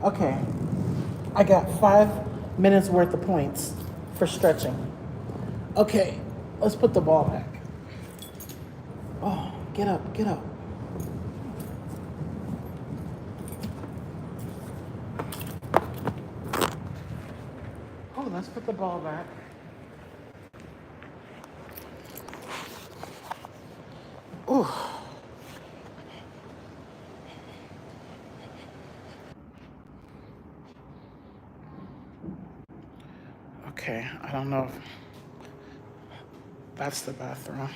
Okay. I got 5 minutes worth of points for stretching. Okay. Let's put the ball back. Oh, get up, get up. Oh, let's put the ball back. Ooh. Okay, I don't know if that's the bathroom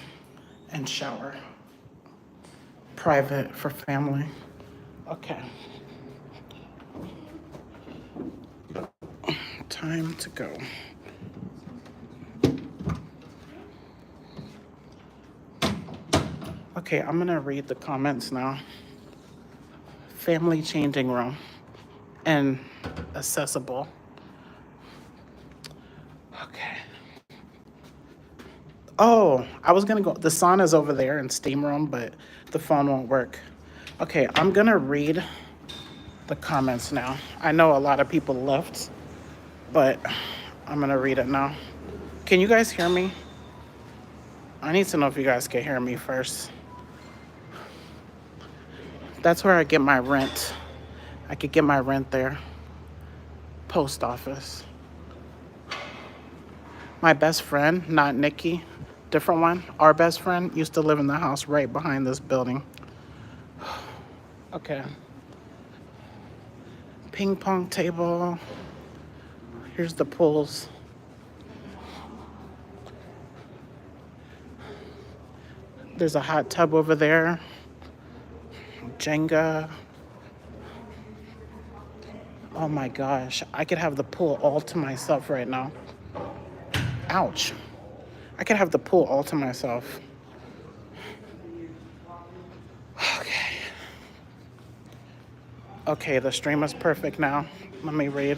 and shower. Private for family. Okay. Time to go. Okay, I'm gonna read the comments now. Family changing room and accessible. Okay. Oh, I was gonna go. The sauna's over there in steam room, but the phone won't work. Okay, I'm gonna read the comments now. I know a lot of people left, but I'm gonna read it now. Can you guys hear me? I need to know if you guys can hear me first. That's where I get my rent. I could get my rent there. Post office. My best friend, not Nikki, different one, our best friend used to live in the house right behind this building. Okay. Ping pong table. Here's the pools. There's a hot tub over there. Jenga. Oh my gosh, I could have the pool all to myself right now. Ouch. I could have the pool all to myself. Okay. Okay, the stream is perfect now. Let me read.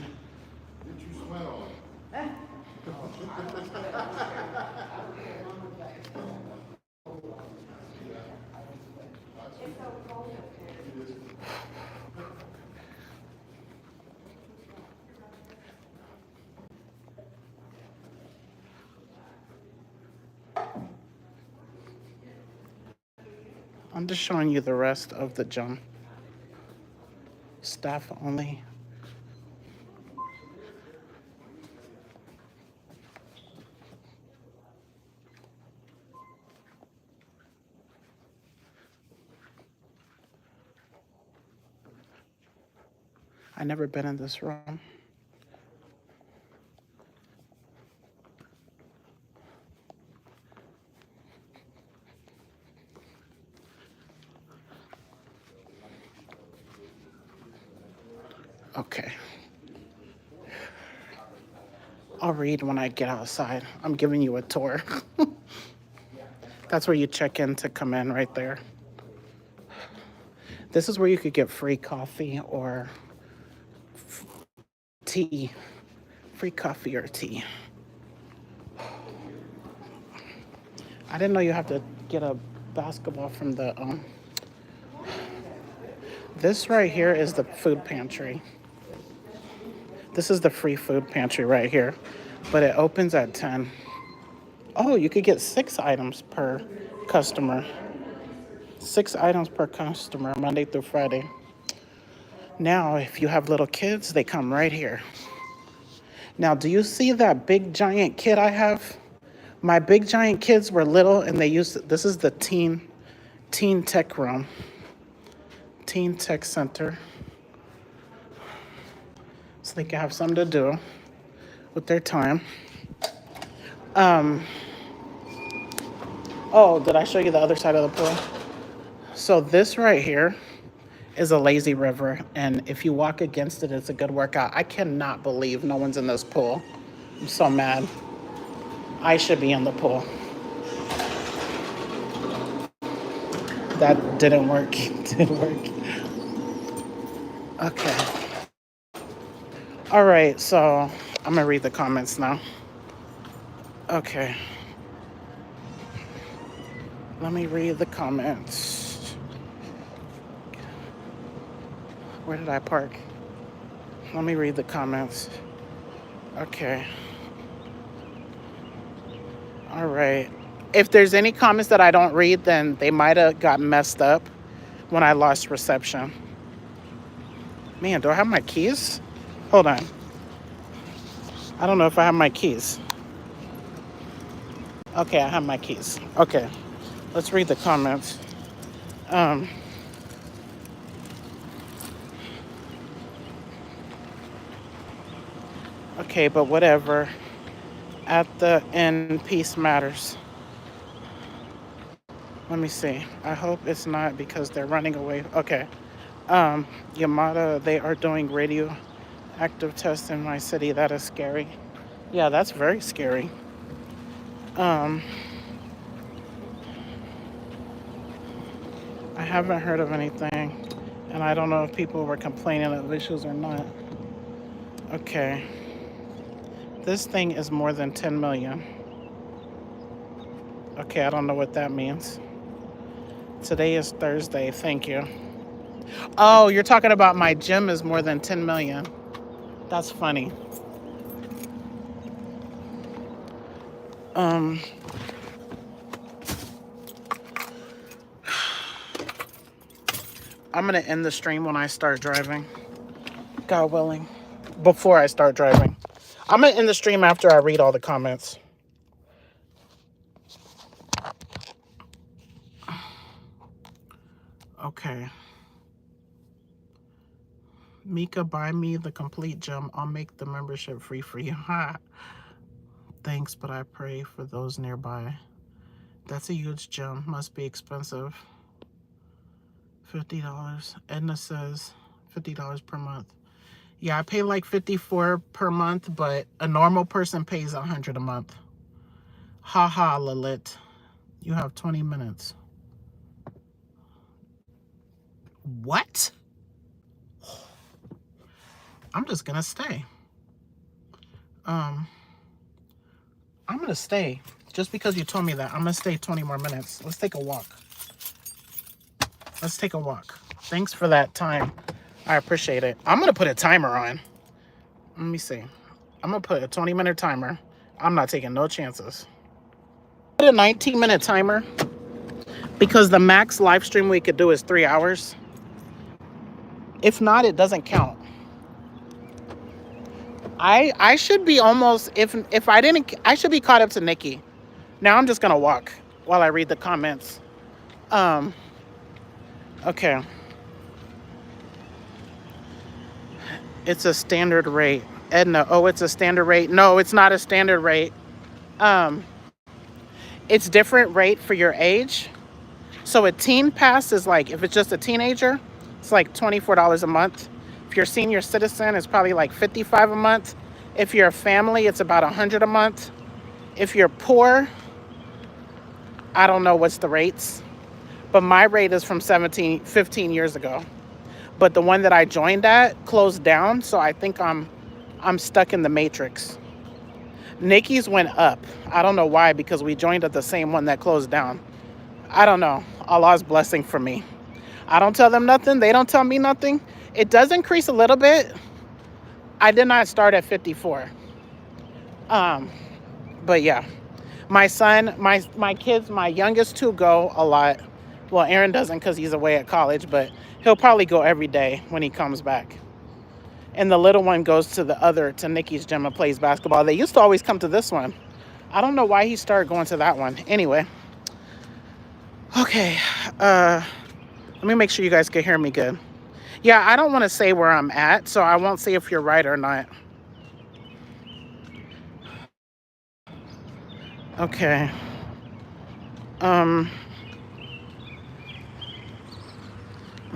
I'm just showing you the rest of the gym. Staff only. I never been in this room. Okay. I'll read when I get outside. I'm giving you a tour. That's where you check in to come in right there. This is where you could get free coffee or tea. Free coffee or tea. I didn't know you have to get a basketball from the This right here is the food pantry. This is the free food pantry right here, but it opens at 10. Oh, you could get 6 items per customer. 6 items per customer, Monday through Friday. Now, if you have little kids, they come right here. Now, do you see that big giant kit I have? My big giant kids were little and they used this is the teen tech room. Teen tech center. So they can have something to do with their time. Oh, did I show you the other side of the pool? So this right here is a lazy river, and if you walk against it, it's a good workout. I cannot believe no one's in this pool. I'm so mad. I should be in the pool. That didn't work. Didn't work. Okay. All right, so I'm gonna read the comments now. Okay. Let me read the comments. Where did I park? Let me read the comments. Okay. All right. If there's any comments that I don't read, then they might have got messed up when I lost reception. Man, do I have my keys? Hold on. I don't know if I have my keys. Okay, I have my keys. Okay. Let's read the comments. Okay, but whatever. At the end, peace matters. Let me see. I hope it's not because they're running away. Okay. Yamada, they are doing radioactive tests in my city. That is scary. Yeah, that's very scary. I haven't heard of anything, and I don't know if people were complaining of issues or not. Okay. This thing is more than 10 million. Okay, I don't know what that means. Today is Thursday. Thank you. Oh, you're talking about my gym is more than 10 million. That's funny. I'm going to end the stream when I start driving. God willing. Before I start driving. I'm going to end the stream after I read all the comments. Okay. Mika, buy me the complete gym. I'll make the membership free for you. Ha. Thanks, but I pray for those nearby. That's a huge gym. Must be expensive. $50. Edna says $50 per month. Yeah, I pay like $54 per month, but a normal person pays $100 a month. Haha, Lilith. You have 20 minutes. What? I'm just gonna stay. I'm gonna stay. Just because you told me that, I'm gonna stay 20 more minutes. Let's take a walk. Let's take a walk. Thanks for that time. I appreciate it. I'm gonna put a timer on. Let me see. I'm gonna put a 20-minute timer. I'm not taking no chances. Put a 19-minute timer because the max live stream we could do is 3 hours. If not, it doesn't count. I should be almost, if I didn't, I should be caught up to Nikki. Now I'm just gonna walk while I read the comments. Okay. It's a standard rate. Edna, oh, it's a standard rate. No, it's not a standard rate. It's different rate for your age. So a teen pass is like, if it's just a teenager, it's like $24 a month. If you're a senior citizen, it's probably like $55 a month. If you're a family, it's about $100 a month. If you're poor, I don't know what's the rates, but my rate is from 15 years ago. But the one that I joined at closed down, so I think I'm stuck in the matrix. Nikki's went up. I don't know why, because we joined at the same one that closed down. I don't know. Allah's blessing for me. I don't tell them nothing. They don't tell me nothing. It does increase a little bit. I did not start at 54. But yeah, my son, my kids, my youngest two go a lot. Well, Aaron doesn't because he's away at college, but he'll probably go every day when he comes back. And the little one goes to Nikki's gym and plays basketball. They used to always come to this one, I don't know why he started going to that one. Anyway, okay. Let me make sure you guys can hear me good. Yeah, I don't want to say where I'm at, so I won't say if you're right or not. Okay. Let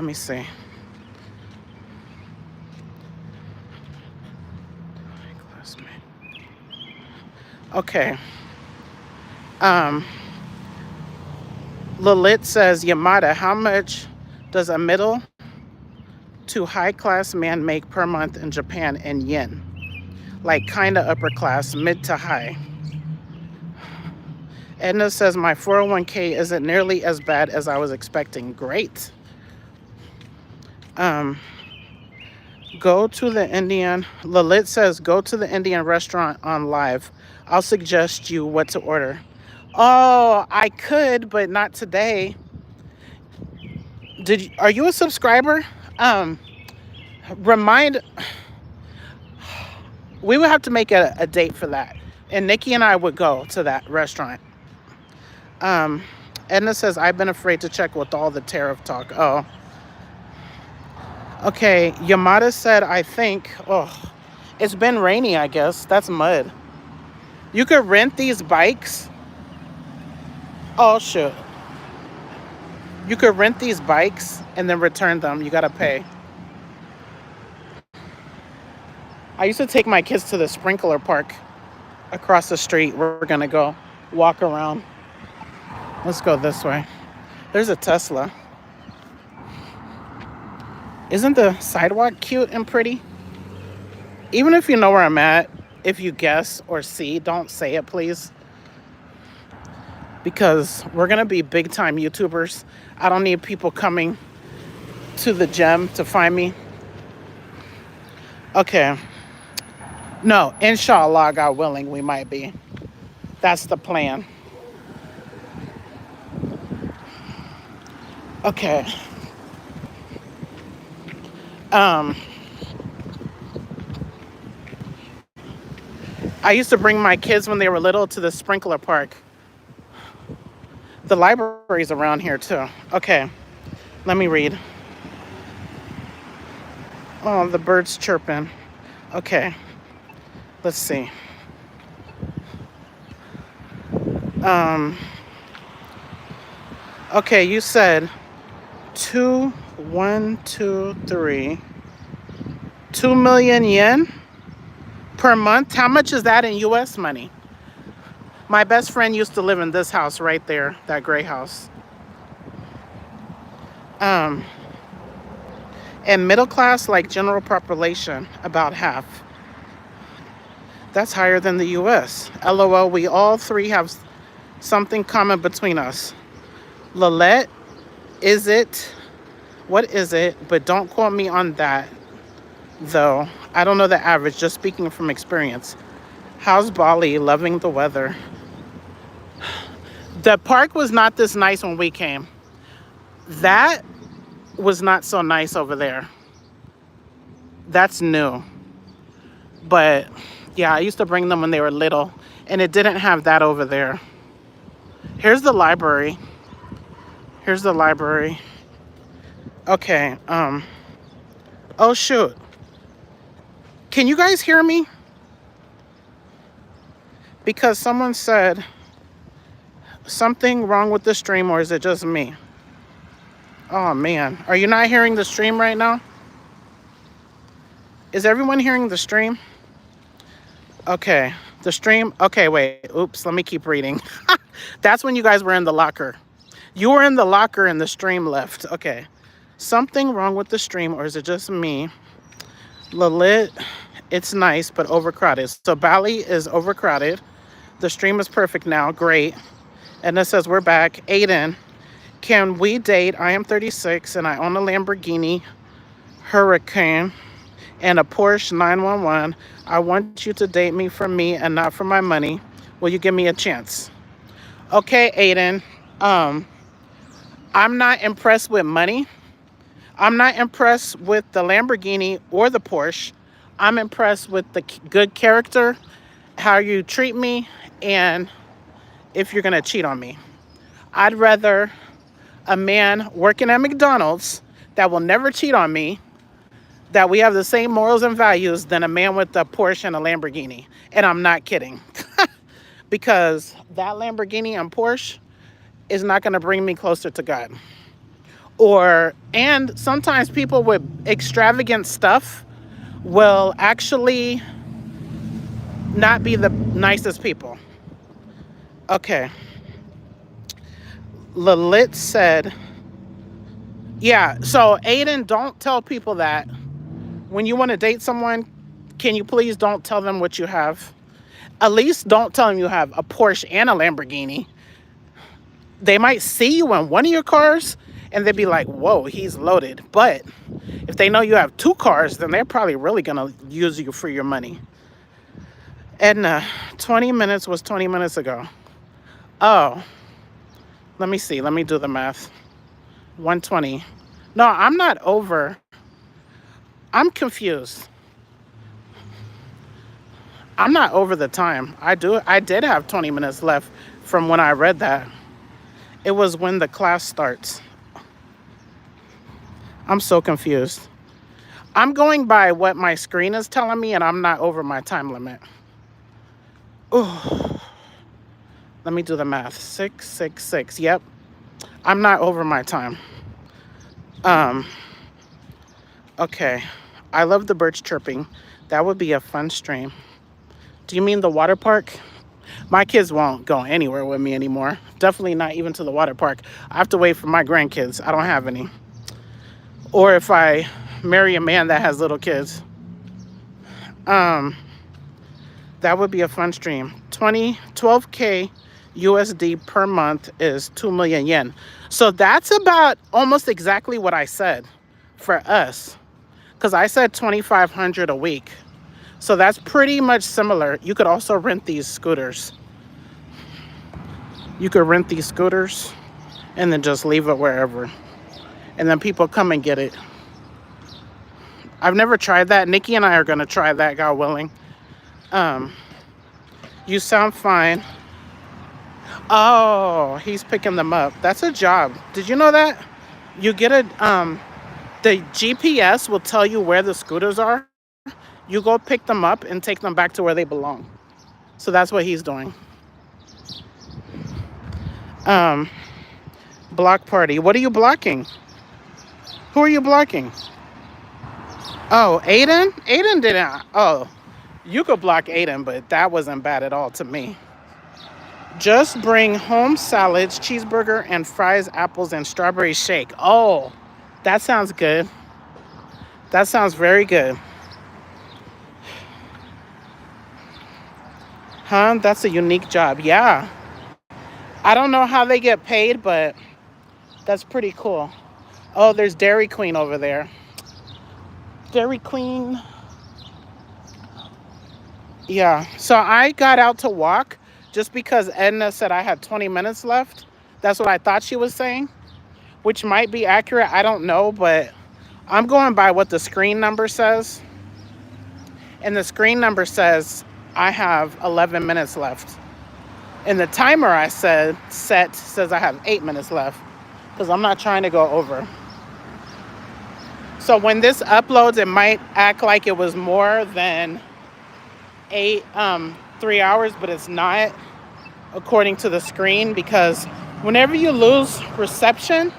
me see. Okay. Lilith says, Yamada, how much does a middle to high class man make per month in Japan in yen? Like kind of upper class, mid to high. Edna says, my 401k isn't nearly as bad as I was expecting. Great. Go to the Indian. Lilith says, go to the Indian restaurant on live. I'll suggest you what to order. Oh, I could, but not today. Are you a subscriber? Remind. We would have to make a date for that, and Nikki and I would go to that restaurant. Edna says, I've been afraid to check with all the tariff talk. Oh. Okay, Yamada said, I think, oh, it's been rainy, I guess. That's mud. You could rent these bikes. Oh, shoot. You could rent these bikes and then return them. You gotta pay. I used to take my kids to the sprinkler park across the street. We're gonna go walk around. Let's go this way. There's a Tesla. Isn't the sidewalk cute and pretty? Even if you know where I'm at, if you guess or see, don't say it, please. Because we're going to be big time YouTubers. I don't need people coming to the gym to find me. Okay. No, inshallah, God willing, we might be. That's the plan. Okay. I used to bring my kids when they were little to the sprinkler park. The library's around here too. Okay, let me read. Oh, the bird's chirping. Okay, let's see. Okay, you said 2 million yen per month. How much is that in US money? My best friend used to live in this house right there, that gray house. And middle class, like general population, about half. That's higher than the US. LOL, we all three have something common between us. Lilette, is it? What is it? But don't quote me on that, though. I don't know the average, just speaking from experience. How's Bali? Loving the weather. The park was not this nice when we came. That was not so nice over there. That's new. But yeah, I used to bring them when they were little, and it didn't have that over there. Here's the library. Here's the library. Okay, oh shoot. Can you guys hear me? Because someone said something wrong with the stream, or is it just me? Oh man, are you not hearing the stream right now? Is everyone hearing the stream? Okay, the stream, okay, wait, oops, let me keep reading. That's when you guys were in the locker. You were in the locker and the stream left. Okay, something wrong with the stream, or is it just me? Lilith, it's nice, but overcrowded. So Bali is overcrowded. The stream is perfect now, great. And it says we're back. Aiden, can we date? I am 36 and I own a Lamborghini Huracan and a Porsche 911. I want you to date me for me and not for my money. Will you give me a chance? Okay, Aiden. I'm not impressed with money. I'm not impressed with the Lamborghini or the Porsche. I'm impressed with the good character how you treat me, and if you're gonna cheat on me. I'd rather a man working at McDonald's that will never cheat on me, that we have the same morals and values, than a man with a Porsche and a Lamborghini. And I'm not kidding. Because that Lamborghini and Porsche is not going to bring me closer to God. And sometimes people with extravagant stuff will actually not be the nicest people. Okay. Lalit said, yeah, so Aiden, don't tell people that. When you want to date someone, can you please don't tell them what you have? At least don't tell them you have a Porsche and a Lamborghini. They might see you in one of your cars and they'd be like, whoa, he's loaded. But if they know you have two cars, then they're probably really going to use you for your money. Edna, 20 minutes was 20 minutes ago. Oh, let me see. Let me do the math. 120. No, I'm not over. I'm confused. I'm not over the time. I did have 20 minutes left from when I read that. It was when the class starts. I'm so confused. I'm going by what my screen is telling me, and I'm not over my time limit. Ooh. Let me do the math. 666. Yep. I'm not over my time. Okay. I love the birds chirping. That would be a fun stream. Do you mean the water park? My kids won't go anywhere with me anymore. Definitely not even to the water park. I have to wait for my grandkids. I don't have any. Or if I marry a man that has little kids. That would be a fun stream. 12K USD per month is 2 million yen. So that's about almost exactly what I said for us. Because I said 2,500 a week. So that's pretty much similar. You could also rent these scooters. You could rent these scooters and then just leave it wherever. And then people come and get it. I've never tried that. Nikki and I are going to try that, God willing. You sound fine. Oh, he's picking them up. That's a job. Did you know that? You get the GPS will tell you where the scooters are. You go pick them up and take them back to where they belong. So that's what he's doing. Block party. What are you blocking? Who are you blocking? Oh, Aiden? Aiden didn't. Oh, you could block Aiden, but that wasn't bad at all to me. Just bring home salads, cheeseburger, and fries, apples, and strawberry shake. Oh, that sounds good. That sounds very good. Huh? That's a unique job. Yeah. I don't know how they get paid, but that's pretty cool. Oh, there's Dairy Queen over there. Dairy Queen. Yeah. So I got out to walk just because Edna said I had 20 minutes left. That's what I thought she was saying, which might be accurate. I don't know, but I'm going by what the screen number says. And the screen number says I have 11 minutes left. And the timer I set says I have 8 minutes left because I'm not trying to go over. So when this uploads, it might act like it was more than 3 hours, but it's not according to the screen, because whenever you lose reception,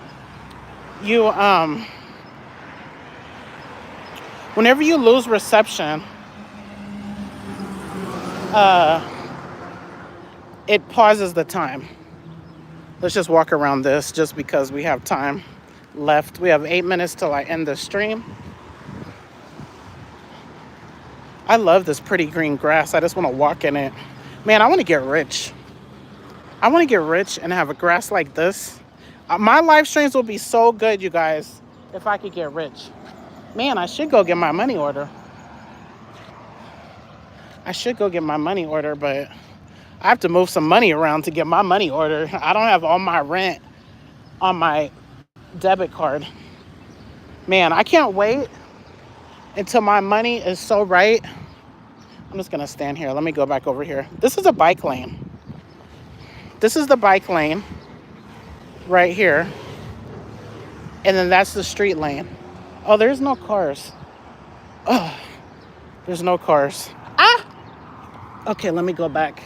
it pauses the time. Let's just walk around this just because we have time left. We have 8 minutes till I end the stream. I love this pretty green grass. I just want to walk in it. Man, I want to get rich. I want to get rich and have a grass like this. My live streams will be so good, you guys, if I could get rich. Man, I should go get my money order. But I have to move some money around to get my money order. I don't have all my rent on my debit card. Man, I can't wait until my money is so right. I'm just gonna stand here. Let me go back over here. This is a bike lane. This is the bike lane right here. And then that's the street lane. Oh, there's no cars. Oh, there's no cars. Ah! Okay, let me go back.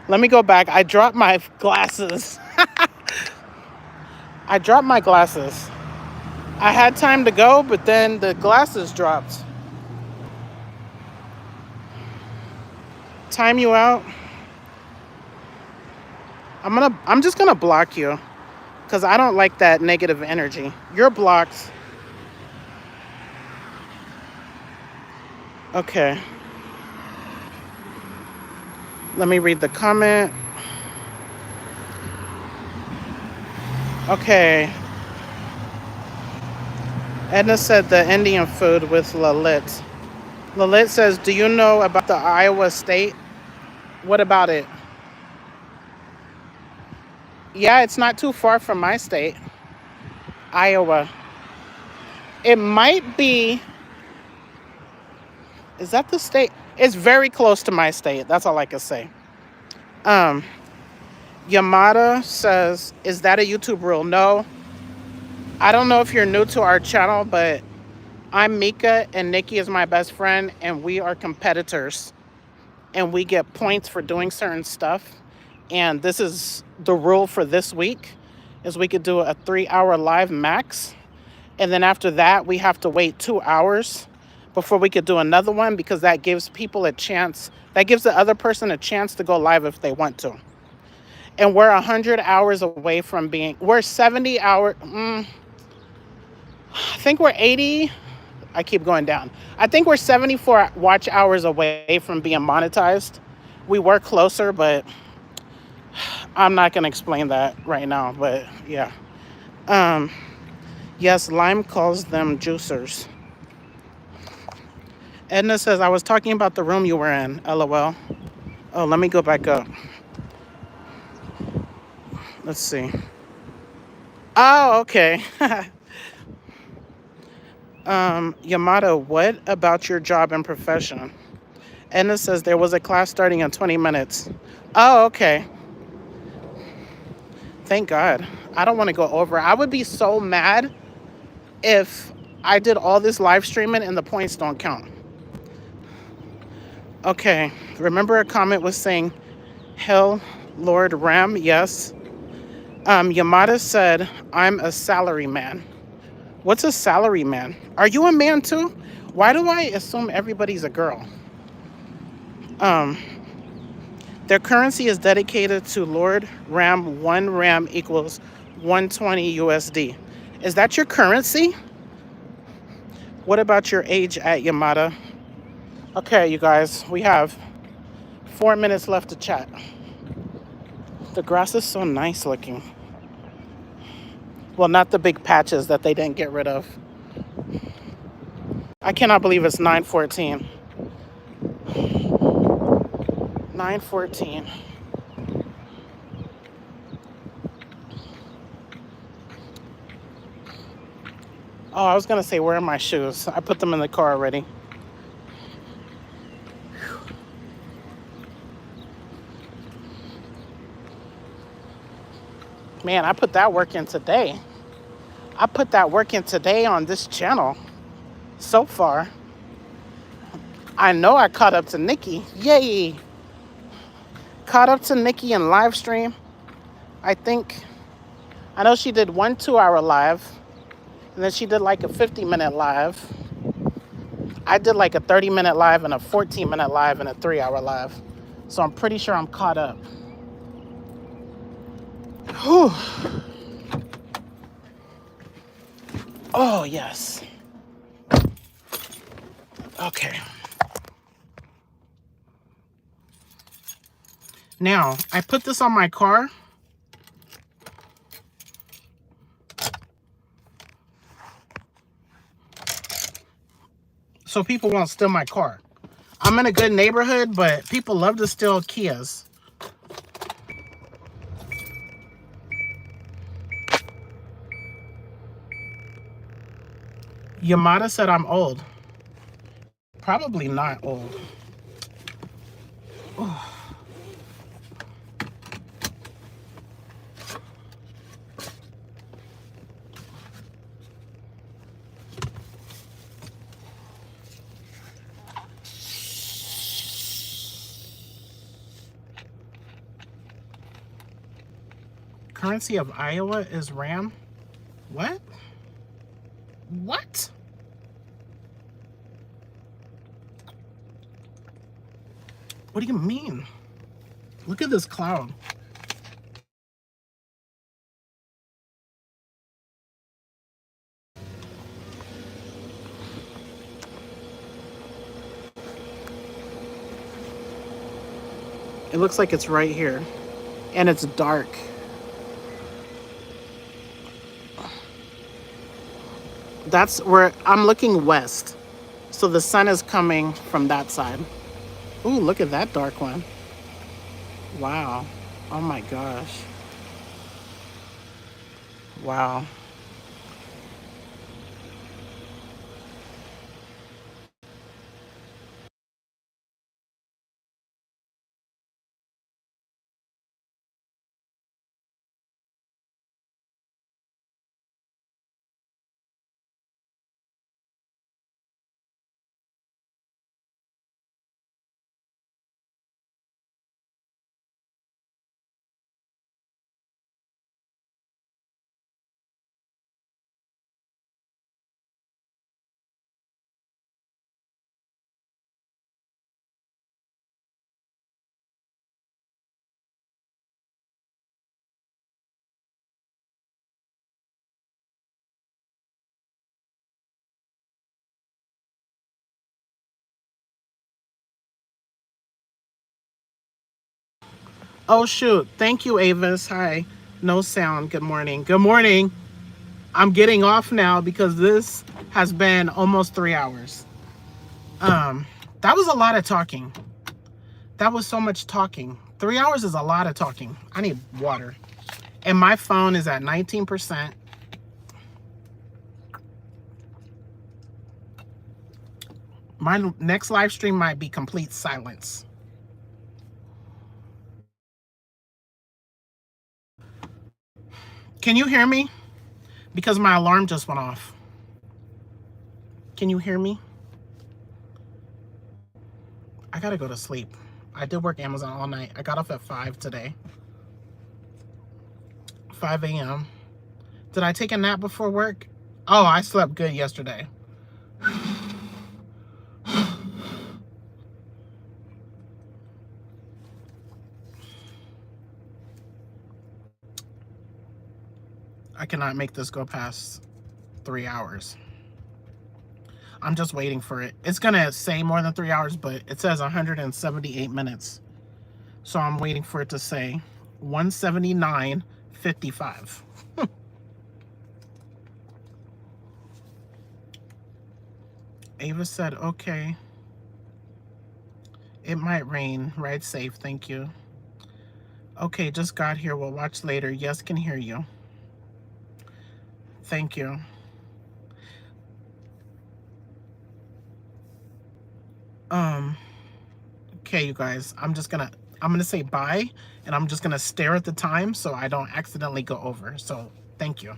Let me go back. I dropped my glasses. I dropped my glasses. I had time to go, but then the glasses dropped. Time you out. I'm just gonna block you because I don't like that negative energy. You're blocked. Okay. Let me read the comment. Okay. Edna said the Indian food with Lalit. Lalit says, do you know about the Iowa State? What about it? Yeah, it's not too far from my state, Iowa. It might be, is that the state? It's very close to my state. That's all I can say. Yamada says, is that a YouTube rule? No. I don't know if you're new to our channel, but I'm Mika and Nikki is my best friend and we are competitors and we get points for doing certain stuff. And this is the rule for this week is we could do a 3-hour live max. And then after that, we have to wait 2 hours before we could do another one because that gives people a chance. That gives the other person a chance to go live if they want to. And we're 100 hours away from being, we're 70 hours. I think we're 80. I keep going down. I think we're 74 watch hours away from being monetized. We were closer, but I'm not going to explain that right now. But yeah. Yes, Lime calls them juicers. Edna says, I was talking about the room you were in, LOL. Oh, let me go back up. Let's see. Oh, okay. Yamada, what about your job and profession? Edna says there was a class starting in 20 minutes. Oh, okay. Thank God. I don't want to go over. I would be so mad if I did all this live streaming and the points don't count. Okay. Remember a comment was saying, Hell, Lord Ram, yes. Yamada said, I'm a salary man. What's a salary man? Are you a man too? Why do I assume everybody's a girl? Their currency is dedicated to Lord Ram. 1 Ram equals 120 USD. Is that your currency? What about your age at Yamada? Okay, you guys, we have 4 minutes left to chat. The grass is so nice looking. Well, not the big patches that they didn't get rid of. I cannot believe it's 9:14. 9:14. Oh, I was gonna say, where are my shoes? I put them in the car already. Man, I put that work in today. I put that work in today on this channel. So far. I know I caught up to Nikki. Yay! Caught up to Nikki in live stream. I know she did 1 2-hour live. And then she did like a 50-minute live. I did like a 30-minute live and a 14-minute live and a 3-hour live. So I'm pretty sure I'm caught up. Whew. Oh, yes. Okay. Now, I put this on my car. So people won't steal my car. I'm in a good neighborhood, but people love to steal Kias. Yamada said I'm old. Probably not old. Oh. Currency of Iowa is RAM? What? What? What do you mean? Look at this cloud. It looks like it's right here. And it's dark. That's where I'm looking west. So the sun is coming from that side. Ooh, look at that dark one. Wow. Oh my gosh. Wow. Oh shoot. Thank you, Avis. Hi. No sound. Good morning. Good morning. I'm getting off now because this has been almost 3 hours. That was a lot of talking. That was so much talking. 3 hours is a lot of talking. I need water. And my phone is at 19%. My next live stream might be complete silence. Can you hear me? Because my alarm just went off. Can you hear me? I gotta go to sleep. I did work Amazon all night. I got off at 5 today. 5 a.m. Did I take a nap before work? Oh, I slept good yesterday. I cannot make this go past 3 hours. I'm just waiting for it. It's gonna say more than 3 hours, but it says 178 minutes. So I'm waiting for it to say 179:55. Ava said, okay. It might rain. Ride safe. Thank you. Okay, just got here. We'll watch later. Yes, can hear you. Thank you. Okay, you guys. I'm gonna say bye, and I'm just gonna stare at the time so I don't accidentally go over. So thank you.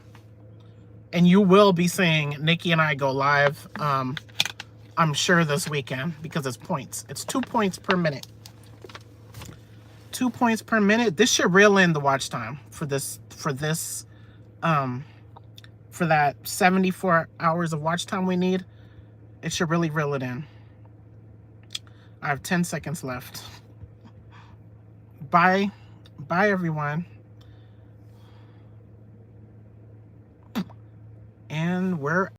And you will be seeing Nikki and I go live, I'm sure this weekend, because it's points. It's 2 points per minute. 2 points per minute. This should reel in the watch time for that 74 hours of watch time we need. It should really reel it in. I have 10 seconds left. Bye. Bye, everyone. And we're